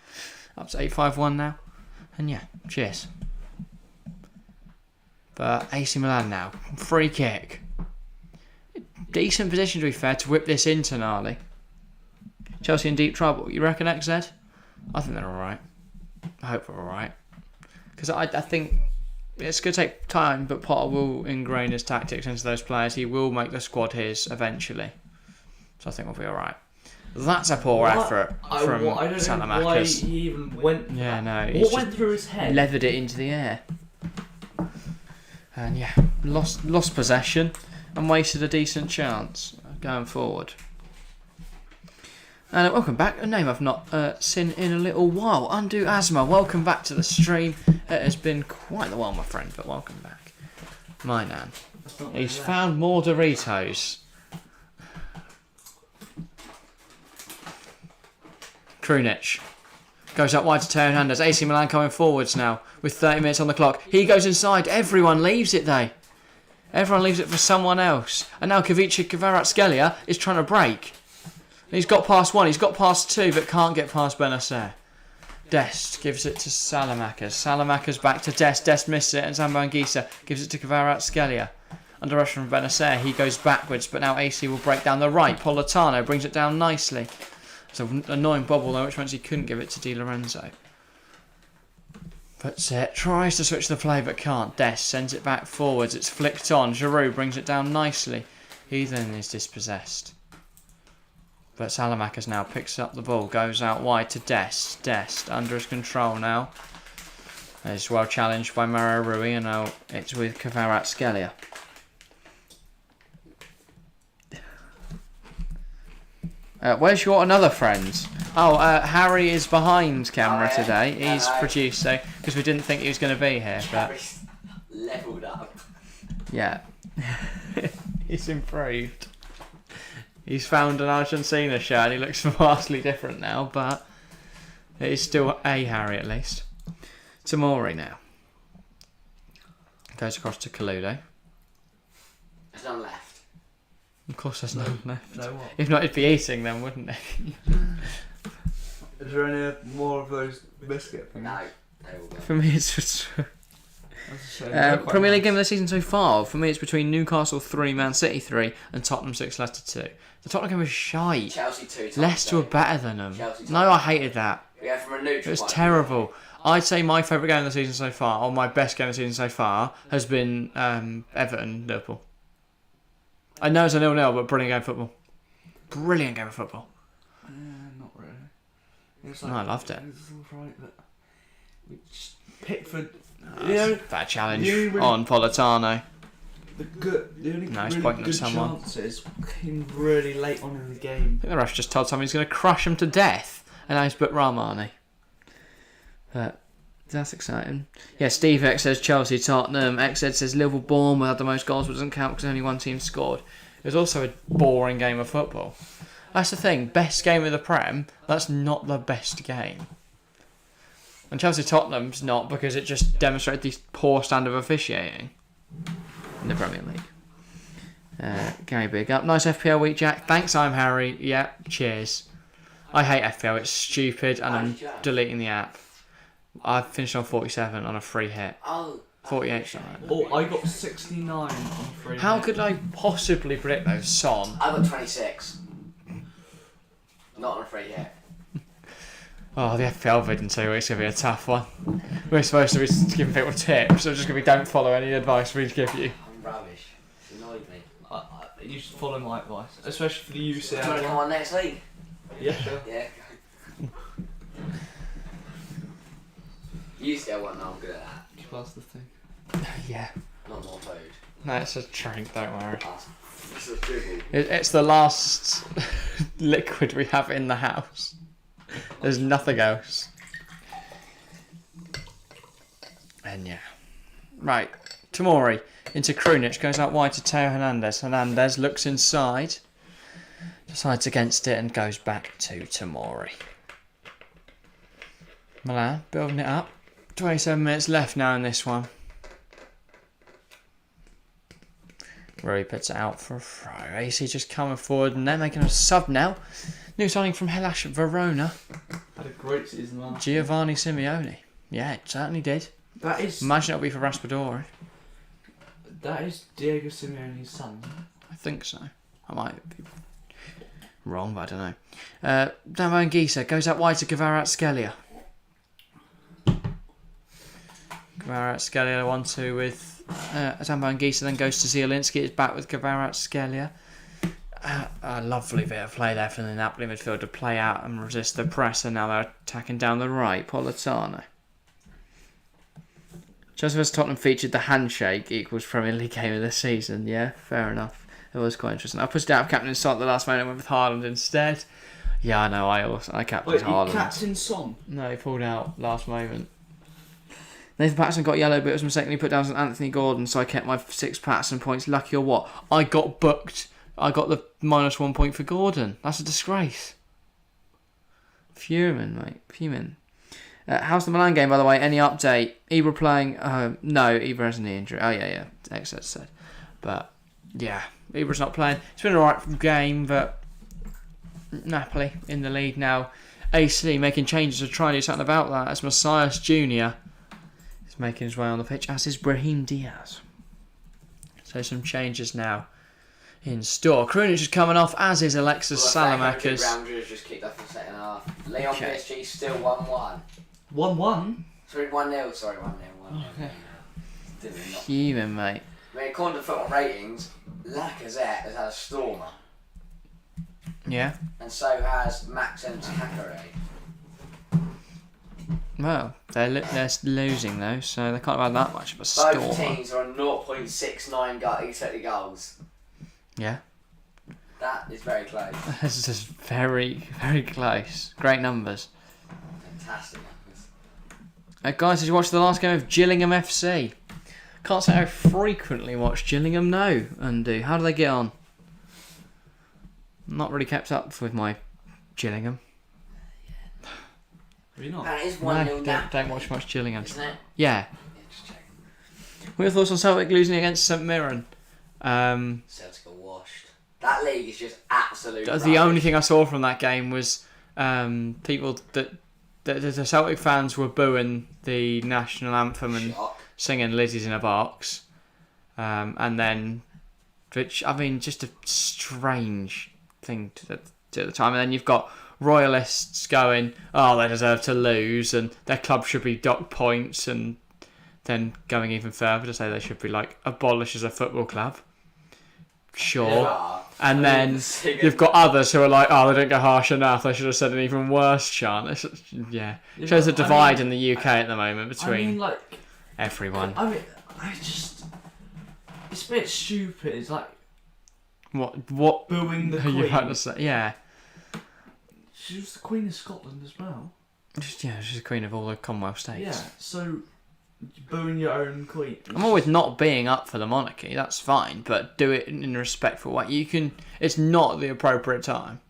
Up to 851 now. And yeah, cheers. But AC Milan now. Free kick. Decent position, to be fair, to whip this into Tonali. Chelsea in deep trouble. You reckon, XZ? I think they're alright. I hope they're alright. Because I think it's going to take time, but Potter will ingrain his tactics into those players. He will make the squad his eventually. So I think we'll be alright. That's a poor effort from I don't know why Salamakers. he even went. Yeah, no. What went through his head? Levered it into the air. And yeah, lost possession and wasted a decent chance going forward. And welcome back. A name I've not seen in a little while. Undo Asma. Welcome back to the stream. It has been quite a while, my friend, but welcome back. My man. He's found more Doritos. Krunic goes out wide to Teo Hernandez. AC Milan coming forwards now with 30 minutes on the clock. He goes inside. Everyone leaves it, though. Everyone leaves it for someone else. And now Kvaratskhelia is trying to break. He's got past one. He's got past two, but can't get past Benacer. Dest gives it to Salamakers. Salamakers back to Dest. Dest misses it, and Zambo Anguissa gives it to Kvaratskhelia. Under pressure from Benacer, he goes backwards, but now AC will break down the right. Politano brings it down nicely. It's an annoying bobble though, which meant he couldn't give it to Di Lorenzo. But tries to switch the play but can't. Dest sends it back forwards. It's flicked on. Giroud brings it down nicely. He then is dispossessed. But Salamakers now picks up the ball, goes out wide to Dest. Dest under his control now. It's well challenged by Mario Rui, and now it's with Kvaratskhelia. Where's your another friend? Oh, Harry is behind camera Oh, yeah. today. He's Hello. producing because we didn't think he was going to be here. But Harry's levelled up. yeah, he's improved. He's found an Argentina shirt. He looks vastly different now, but it is still a Harry at least. Tamori now. Goes across to Kaludo. There's none left. Of course there's none left. No what? If not, he'd be eating them, wouldn't he? Is there any more of those biscuit things? No, they all go. For me, it's just... That's a shame. They're quite Premier League nice. game of the season so far. For me, it's between Newcastle 3, Man City 3, and Tottenham 6, Leicester 2. The Tottenham game was shite. Chelsea 2 times. Leicester were better than them. Chelsea No, I hated that. We go from a neutral. It was point. terrible. I'd say my favourite game of the season so far, or my best game of the season so far, has been Everton Liverpool. I know it's a 0-0, but brilliant game of football. Brilliant game of football. Not really. It's No, I loved it. It's alright, but we just Pickford. Bad challenge you really- on Politano. The only No, he's really pointing at good someone. chances came really late on in the game. I think the ref just told someone he's going to crush him to death, and now he's put Rahmani. But that's exciting. Yeah, Steve X says Chelsea, Tottenham. XZ says Liverpool, Bournemouth had the most goals, but doesn't count because only one team scored. It was also a boring game of football. That's the thing. Best game of the Prem. That's not the best game. And Chelsea Tottenham's not because it just demonstrated the poor standard of officiating in the Premier League. Gary Big up. Nice FPL week, Jack. Thanks, I'm Harry. Yeah, cheers. I hate FPL. It's stupid and I'm deleting the app. I finished on 47 on a free hit. Oh. 48 something. Oh, I got 69 on free. How could I possibly predict those? Son. I got 26. Not on a free hit. Oh, the FPL vid in 2 weeks is going to be a tough one. We're supposed to be giving people tips, so it's just going to be don't follow any advice we give you. I'm rubbish. It's annoyed me. You should follow my advice, especially for the Do you want to come UCL. on next week? Yeah, sure. Yeah. UCL one, no, I'm good at that. Keep us the thing. Yeah. Not more food. No, it's a drink, don't worry. This is dribble. It's the last liquid we have in the house. There's nothing else. And yeah. Right. Tamori into Krunic. Goes out wide to Teo Hernandez. Hernandez looks inside. Decides against it and goes back to Tamori. Milan building it up. 27 minutes left now in this one. Rory puts it out for a throw. AC just coming forward and they're making a sub now. New signing from Hellas Verona. Had a great season last. Giovanni Simeone. Yeah, it certainly did. That is Imagine it'll be for Raspadori. Diego Simeone's son. I think so. I might be wrong, but I don't know. Damo Anguissa goes out wide to Kvaratskhelia. Kvaratskhelia 1-2 with Damo Anguissa, then goes to Zielinski. It's back with Kvaratskhelia. A lovely bit of play there from the Napoli midfield to play out and resist the press, and now they're attacking down the right. Politano. Just as Tottenham featured the handshake equals Premier League game of the season. Yeah, fair enough. It was quite interesting. I pushed out captain Son at the last moment and went with Haaland instead. Yeah, I know. I captained Wait, you Haaland. captain Son? No, he pulled out last moment. Nathan Patterson got yellow, but it was mistakenly put down as Anthony Gordon, so I kept my 6 Patterson points. Lucky or what? I got booked. I got the -1 point for Gordon. That's a disgrace. Fuming, mate. Fuming. How's the Milan game, by the way? Any update? Ibra playing? No, Ibra has a knee injury. Oh, yeah. Exet said. But, yeah. Ibra's not playing. It's been an alright game, but Napoli in the lead now. AC making changes to try and do something about that. As Messias Jr. is making his way on the pitch, as is Brahim Diaz. So some changes now in store. Krunic is coming off, as is Alexis Salamakers. Real Madrid just kicked off in the second half. Leon Okay. PSG still 1-1. 1-1? Sorry, 1-0. Sorry, 1-0. 1-0. Okay. Didn't really not. Human, mate. I mean, according to football ratings, Lacazette has had a stormer. Yeah. And so has Maxence Hakare. Well, they're losing though, so they can't have had that much of a Both storm. teams are on 0.69 expected goals. Yeah. That is very close. This is very, very close. Great numbers. Fantastic numbers. Guys, did you watch the last game of Gillingham FC? Can't say I frequently watch Gillingham, no, undo. How do they get on? Not really kept up with my Gillingham. Have you not? That is 1-0 now. Don't watch much Gillingham. Isn't it? Yeah. Yeah, just checking. What are your thoughts on Celtic losing against St Mirren? Celtic got washed. That league is just absolute The rubbish. only thing I saw from that game was people that the Celtic fans were booing the national anthem and Shock. singing Lizzie's in a Box. And then, which, I mean, just a strange thing to at the time. And then you've got Royalists going, oh, they deserve to lose and their club should be docked points, and then going even further to say they should be like abolished as a football club. Sure. Yeah. And then you've got others who are like, oh, they didn't go harsh enough, they should have said an even worse chant. Yeah. Yeah, Shows a but, divide in the UK at the moment between I mean, like, everyone. I mean, it's a bit stupid. It's like What booing the are you about to Queen. say? Yeah. She was the Queen of Scotland as well. She's the Queen of all the Commonwealth states. Yeah, so booing your own Queen. I'm always not being up for the monarchy, that's fine, but do it in a respectful way. It's not the appropriate time.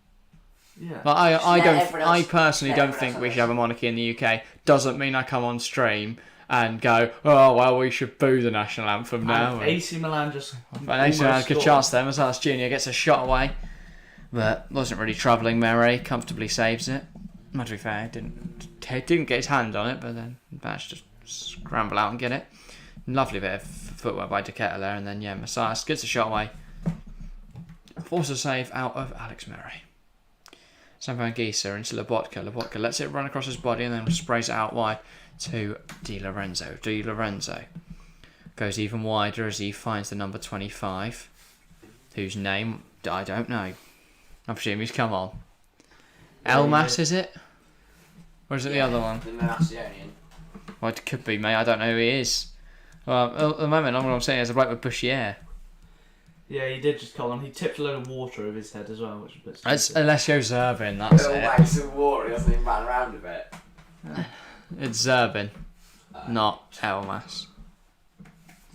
Yeah. Like, I personally let don't everyone think else we have should have a monarchy in the UK. Doesn't mean I come on stream and go, oh, well, we should boo the national anthem now. And AC Milan just. And AC Milan almost could scored. chance them as Lars Junior gets a shot away, but wasn't really troubling Murray. Comfortably saves it. Not to be fair, didn't get his hand on it, but then managed to scramble out and get it. Lovely bit of footwork by De Ketelaere there, and then Messias gets a shot away. Forces a save out of Alex Murray. Sam Van Gieser into Lobotka. Lobotka lets it run across his body and then sprays it out wide to Di Lorenzo. Di Lorenzo goes even wider as he finds the number 25, whose name I don't know. I presume he's come on. Elmas, is it? Or is it the other one? The Macedonian. Well, it could be, mate. I don't know who he is. Well, at the moment, all I'm saying is a bloke with bushy hair. Yeah, he did just call on. He tipped a load of water over his head as well, which is a bit stupid. It's Alessio Zerbin, that's Little it. wags of water, he doesn't even run around a bit. It's Zerbin, not Elmas.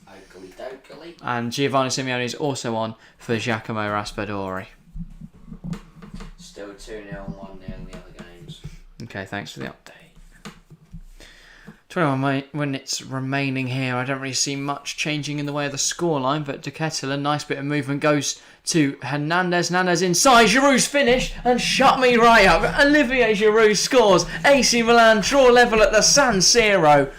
Oakley dokley. And Giovanni Simeone is also on for Giacomo Raspadori. Still 2-0 and 1-0 in the other games. Okay, thanks for the update. 21 minutes remaining here. I don't really see much changing in the way of the scoreline, but De Ketelaere, nice bit of movement, goes to Hernandez. Hernandez inside. Giroud's finished and shut me right up. Olivier Giroud scores. AC Milan draw level at the San Siro.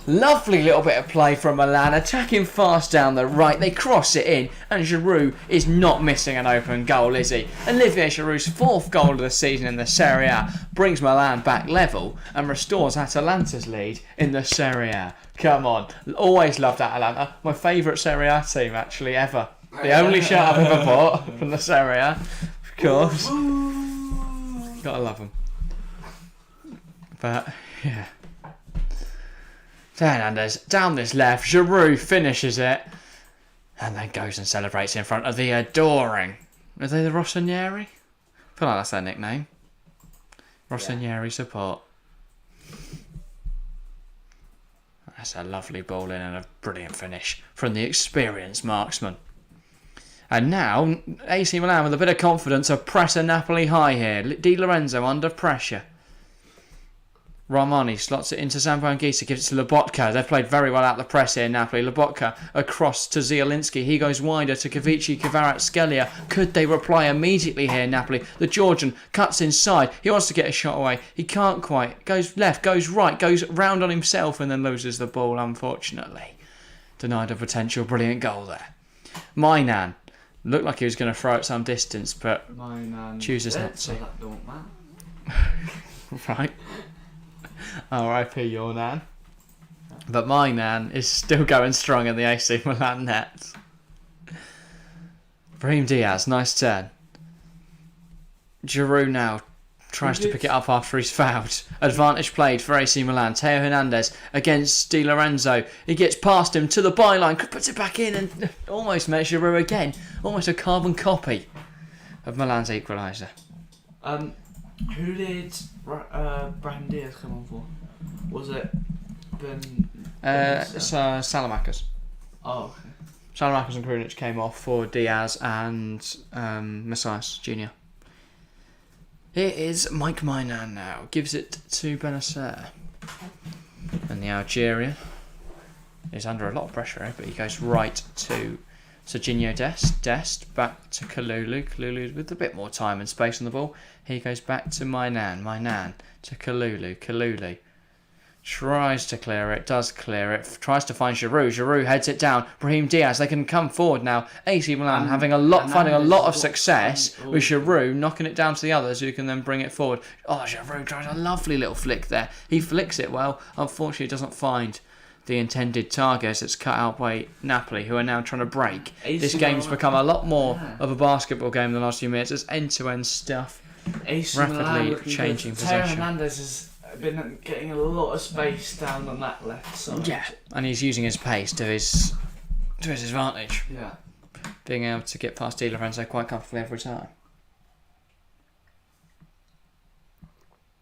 Lovely little bit of play from Milan, attacking fast down the right. They cross it in, and Giroud is not missing an open goal, is he? Olivier Giroud's 4th goal of the season in the Serie A brings Milan back level and restores Atalanta's lead in the Serie A. Come on, always loved Atalanta. My favourite Serie A team, actually, ever. The only shirt I've ever bought from the Serie A, of course. Gotta love them. But, yeah. Hernandez down this left, Giroud finishes it and then goes and celebrates in front of the adoring. Are they the Rossinieri? I feel like that's their nickname. Rossinieri support. That's a lovely ball in and a brilliant finish from the experienced marksman. And now AC Milan with a bit of confidence of pressing Napoli high here. Di Lorenzo under pressure. Romani slots it into Sam Van Gieser, gives it to Lobotka. They've played very well out the press here, Napoli. Lobotka across to Zielinski. He goes wider to Kavici, Kvaratskhelia. Could they reply immediately here, Napoli? The Georgian cuts inside. He wants to get a shot away. He can't quite. Goes left, goes right, goes round on himself and then loses the ball, unfortunately. Denied a potential brilliant goal there. Mainan looked like he was going to throw it some distance, but chooses not to. So that don't matter. Right. R.I.P. your nan. But my nan is still going strong in the AC Milan net. Brahim Diaz, nice turn. Giroud now tries to pick it up after he's fouled. Advantage played for AC Milan. Teo Hernandez against Di Lorenzo. He gets past him to the byline, puts it back in and almost met Giroud again. Almost a carbon copy of Milan's equaliser. Who did Brahim Diaz come on for? Was it It's Salamakers. Oh, okay. Salamakers and Krunic came off for Diaz and Messias Jr. It is Mike Mainan now. Gives it to Benacer. And the Algerian is under a lot of pressure here, but he goes right to Serginho Dest. Dest back to Kalulu. Kalulu with a bit more time and space on the ball. He goes back to Mainan. Mainan to Kalulu. Kalulu tries to clear it, does clear it, tries to find Giroud. Giroud heads it down. Brahim Diaz, they can come forward now. AC Milan finding a lot of success with Giroud knocking it down to the others who can then bring it forward. Oh, Giroud tries a lovely little flick there. He flicks it well. Unfortunately, doesn't find the intended target. It's cut out by Napoli, who are now trying to break. This game's become a lot more of a basketball game in the last few minutes. It's end-to-end stuff. Rapidly changing possession. Hernandez has been getting a lot of space down on that left side. Yeah, and he's using his pace to his advantage. Yeah. Being able to get past Di Lorenzo quite comfortably every time.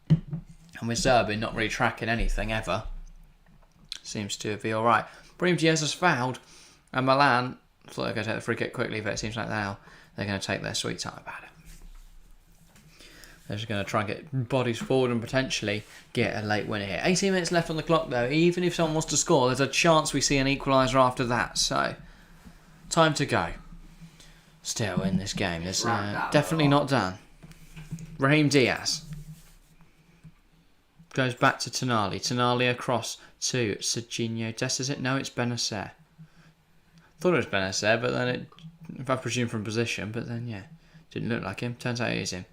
And with Zerbin not really tracking anything ever, seems to be alright. Brahim Diaz has fouled, and Milan thought they were going to take the free kick quickly, but it seems like now they're going to take their sweet time about it. They're just going to try and get bodies forward and potentially get a late winner here. 18 minutes left on the clock though. Even if someone wants to score, there's a chance we see an equaliser after that. So, time to go. Still in this game. It's definitely not done. Brahim Diaz goes back to Tonali. Tonali across to Serginho Dest. Is it? No, it's Benacer. Thought it was Benacer, but then if I presume from position, but then yeah, didn't look like him. Turns out it is him.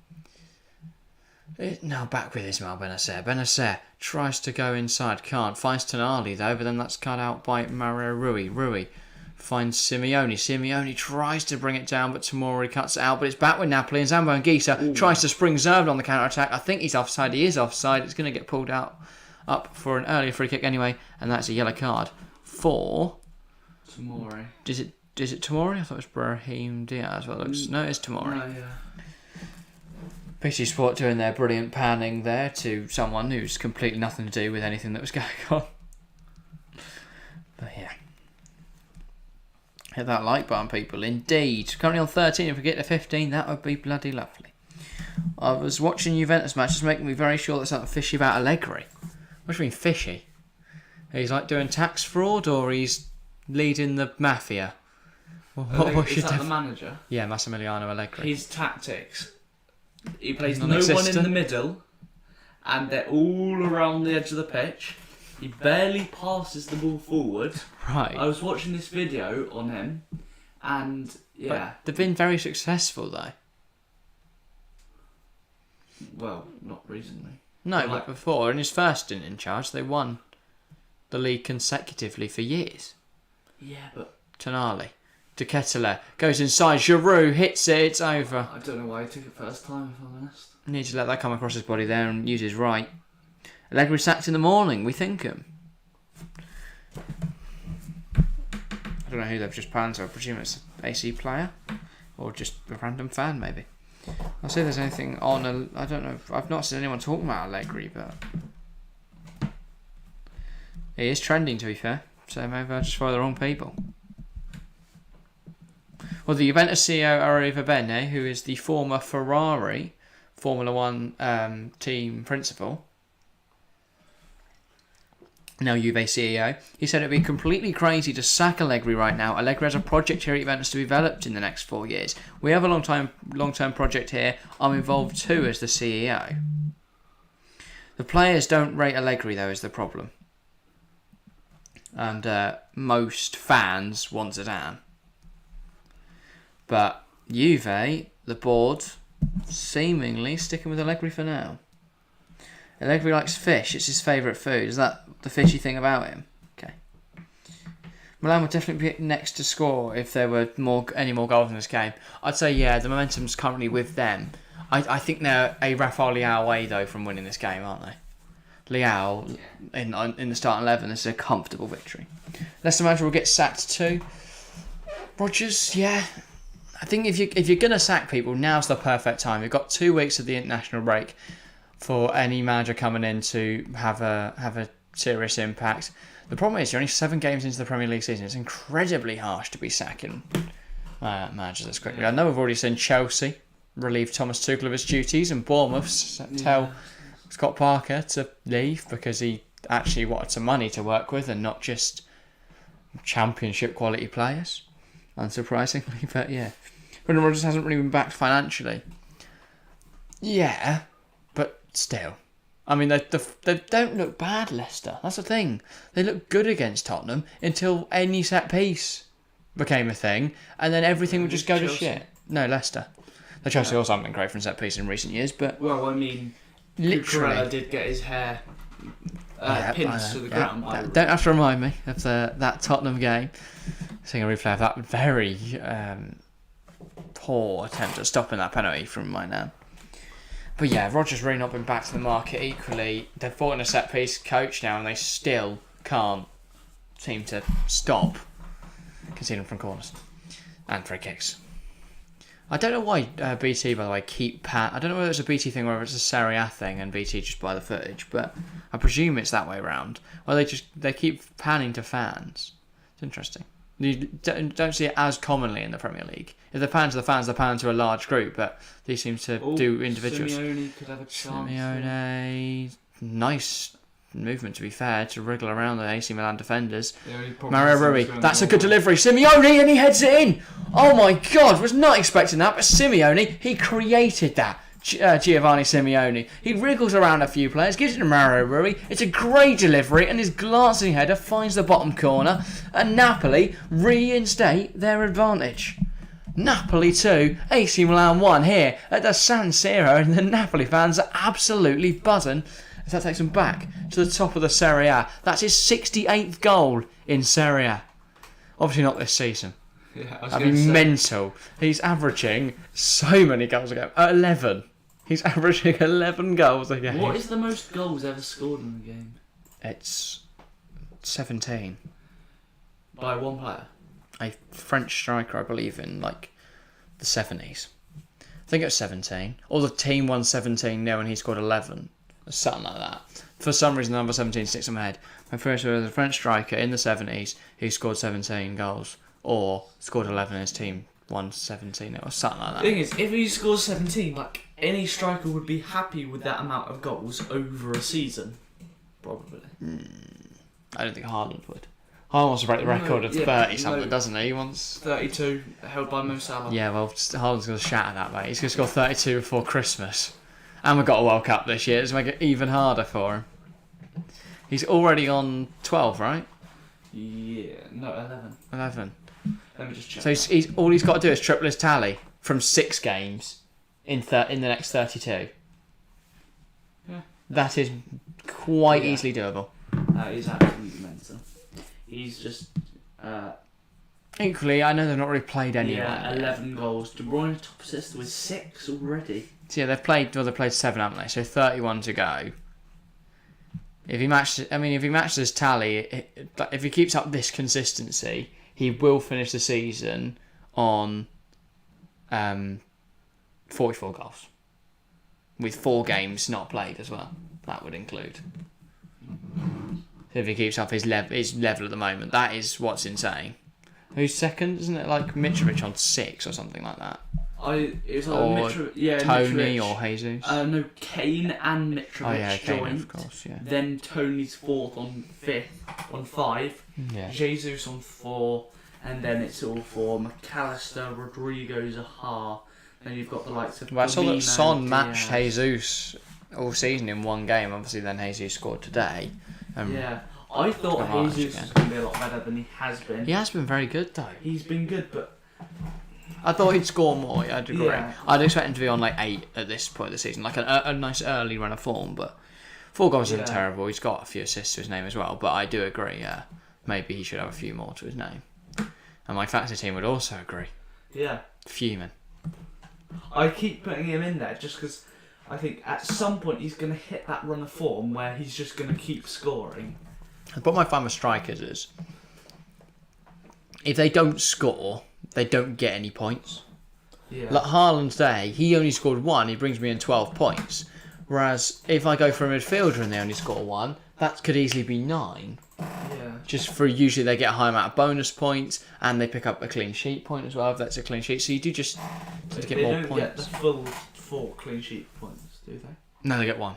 Now back with Ismail Benacer. Benacer tries to go inside, can't. Finds Tonali though, but then that's cut out by Mario Rui. Rui finds Simeone. Simeone tries to bring it down, but Tomori cuts it out. But it's back with Napoli, and Zambo Anguissa tries to spring Zerbin on the counter-attack. I think he's offside. He is offside. It's going to get pulled out up for an earlier free kick anyway, and that's a yellow card for Tomori. Is it Tomori? I thought it was Brahim Diaz. Well, no, it's Tomori. No, yeah. PC Sport doing their brilliant panning there to someone who's completely nothing to do with anything that was going on. But yeah. Hit that like button, people. Indeed. Currently on 13. If we get to 15, that would be bloody lovely. I was watching Juventus matches, making me very sure there's something fishy about Allegri. What do you mean fishy? He's like doing tax fraud, or he's leading the mafia? Is that the manager? Yeah, Massimiliano Allegri. His tactics. He plays no one in the middle, and they're all around the edge of the pitch. He barely passes the ball forward. Right. I was watching this video on him, and yeah. But they've been very successful though. Well, not recently. No, but before, in his first stint in charge, they won the league consecutively for years. Yeah, but Tonali. De Ketelaere goes inside. Giroud hits it. It's over. I don't know why he took it first time, if I'm honest. Need to let that come across his body there and use his right. Allegri sacked in the morning. We think him. I don't know who they've just panned, so I presume it's an AC player or just a random fan, maybe. I'll see if there's anything on. I don't know. I've not seen anyone talking about Allegri, but he is trending, to be fair. So maybe I just follow the wrong people. Well, the Juventus CEO Arriva Bene, who is the former Ferrari Formula One team principal, now Juve CEO, he said it would be completely crazy to sack Allegri right now. Allegri has a project here at Juventus to be developed in the next 4 years. We have a long-term project here. I'm involved too as the CEO. The players don't rate Allegri though, is the problem. And most fans want Zidane. But Juve, the board, seemingly sticking with Allegri for now. Allegri likes fish. It's his favourite food. Is that the fishy thing about him? Okay. Milan would definitely be next to score if there were any more goals in this game. I'd say, yeah, the momentum's currently with them. I think they're a Rafael Leao away, though, from winning this game, aren't they? Leao, in the starting 11, this is a comfortable victory. Leicester manager will get sacked too. Rodgers, yeah. I think if you're gonna sack people, now's the perfect time. You've got 2 weeks of the international break for any manager coming in to have a serious impact. The problem is you're only 7 games into the Premier League season. It's incredibly harsh to be sacking managers this quickly. I know we've already seen Chelsea relieve Thomas Tuchel of his duties, and Bournemouth tell Scott Parker to leave because he actually wanted some money to work with and not just championship quality players, unsurprisingly. But yeah, Brendan Rodgers hasn't really been backed financially. Yeah, but still, I mean, they don't look bad, Leicester. That's the thing. They look good against Tottenham until any set piece became a thing, and then everything would just go to shit. No, Leicester. The Chelsea also haven't been great from set piece in recent years, but well, I mean, literally Cucurella did get his hair pinched to the ground. Don't have to remind me of that Tottenham game. Seeing a replay of that very poor attempt at stopping that penalty from my nan. But yeah, Rodgers really not been back to the market. Equally, they've brought in a set piece coach now, and they still can't seem to stop conceding from corners and free kicks. I don't know why BT, by the way, I don't know whether it's a BT thing or whether it's a Serie A thing and BT just buy the footage, but I presume it's that way around. Well, they keep panning to fans. It's interesting. You don't see it as commonly in the Premier League. If they're panning to the fans, they're panning to a large group, but these seem to do individuals. Simeone could have a chance. Simeone, nice movement to be fair, to wriggle around the AC Milan defenders. Mario Rui, that's a good delivery. Simeone, and he heads it in. Oh my God, was not expecting that, but Simeone, he created that. Giovanni Simeone. He wriggles around a few players, gives it to Mario Rui. It's a great delivery, and his glancing header finds the bottom corner, and Napoli reinstate their advantage. Napoli 2, AC Milan 1 here at the San Siro, and the Napoli fans are absolutely buzzing as that takes him back to the top of the Serie A. That's his 68th goal in Serie A. Obviously not this season. Yeah, That'd be mental. He's averaging so many goals a game. 11. He's averaging 11 goals a game. What is the most goals ever scored in a game? It's 17. By one player? A French striker, I believe, in like the 70s. I think it was 17. Or the team won 17-0 and he scored 11. Something like that. For some reason, the number 17 sticks in my head. My first was a French striker in the 70s who scored 17 goals. Or scored 11 and his team won 17 or something like that. The thing is, if he scores 17, like, any striker would be happy with that amount of goals over a season. Probably. I don't think Haaland would. Haaland wants to break the record of 30-something, doesn't he? He wants 32, held by Mo Salah. Yeah, well, Haaland's going to shatter that, mate. He's going to score 32 before Christmas. And we've got a World Cup this year. It's going to make it even harder for him. He's already on 12, right? Yeah, no, 11. 11. Let me just check. So he's all he's got to do is triple his tally from 6 games in the next 32. Yeah. That is quite easily doable. That is absolutely mental. He's just... Equally, I know they've not really played anyone. Yeah, 11 goals. De Bruyne top assist with 6 already. So yeah, they've played 7, haven't they? So 31 to go. If he matches his tally, if he keeps up this consistency, he will finish the season on 44 goals. With 4 games not played as well. That would include. So if he keeps up his level at the moment, that is what's insane. Who's second? Isn't it like Mitrovic on 6 or something like that? It was or Tony Mitrovic. or Jesus? No, Kane and Mitrovic Kane, joined. of course, yeah. Then Tony's 4th on 5th, on 5. Yeah. Jesus on 4. And then it's all for McAllister, Rodrigo, Zaha. Then you've got the likes of... Well, I saw that Firmino, Son matched Diaz. Jesus all season in one game. Obviously, then Jesus scored today. Yeah. I thought March Jesus again. was going to be a lot better than he has been. He has been very good, though. He's been good, but... I thought he'd score more, I'd agree. Yeah. I'd expect him to be on like 8 at this point of the season. Like a nice early run of form, but 4 goals isn't terrible. He's got a few assists to his name as well, but I do agree, maybe he should have a few more to his name. And my fantasy team would also agree. Yeah. Fuming. I keep putting him in there just because I think at some point he's going to hit that run of form where he's just going to keep scoring. What I find with strikers is if they don't score, they don't get any points. Yeah. Like Haaland's day, he only scored 1. He brings me in 12 points. Whereas if I go for a midfielder and they only score 1, that could easily be 9. Yeah. Just for usually they get a high amount of bonus points and they pick up a clean sheet point as well if that's a clean sheet. So you do just to get They more don't points. get the full 4 clean sheet points, do they? No, they get 1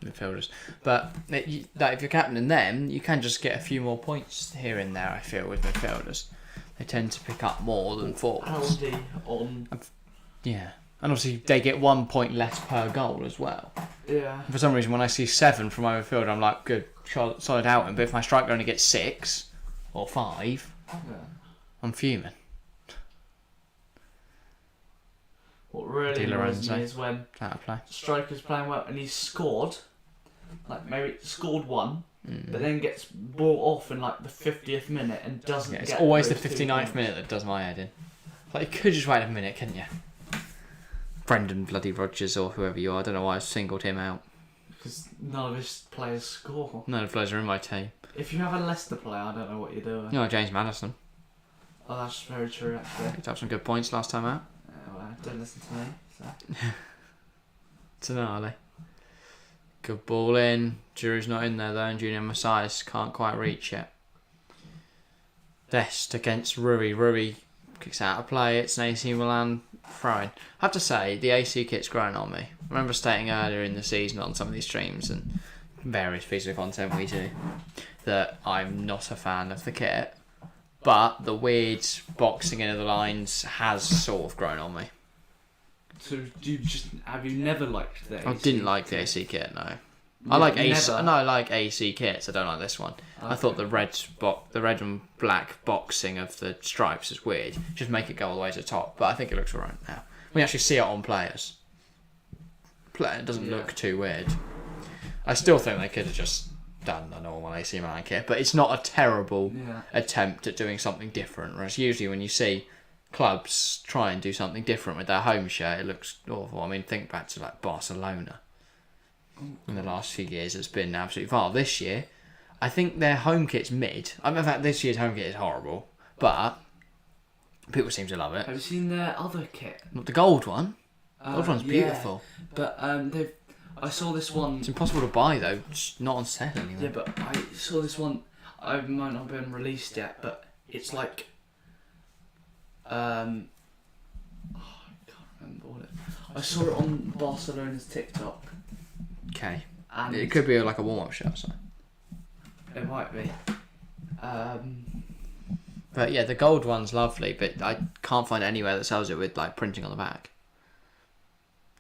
midfielders. But if you're captaining them, you can just get a few more points here and there. I feel with midfielders, they tend to pick up more than forwards. Aldi on. Yeah, and obviously they get 1 point less per goal as well. Yeah. For some reason, when I see 7 from my midfielder, I'm like, good, solid outing. But if my striker only gets 6 or 5, Yeah. I'm fuming. What really Di annoys Lorenzo. me is when Out of play. the striker's playing well and he's scored, like maybe scored 1, but then gets brought off in like the 50th minute and doesn't Yeah, it's get always the those 2 59th points. minute that does my head in. Like, you could just wait a minute, couldn't you? Brendan bloody Rodgers or whoever you are. I don't know why I singled him out. Because none of his players score. None of the players are in my team. If you have a Leicester player, I don't know what you're doing. You know, James Maddison. Oh, that's very true, actually. Picked up some good points last time out. Well, don't listen to me. So. Tonali. Good ball in. Giroud's not in there though, and Junior Messias can't quite reach it. Dest against Rui. Rui kicks out of play. It's an AC Milan throw-in. I have to say, the AC kit's growing on me. I remember stating earlier in the season on some of these streams and various pieces of content we do that I'm not a fan of the kit, but the weird boxing into the lines has sort of grown on me. So, have you never liked the AC? I didn't like the AC kit, no. I Yeah, like AC. never? No, I like AC kits. I don't like this one. I thought the red and black boxing of the stripes is weird. Just make it go all the way to the top. But I think it looks alright now. We actually see it on players. It doesn't look too weird. I still think they could have just done the normal AC Milan kit, but it's not a terrible attempt at doing something different. Whereas usually when you see clubs try and do something different with their home shirt, it looks awful. I mean, think back to like Barcelona. In the last few years, it's been absolutely vile. This year, I think their home kit's mid. I mean, in fact, this year's home kit is horrible, but people seem to love it. Have you seen their other kit? Not the gold one. The gold one's beautiful. But I saw this one. It's impossible to buy though. It's not on sale anymore. Yeah, but I saw this one. It might not have been released yet, but it's like. I can't remember what it. I saw it on Barcelona's TikTok. Okay. And It could be like a warm-up shirt or something. It might be. But yeah, the gold one's lovely, but I can't find anywhere that sells it with like printing on the back.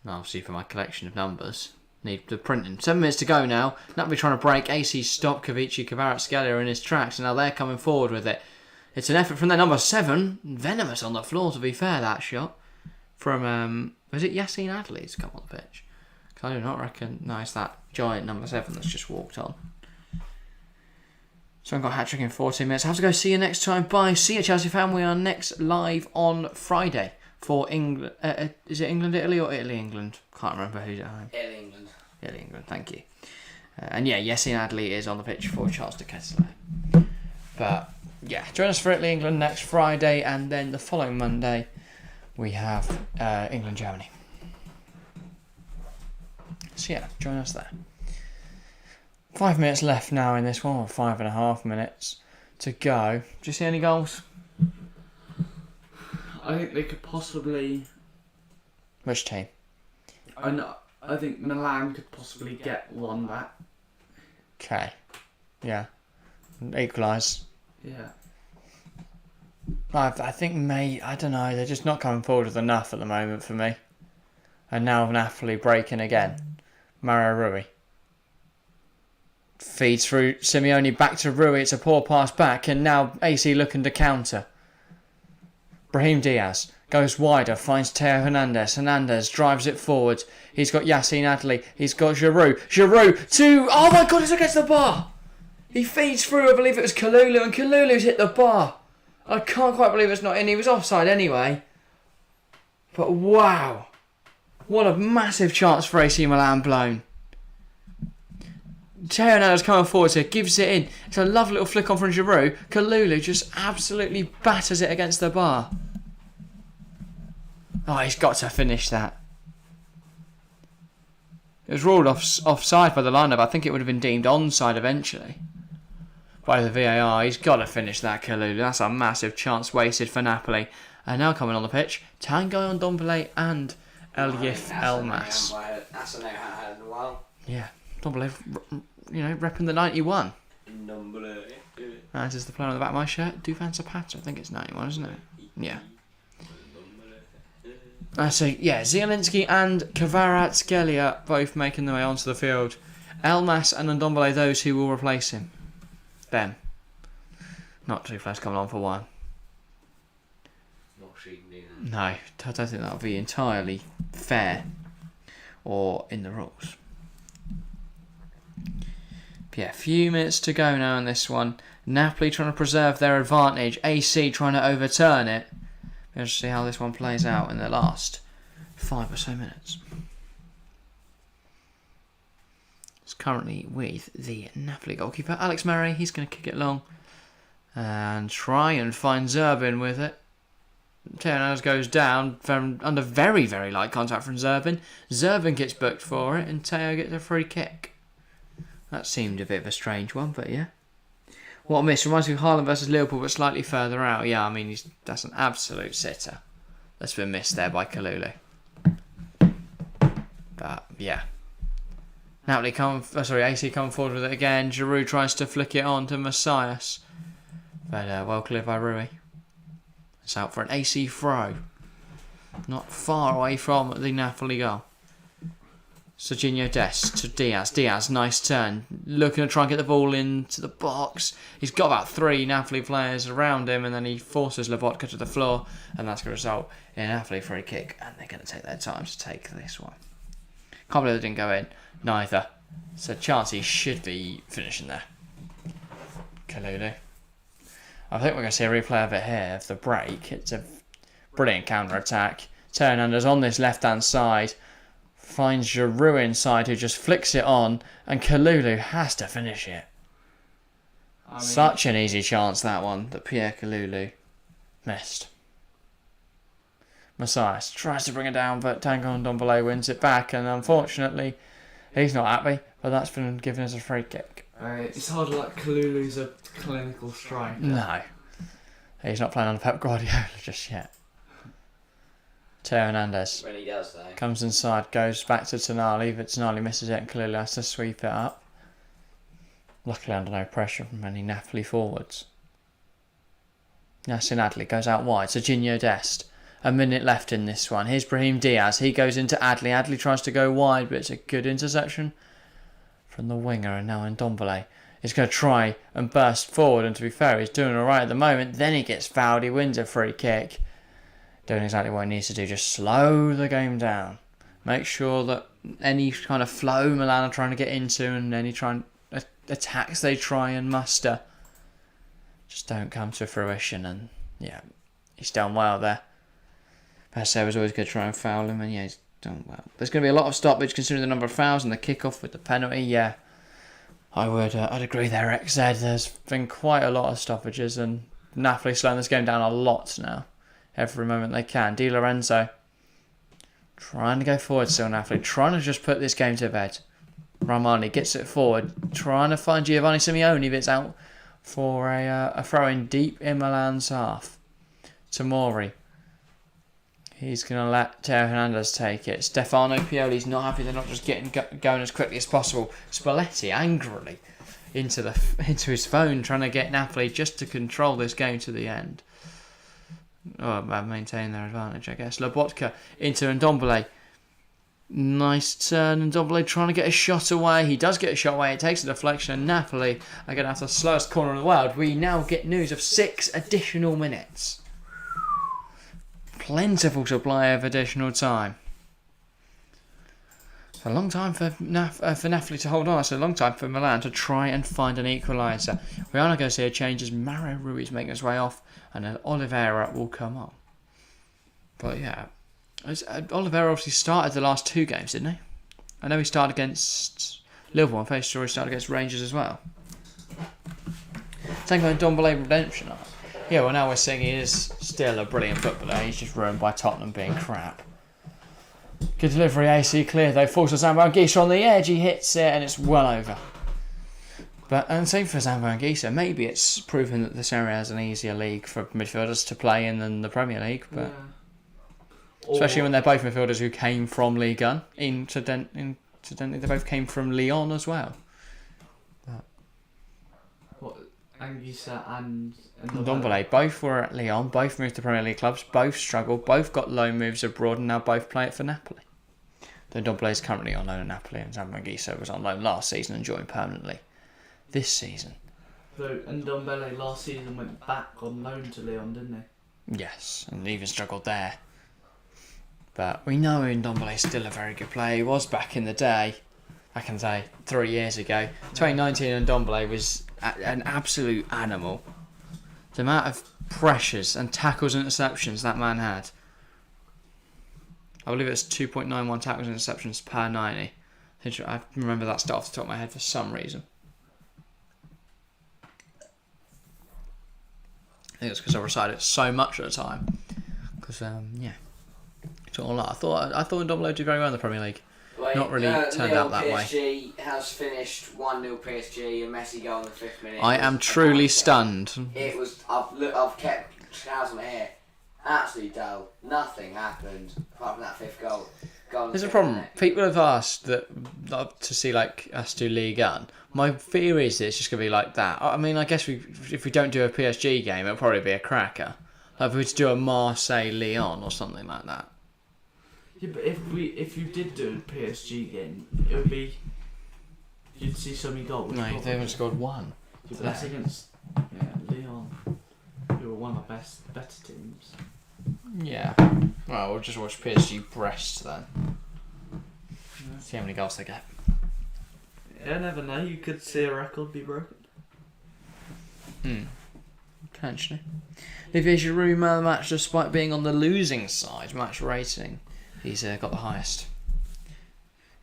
Now, obviously, for my collection of numbers, need the printing. 7 minutes to go now. Napoli trying to break. AC stop Kavici, Kvaratskhelia in his tracks, and now they're coming forward with it. It's an effort from their number 7. Venomous on the floor, to be fair, that shot. From, was it Yassine Adli to come on the pitch? Because I do not recognise that giant number 7 that's just walked on. So I've got a hat-trick in 14 minutes. I have to go. See you next time. Bye. See you, Chelsea fan. We are next live on Friday for England. Is it England, Italy or Italy, England? Can't remember who's at home. Italy, England. Italy, England. Thank you. And yeah, Yassine Adli is on the pitch for Charles de Ketelaere. But yeah, join us for Italy, England next Friday, and then the following Monday we have England, Germany. So yeah, join us there. 5 minutes left now in this one, or 5.5 minutes to go. Do you see any goals? I think they could possibly. Which team? I think Milan could possibly get one back. Okay. Yeah. Equalise. Yeah. I think I don't know, they're just not coming forward with enough at the moment for me. And now Napoli breaking again. Mario Rui. Feeds through Simeone back to Rui. It's a poor pass back, and now AC looking to counter. Brahim Diaz goes wider, finds Teo Hernandez. Hernandez drives it forward. He's got Yassine Adli. He's got Giroud. Giroud to... Oh my God, it's against the bar! He feeds through, I believe it was Kalulu, and Kalulu's hit the bar. I can't quite believe it's not in. He was offside anyway. But wow. What a massive chance for AC Milan blown. Teo Hernandez coming forward here, gives it in. It's a lovely little flick on from Giroud. Kalulu just absolutely batters it against the bar. Oh, he's got to finish that. It was ruled offside by the lineup. I think it would have been deemed onside eventually by the VAR. He's got to finish that, Kalulu. That's a massive chance wasted for Napoli. And now coming on the pitch, Tanguy Ndombele and Elif Elmas. That's a name I haven't heard in a while. Yeah, Ndombele, repping the 91. Ndombele. That is the player on the back of my shirt. Dufan Zapata, I think it's 91, isn't it? Yeah. So, yeah, Zielinski and Kvaratskhelia both making their way onto the field. Elmas and Ndombele, those who will replace him. Them. Not two players coming on for one. Not cheating either. No, I don't think that would be entirely fair or in the rules. But yeah, a few minutes to go now in this one. Napoli trying to preserve their advantage. AC trying to overturn it. We'll just see how this one plays out in the last 5 or so minutes. It's currently with the Napoli goalkeeper, Alex Murray. He's going to kick it long and try and find Zerbin with it. Teo goes down from under very, very light contact from Zerbin. Zerbin gets booked for it and Teo gets a free kick. That seemed a bit of a strange one, but yeah. What a miss. Reminds me of Haaland versus Liverpool, but slightly further out. Yeah, I mean, that's an absolute sitter. That's been missed there by Kalulu. But, yeah. AC coming forward with it again. Giroud tries to flick it on to Messias. But, well cleared by Rui. It's out for an AC throw. Not far away from the Napoli goal. Serginho Dest to Diaz. Diaz, nice turn. Looking to try and get the ball into the box. He's got about 3 Napoli players around him, and then he forces Lobotka to the floor, and that's going to result in a Napoli free kick, and they're going to take their time to take this one. Can't believe it didn't go in. Neither. It's a chance he should be finishing there. Kalulu. I think we're going to see a replay of it here, of the break. It's a brilliant counter-attack. Hernandez on this left-hand side. Finds Giroud inside, who just flicks it on, and Kalulu has to finish it. Such an easy chance, that one, that Pierre Kalulu missed. Messias tries to bring it down, but Tanguy Ndombele wins it back, and unfortunately, he's not happy, but that's been given as a free kick. It's hardly like Kalulu's a clinical striker. No. He's not playing on Pep Guardiola just yet. Teo Hernandez. When he does, though. Comes inside, goes back to Tonali, but Tonali misses it and Kalulu has to sweep it up. Luckily under no pressure from any Napoli forwards. Yasin Adli goes out wide. Serginho Dest. A minute left in this one. Here's Brahim Diaz. He goes into Adli. Adli tries to go wide, but it's a good interception from the winger. And now Ndombele is going to try and burst forward. And to be fair, he's doing alright at the moment. Then he gets fouled. He wins a free kick. Doing exactly what he needs to do. Just slow the game down. Make sure that any kind of flow Milan are trying to get into and any attacks they try and muster just don't come to fruition. And yeah, he's done well there. Passer was always going to try and foul him, and yeah, he's done well. There's going to be a lot of stoppage considering the number of fouls and the kick-off with the penalty. Yeah, I'd agree there, XZ. There's been quite a lot of stoppages, and Napoli slowing this game down a lot now. Every moment they can. Di Lorenzo trying to go forward still, Napoli. Trying to just put this game to bed. Ramani gets it forward. Trying to find Giovanni Simeone, but it's out for a throw-in deep in Milan's half. Tomori. He's going to let Teo Hernandez take it. Stefano Pioli's not happy. They're not just getting going as quickly as possible. Spalletti angrily into his phone, trying to get Napoli just to control this game to the end. Oh, maintain their advantage, I guess. Lobotka into Ndombele. Nice turn. Ndombele trying to get a shot away. He does get a shot away. It takes a deflection. And Napoli are going to have the slowest corner in the world. We now get news of 6 additional minutes. Plentiful supply of additional time. A long time for Napoli to hold on. It's a long time for Milan to try and find an equaliser. We are not going to see a change as Mario Rui is making his way off and then Oliveira will come on. But yeah, Oliveira obviously started the last 2 games, didn't he? I know he started against Liverpool. I'm fairly sure he started against Rangers as well. Tanguy Ndombele redemption arc. Yeah, well now we're seeing he is still a brilliant footballer. He's just ruined by Tottenham being crap. Good delivery, AC clear though. Falls to Zambo Anguissa on the edge. He hits it and it's well over. And same for Zambo Anguissa. Maybe it's proven that the Serie A is an easier league for midfielders to play in than the Premier League, but especially when they're both midfielders who came from Ligue 1. Incidentally, they both came from Lyon as well. What, Anguissa and Ndombele, both were at Lyon, both moved to Premier League clubs, both struggled, both got loan moves abroad, and now both play it for Napoli. Though Ndombele is currently on loan at Napoli, and Zambo Anguissa was on loan last season and joined permanently this season. So Ndombele last season went back on loan to Lyon, didn't he? Yes, and even struggled there. But we know Ndombele is still a very good player. He was back in the day, 3 years ago. 2019 Ndombele was an absolute animal. The amount of pressures and tackles and interceptions that man had. I believe it's 2.91 tackles and interceptions per 90. I remember that stat off the top of my head for some reason. I think it's because I recited it so much at the time. Because, it's all a lot. I thought Ndombele would do very well in the Premier League. Wait, Not really turned out that way. PSG has finished 1-0 PSG, and Messi goal in the 5th minute. I am truly stunned. It was. I've kept scouts on my hair. Absolutely dull. Nothing happened apart from that 5th goal. There's a problem. People have asked that to see like us do Ligue 1. My fear is that it's just going to be like that. I mean, I guess if we don't do a PSG game, it'll probably be a cracker. Like if we were to do a Marseille-Lyon or something like that. Yeah, but if you did do a PSG game, it would be you'd see so many goals. No, they haven't scored one. Yeah, but that's against Lyon, who are one of the better teams. Yeah. Well, we'll just watch PSG Brest then. Yeah. See how many goals they get. Yeah, never know. You could see a record be broken. Potentially. Olivier Giroud man of the match despite being on the losing side. Match rating. He's got the highest.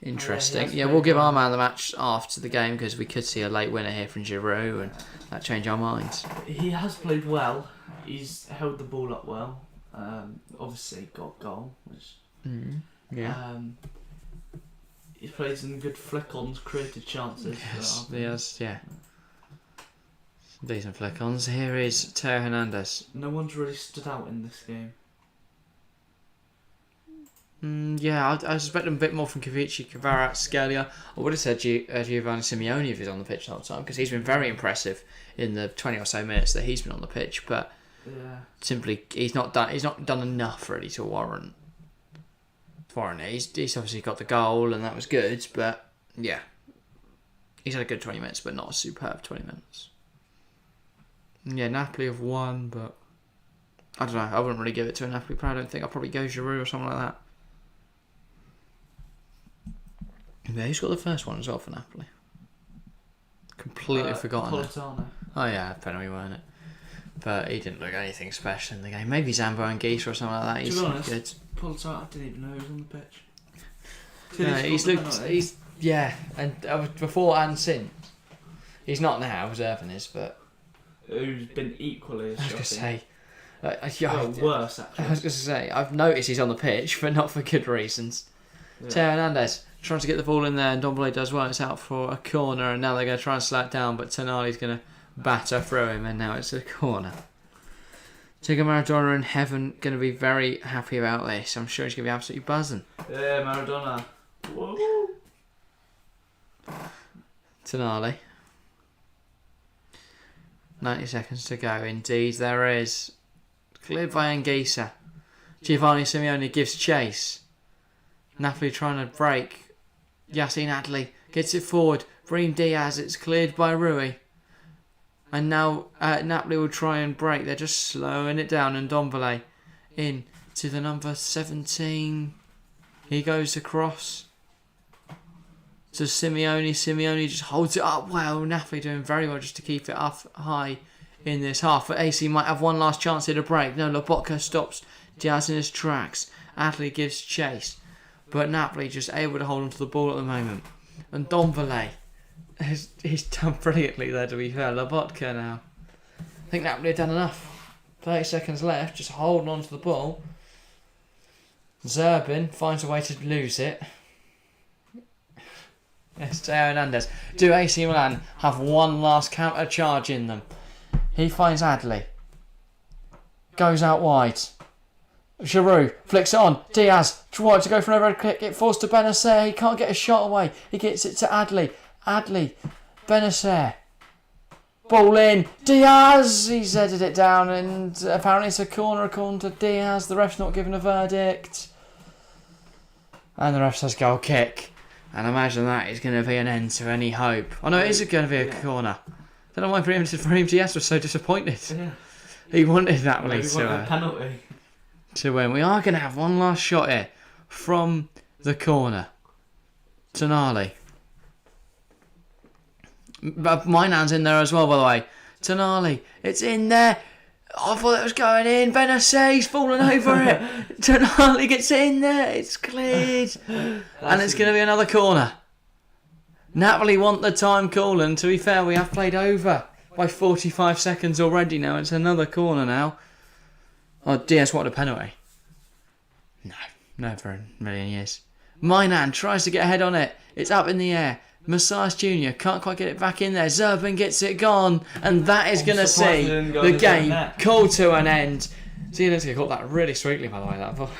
Interesting. Yeah, we'll give our man of the match after the game because we could see a late winner here from Giroud and that change our minds. He has played well. He's held the ball up well. Obviously got a goal, which he's played some good flick-ons, created chances. Yes, yeah. Some decent flick-ons. Here is Teo Hernandez. No one's really stood out in this game. Yeah, I suspect a bit more from Kavici, Kvarat, Scalia. I would have said Giovanni Simeone if he's on the pitch the whole time because he's been very impressive in the 20 or so minutes that he's been on the pitch. But simply, he's not done enough really to warrant it. He's obviously got the goal and that was good, but yeah, he's had a good 20 minutes, but not a superb 20 minutes. Yeah, Napoli have won, but I don't know. I wouldn't really give it to a Napoli player. I don't think. I'll probably go Giroud or something like that. Yeah, who's got the first one as well for Napoli? Completely forgotten it. Politano. Oh yeah, penalty, weren't it? But he didn't look anything special in the game. Maybe Zambo Anguissa or something like that. He's to be honest, good. Politano, I didn't even know he was on the pitch. No, and before and since. He's not now, Zervin is, but Who's been equally as I was going to shocking. say, Worse actually. I was going to say, I've noticed he's on the pitch, but not for good reasons. Yeah. Teo Hernandez trying to get the ball in there, and Ndombele does well. It's out for a corner, and now they're going to try and slow it down, but Tonali's going to batter through him, and now it's a corner. Diego Maradona in heaven going to be very happy about this. I'm sure he's going to be absolutely buzzing. Yeah, Maradona. Whoa. Tonali. 90 seconds to go. Indeed, there is. Cleared by Anguissa. Giovanni Simeone gives chase. Napoli trying to break. Yassine Adli gets it forward. Brahim Diaz, it's cleared by Rui. And now Napoli will try and break. They're just slowing it down. And Ndombele in to the number 17. He goes across to Simeone. Simeone just holds it up well. Napoli doing very well just to keep it up high in this half. But AC might have one last chance here to break. No, Lobotka stops Diaz in his tracks. Adli gives chase. But Napoli just able to hold on to the ball at the moment. And Ndombele, he's done brilliantly there to be fair. Lobotka now. I think Napoli have done enough. 30 seconds left, just holding on to the ball. Zerbin finds a way to lose it. Yes, Teo Hernandez. Do AC Milan have one last counter charge in them? He finds Adley. Goes out wide. Giroud flicks it on. Diaz tries to go for an overhead kick. It falls to Benacer. He can't get a shot away. He gets it to Adley. Adley. Benacer. Ball in. Diaz! He's headed it down and apparently it's a corner according to Diaz. The ref's not giving a verdict. And the ref says goal kick. And imagine that is going to be an end to any hope. Oh no, it is going to be a corner. I don't know why Brahim Diaz was so disappointed. Yeah. He wanted Napoli Maybe a penalty. to win. We are going to have one last shot here from the corner. Tonali. But Moynihan's in there as well, by the way. Tonali, it's in there. I thought it was going in. Benacer's fallen over it. Tonali gets it in there. It's cleared. And it's going to be another corner. Napoli want the time call, and to be fair, we have played over by 45 seconds already now. It's another corner now. Oh, Diaz, what a penalty. No, never in a million years. Moynihan tries to get a head on it. It's up in the air. Messias Jr. can't quite get it back in there. Zerbin gets it gone. And that is going to see the game called to an end. Zielinski caught that really sweetly, by the way, that ball.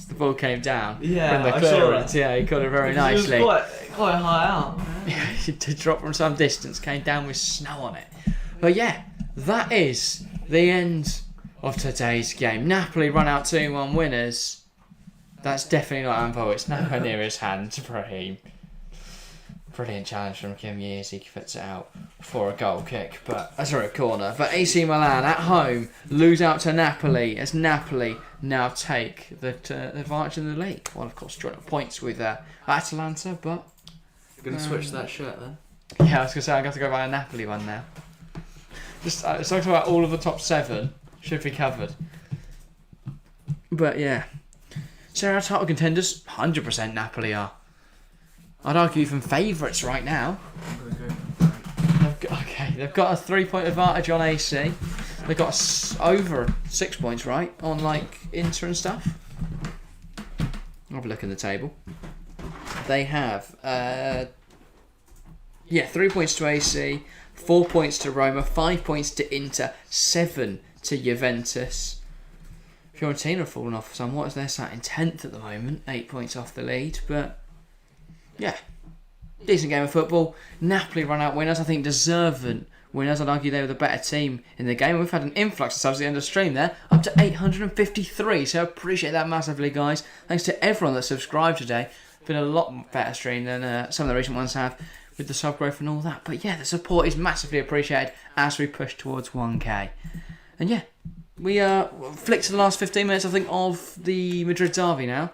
The ball came down. Yeah, from the I saw clearance. that. Yeah, he caught it very nicely. It was quite high out. Yeah, he did drop from some distance, came down with snow on it. But yeah, that is the end of today's game. Napoli run out 2-1 winners. That's definitely not Anvo. It's nowhere near his hand, Brahim. Brilliant challenge from Kim Years. He fits it out for a goal kick, but sorry, a corner. But AC Milan at home lose out to Napoli as Napoli now take the advantage in the league. Well, of course, joint up points with Atalanta, but You're going to switch that shirt then? yeah, I was going to say I'm going to go buy a Napoli one now. Just talking about all of the top 7 should be covered. But yeah, Serie A title contenders, 100% Napoli are. I'd argue even favourites right now. They've got a 3-point advantage on AC. They've got over 6 points, right, on like Inter and stuff. I'll have a look in the table. They have 3 points to AC, 4 points to Roma, 5 points to Inter, 7 to Juventus. Fiorentina have fallen off somewhat as they're sat in 10th at the moment, 8 points off the lead, but yeah, decent game of football. Napoli run out winners. I think deserving winners. I'd argue they were the better team in the game. We've had an influx of subs at the end of the stream there, up to 853. So I appreciate that massively, guys. Thanks to everyone that subscribed today. It's been a lot better stream than some of the recent ones have with the sub growth and all that. But yeah, the support is massively appreciated as we push towards 1k. And yeah, we flick to the last 15 minutes, I think, of the Madrid derby now.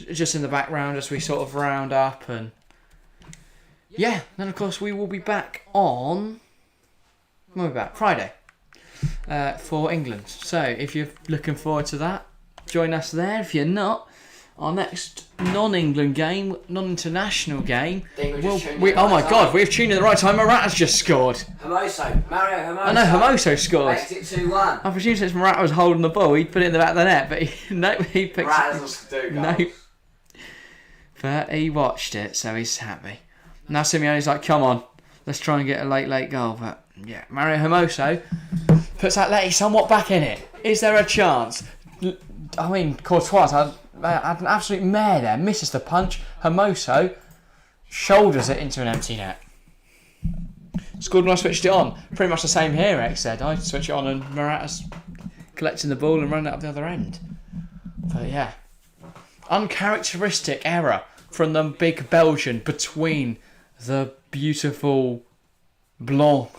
Just in the background as we sort of round up, and yeah, then of course we will be back on when we're back Friday for England. So if you're looking forward to that, join us there. If you're not, our next non-England game, non-international game. Oh my God, we've tuned in the right time. Morata's just scored. Mario Hermoso. I know Hermoso scored. Makes it 2-1. I presume since Morata was holding the ball, he'd put it in the back of the net, but he picked Morata doesn't do goals. No. But he watched it, so he's happy. Now Simeone's like, come on, let's try and get a late goal. But yeah, Mario Hermoso puts Atleti somewhat back in it. Is there a chance? I mean, Courtois had an absolute mare there, misses the punch. Hermoso shoulders it into an empty net. Scored when I switched it on. Pretty much the same here, X said. I switch it on and Morata's collecting the ball and running it up the other end. But yeah, uncharacteristic error from the big Belgian between the beautiful Blanc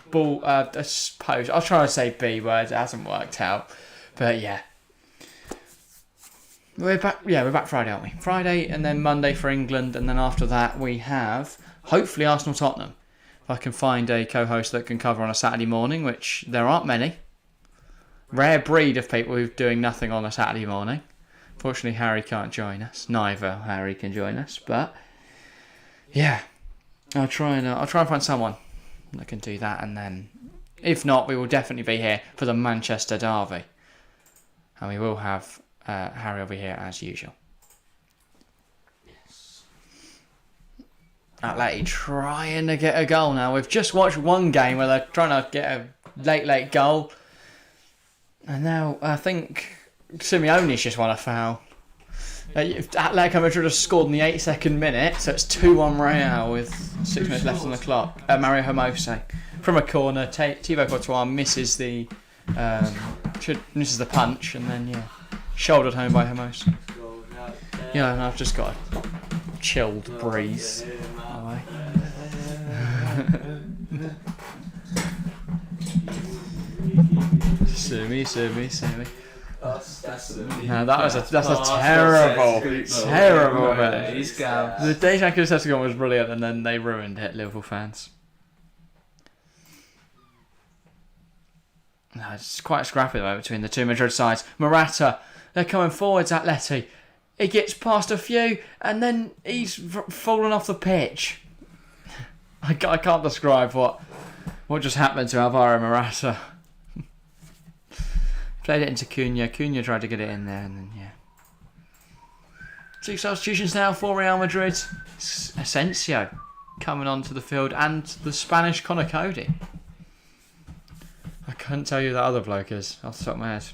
ball. I suppose I'll try to say B word. It hasn't worked out, but yeah, we're back. Yeah, we're back Friday, aren't we? Friday, and then Monday for England, and then after that we have hopefully Arsenal Tottenham. If I can find a co-host that can cover on a Saturday morning, which there aren't many. Rare breed of people who's doing nothing on a Saturday morning. Fortunately, Harry can't join us. Neither Harry can join us, but yeah, I'll try and find someone that can do that, and then If not, we will definitely be here for the Manchester derby. And we will have Harry will be here as usual. Yes. Atleti trying to get a goal now. We've just watched one game where they're trying to get a late goal. And now I think Simeone's just won a foul. Atletico Madrid has scored in the 82nd minute, so it's 2-1 Real with 6 minutes left on the clock. Mario Hermoso from a corner. Thibaut Courtois misses the punch, and then shouldered home by Hermoso. Yeah, and I've just got a chilled breeze. Away. Sue me. No, that's a terrible bit. The Dejan Kulusevski was brilliant, and then they ruined it, Liverpool fans. No, it's quite scrappy though between the two Madrid sides. Morata, they're coming forwards. Atleti, he gets past a few, and then he's fallen off the pitch. I can't describe what just happened to Alvaro Morata. Played it into Cunha. Cunha tried to get it in there, and then 2 substitutions now for Real Madrid. Asensio coming onto the field, and the Spanish Conor Cody. I couldn't tell you who that other bloke is off the top of my head.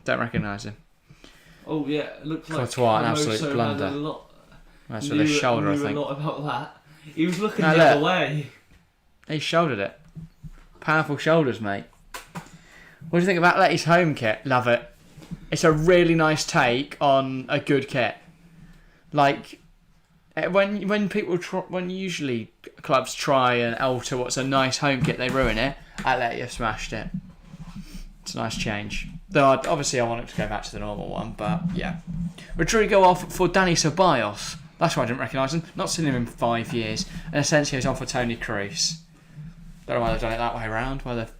Don't recognise him. Oh yeah, it looks like Courtois, an absolute Hermoso blunder. had a lot. That's with his shoulder, I knew think. a lot about that. He was looking No, the other way. He shouldered it. Powerful shoulders, mate. What do you think about Atleti's home kit? Love it. It's a really nice take on a good kit. Like when usually clubs try and alter what's a nice home kit, they ruin it. Atleti have smashed it. It's a nice change. Though obviously I want it to go back to the normal one, but yeah. Rodrigo off for Dani Ceballos. That's why I didn't recognise him. Not seen him in 5 years. And Asensio's on for Toni Kroos. Don't know why they've done it that way around. Why they've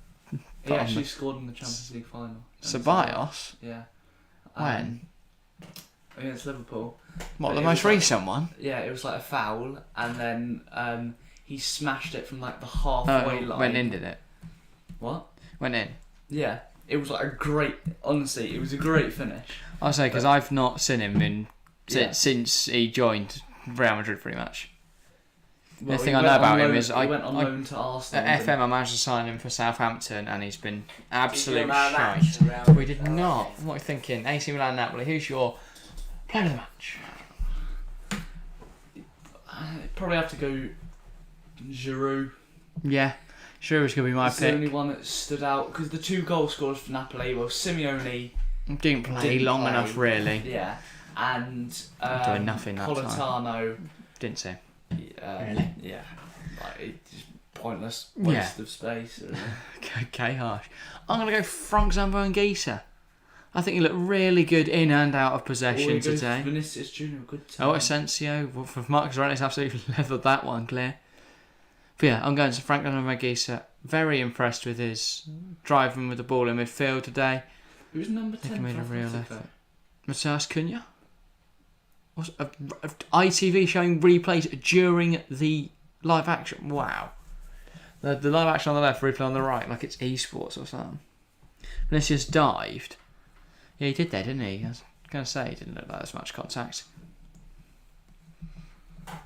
He actually scored in the Champions League final. Ceballos? Yeah. When? Against Liverpool. What, But the it most was recent one? Yeah, it was like a foul, and then he smashed it from like the halfway line. Went in, did it? What? Went in. Yeah, it was like a great. Honestly, it was a great finish. I'll say because I've not seen him since he joined Real Madrid, pretty much. Well, the thing I know about him is he went on loan to Arsenal. At FM, I managed to sign him for Southampton, and he's been absolute match shite. around- We did not. What are you thinking? AC Milan, Napoli. Who's your player of the match? I'd probably have to go Giroud. Yeah, sure, it's gonna be my It's the only pick. one that stood out because the 2 goal scorers for Napoli were Simeone. Didn't play long enough, really. Yeah, and Doing nothing that time. Politano. Didn't see. Really? Yeah. Like, it's just pointless waste of space. Really. Okay, harsh. I'm gonna go Frank Zambo and Gisa. I think he looked really good in and out of possession today. Vinicius Junior, good time. Oh, Asensio for Marcus Aurelius absolutely leveled that one clear. But yeah, I'm going to Frank Zambo. Very impressed with his driving with the ball in midfield today. Who's number I think 10 he made a for real Atletico? effort. Matthias Cunha? What's ITV showing replays during the live action? Wow. The live action on the left, replay on the right, like it's esports or something. Vinicius dived. Yeah, he did that, didn't he? I was going to say, he didn't look like there's much contact.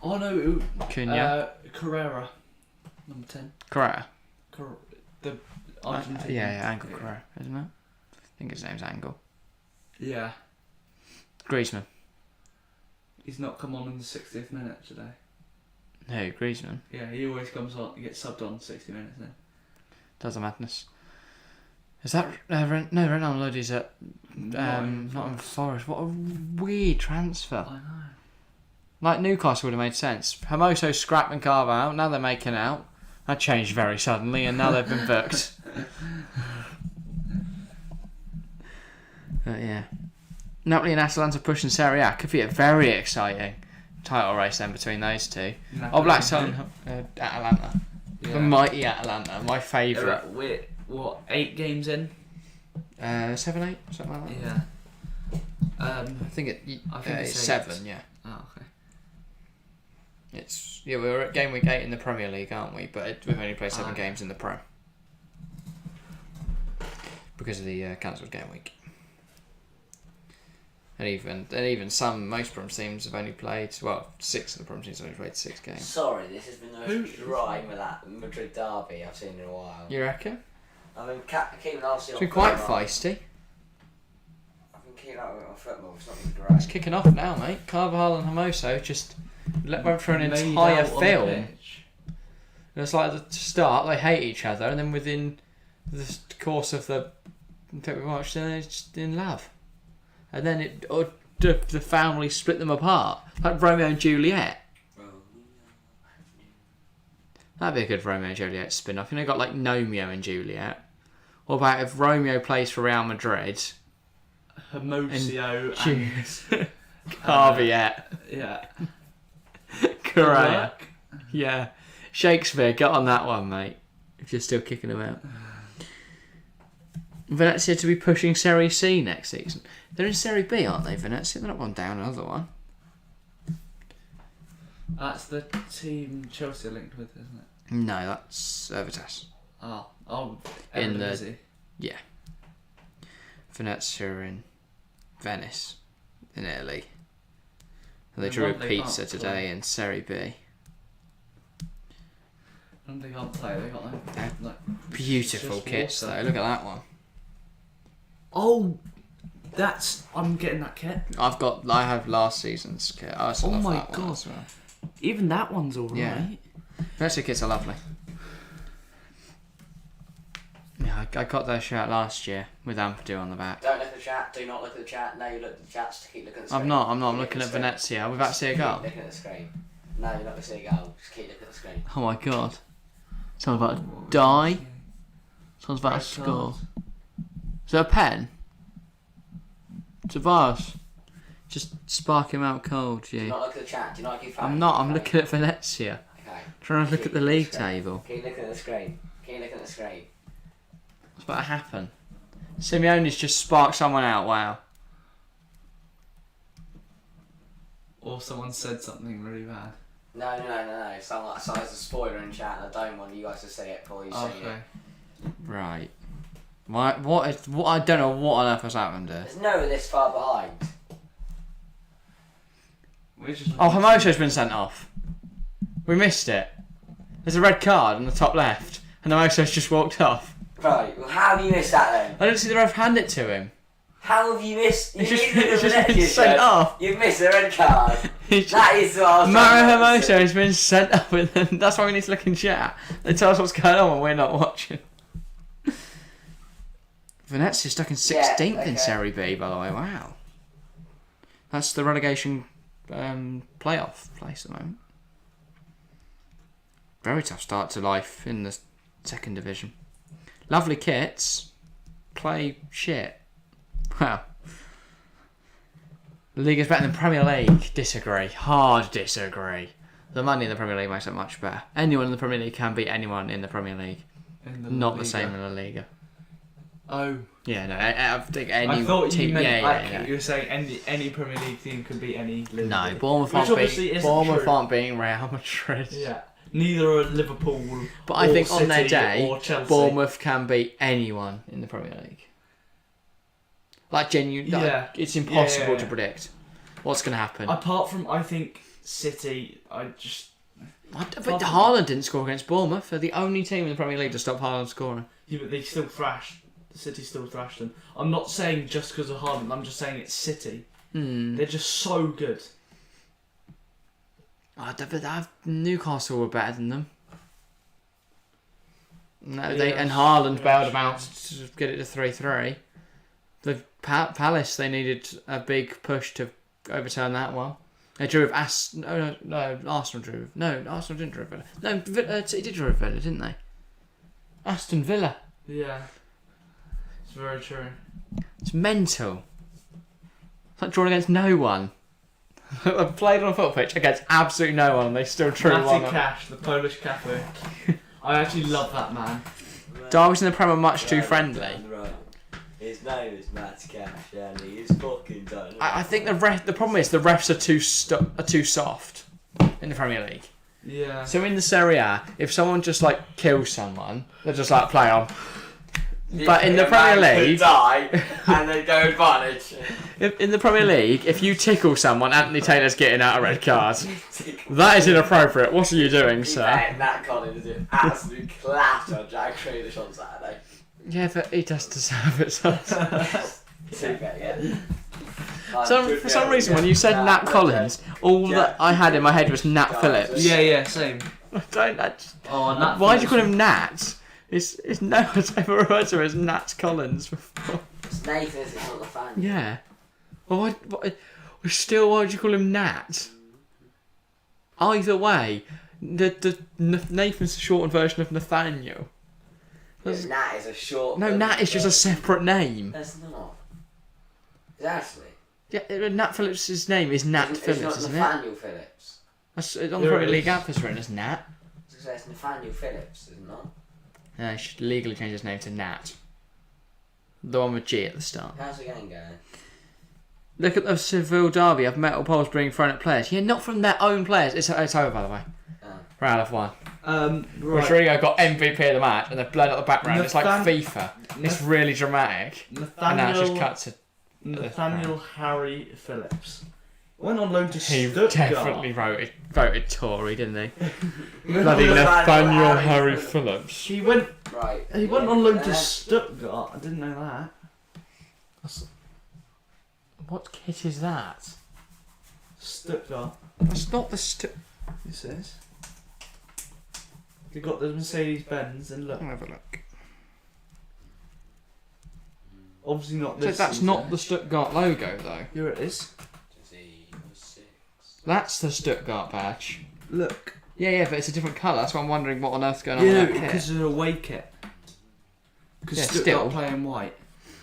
Oh no, Cunha. Carrera, number 10. Correa. The Argentine. Yeah, Angel Correa, isn't it? I think his name's Angel. Yeah. Griezmann. He's not come on in the 60th minute today. Who? Griezmann? Yeah, he always comes on. He gets subbed on 60 minutes then. Does a madness. Is that no? Renan Lodi's at Nottingham Forest. What a weird transfer. I know. Like Newcastle would have made sense. Hermoso scrapped and carve out. Now they're making out. That changed very suddenly, and now they've been booked. But yeah, Napoli and Atalanta pushing Serie A. Could be a very exciting title race then between those two. Napoli. Black Sun, Atalanta. Yeah. The mighty Atalanta, my favourite. We're, what, 8 games in? 7, 8, something like that. Yeah. I think it's 7. Yeah, Oh, okay. we're at game week 8 in the Premier League, aren't we? But we've only played 7 games in the Pro. because of the cancelled game week. And even most Prem teams have only played, 6 of the Prem teams have only played 6 games. Sorry, this has been the most dry Madrid derby I've seen in a while. You reckon? I've been keeping Arsenal. It's been quite feisty. I've been keeping up with my football. It's not been great. It's kicking off now, mate. Carvajal and Hermoso just went for an entire film. It's like at the start they hate each other, and then within the course of the that we watched, they're just in love. And then the family split them apart, like Romeo and Juliet. That'd be a good Romeo and Juliet spin-off. You know, got like Nomeo and Juliet. What about if Romeo plays for Real Madrid? Hermoso and Caveat. yeah. Correa. Yeah. Shakespeare, get on that one, mate. If you're still kicking them out. Venezia to be pushing Serie C next season. They're in Serie B, aren't they, Venezia? They're not one down, another one. That's the team Chelsea are linked with, isn't it? No, that's Vitesse. Oh, In the- Eredivisie. Yeah. Venezia are in Venice, in Italy. And they drew a They pizza can't today play. in Serie B. And they can't play. They got like Beautiful just kits, water. though. Look at that one. Oh, I'm getting that kit. I have last season's kit. I also Oh love my that one God. as well. Even that one's alright. Yeah. Venezia kits are lovely. Yeah, I got their shirt last year with Ampadu on the back. Don't look at the chat. Do not look at the chat. No, you look at the chat. Just keep looking at the screen. I'm not. I'm Keep looking at the screen. Venezia. We're about to see a goal. Keep looking at the screen. No, you're not going to see a goal. Just keep looking at the screen. Oh my God. Someone's about to die. Someone's about to score. Is that a pen? It's a vase. Just spark him out cold, Do gee. not look at the chat. Do not keep I'm not. I'm looking at Venezia. Okay. Trying to look Keep at the looking league screen. table. Keep looking at the screen. Keep looking at the screen. What's about to happen? Simeone's just sparked someone out. Wow. Or someone said something really bad. No. Someone's a spoiler in chat, and I don't want you guys to see it before you see Okay. it. Right. What? I don't know what on earth has happened here. There's no this far behind. We're just Oh, Hermoso's been sent off. We missed it. There's a red card on the top left, and Hermoso's just walked off. Right. Well, how have you missed that then? I didn't see the ref hand it to him. How have you missed? He's You just, missed he's the just been Venezia sent shirt. off. You've missed the red card. He's That is what I was Mario trying to Hermoso has been sent off, and that's why we need to look in chat. They tell us what's going on when we're not watching. Venezia's stuck in 16th in okay. Serie B, by the way. Wow. That's the relegation playoff place at the moment. Very tough start to life in the second division. Lovely kits. Play shit. Wow. The league is better than Premier League. Disagree. Hard disagree. The money in the Premier League makes it much better. Anyone in the Premier League can beat anyone in the Premier League. in the Not La the same Liga. in La Liga. Oh, Yeah, no. I think any I thought you team. meant Yeah. you were saying any Premier League team could beat any Liverpool. No, Bournemouth Which aren't obviously beating. isn't Bournemouth true. aren't beating Real Madrid. Yeah, neither are Liverpool. But I or think on their City day, or Chelsea. Bournemouth can beat anyone in the Premier League. Like genuine. Yeah. It's impossible Yeah. to predict what's going to happen. Apart from, I think City, But Haaland didn't score against Bournemouth. They're the only team in the Premier League to stop Haaland scoring. yeah, but they still thrashed. City still thrashed them. I'm not saying just because of Haaland. I'm just saying it's City. They're just so good. Newcastle were better than them. No, Yeah, and Haaland yeah, bailed them sure. out to get it to 3-3. The Palace, they needed a big push to overturn that one. They drew with Arsenal drew. No, Arsenal didn't drew with Villa. No, City did drew with Villa, didn't they? Aston Villa. Yeah, it's very true. It's mental. It's like drawing against no one. I've played on a football pitch against absolutely no one, and they still drew Matty 1-1. Cash, the Polish cafe. I actually love that man. Derby's in the Premier much too friendly. Right. His name is Matt Cash, and he is fucking done. I think the problem is the refs are too soft in the Premier League. Yeah. So in the Serie A, if someone just like kills someone, they're just like play on. But in the Premier League, die and then go advantage. in the Premier League, if you tickle someone, Anthony Taylor's getting out a red card. That is inappropriate. What are you doing, sir? Nat Collins did absolute clatter on Jack Grealish on Saturday. Yeah, but he does deserve it sometimes. For some reason, when you said Nat Collins, all that I had in my head was Nat Phillips. Yeah, same. Why do you call him Nat? It's no one's ever referred to him as Nat Collins before. It's Nathan, it's not the fan. Yeah. Well, why would you call him Nat? Either way, Nathan's a shortened version of Nathaniel. Nat is a short. No, Nat is just a separate name. That's not. Exactly. Yeah, Nat Phillips' name is Nat Phillips, isn't it? Nathaniel Phillips. That's on the Premier League app. It's written as Nat. It's Nathaniel Phillips, is it not? No, he should legally change his name to Nat. The one with G at the start. How's the game going? Look at the Seville derby of metal poles being thrown at players. Yeah, not from their own players. It's over, by the way. Round of one. Right. Rodrigo got MVP of the match, and they've blown out the background. It's like FIFA. It's really dramatic. And now it's just cut to Nathaniel Harry Phillips went on loan to He Stuttgart. definitely voted Tory, didn't he? Bloody Nathaniel Harry Phillips. He went Right. on loan to Stuttgart. I didn't know that. What kit is that? Stuttgart. That's not the It says. They got the Mercedes Benz and look. I'll have a look. Obviously not So this. that's not the Stuttgart logo, though. Here it is. That's the Stuttgart badge. Look. Yeah, but it's a different colour. That's why I'm wondering what on earth's going on with Yeah, that kit. because of the away kit. Because Yeah, Stuttgart still. playing white.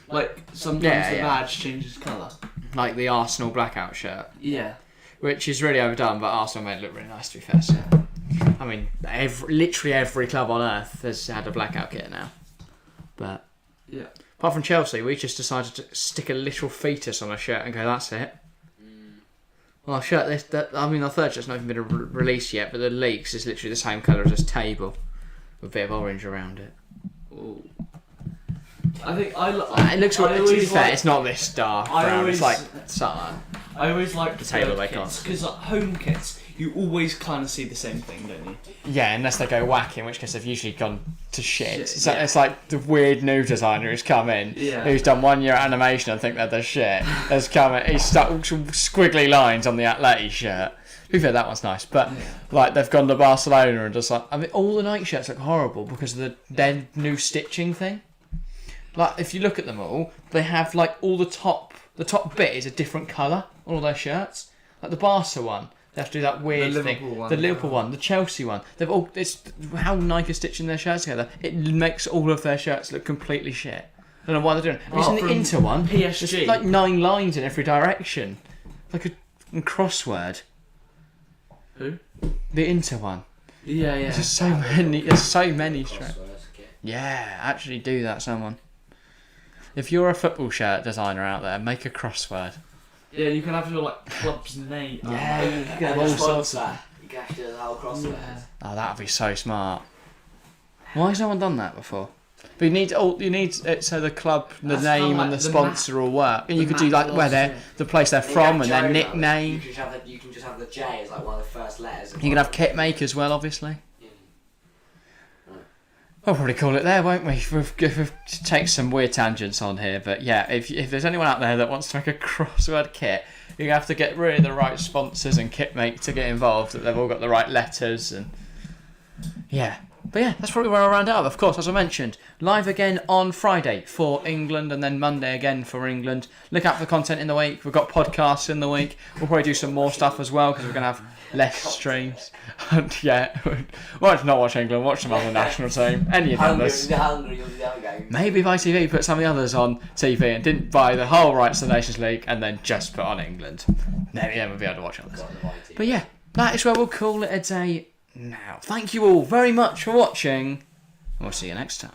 Like sometimes Yeah, the yeah. badge changes colour. Like the Arsenal blackout shirt, Yeah. which is really overdone, but Arsenal made it look really nice, to be fair. So. I mean, literally every club on earth has had a blackout kit now. But Yeah. apart from Chelsea, we just decided to stick a literal fetus on a shirt and go, that's it. Well, our shirt, our third shirt's not even been released yet, but the leaks is literally the same colour as this table, with a bit of orange around it. Ooh. I think It looks, to be fair, it's not this dark brown, it's like something. I always like The table they kits got. because like home kits, you always kind of see the same thing, don't you? Yeah, unless they go whack, in which case they've usually gone to shit. Shit, So yeah. it's like the weird new designer who's come in, Yeah. who's done 1 year animation and think they're the shit. Has come in, he's stuck some squiggly lines on the Atleti shirt. To be fair, that one's nice, but like they've gone to Barcelona and just like, I mean, all the Nike shirts look horrible because of their new stitching thing. Like if you look at them all, they have like all the top bit is a different colour. All their shirts, like the Barca one, they have to do that weird The thing. Liverpool one. The Liverpool one, the Chelsea one. They've all. It's how Nike are stitching their shirts together. It makes all of their shirts look completely shit. I don't know why they're doing it. Have you seen the Apart Inter from one? PSG. There's like 9 lines in every direction, like a crossword. Who? The Inter one. Yeah. There's just so many. There's so many. Crosswords, okay. Yeah, actually do that, someone. If you're a football shirt designer out there, make a crossword. Yeah, you can have your like club's name. Yeah, you can have And all the sorts of. sponsor, you can actually do the whole crossword. Yeah. Oh, that'd be so smart. Why has no one done that before? But you need it so the club, the That's name, kinda and the like the sponsor all work. And the you could do map like where they're, philosophy. the place they're And you from have and their Joe Miller. nickname. You can just have the J as like one of the first letters. You can have kit make as well, obviously. Yeah. We'll probably call it there, won't we? We've take some weird tangents on here, but yeah, if there's anyone out there that wants to make a crossword kit, you have to get really the right sponsors and kit make to get involved, that they've all got the right letters and yeah. But yeah, that's probably where I'll round up. Of course, as I mentioned, live again on Friday for England and then Monday again for England. Look out for the content in the week. We've got podcasts in the week. We'll probably do some more stuff as well because we're going to have less streams. And yeah, not watch England, watch some other national team. Any of the others. Hungry, you'll be the other game. Maybe if ITV put some of the others on TV and didn't buy the whole rights to the Nations League and then just put on England. Maybe then we'll be able to watch others. Got the mighty. But yeah, that is where we'll call it a day now. Thank you all very much for watching, and we'll see you next time.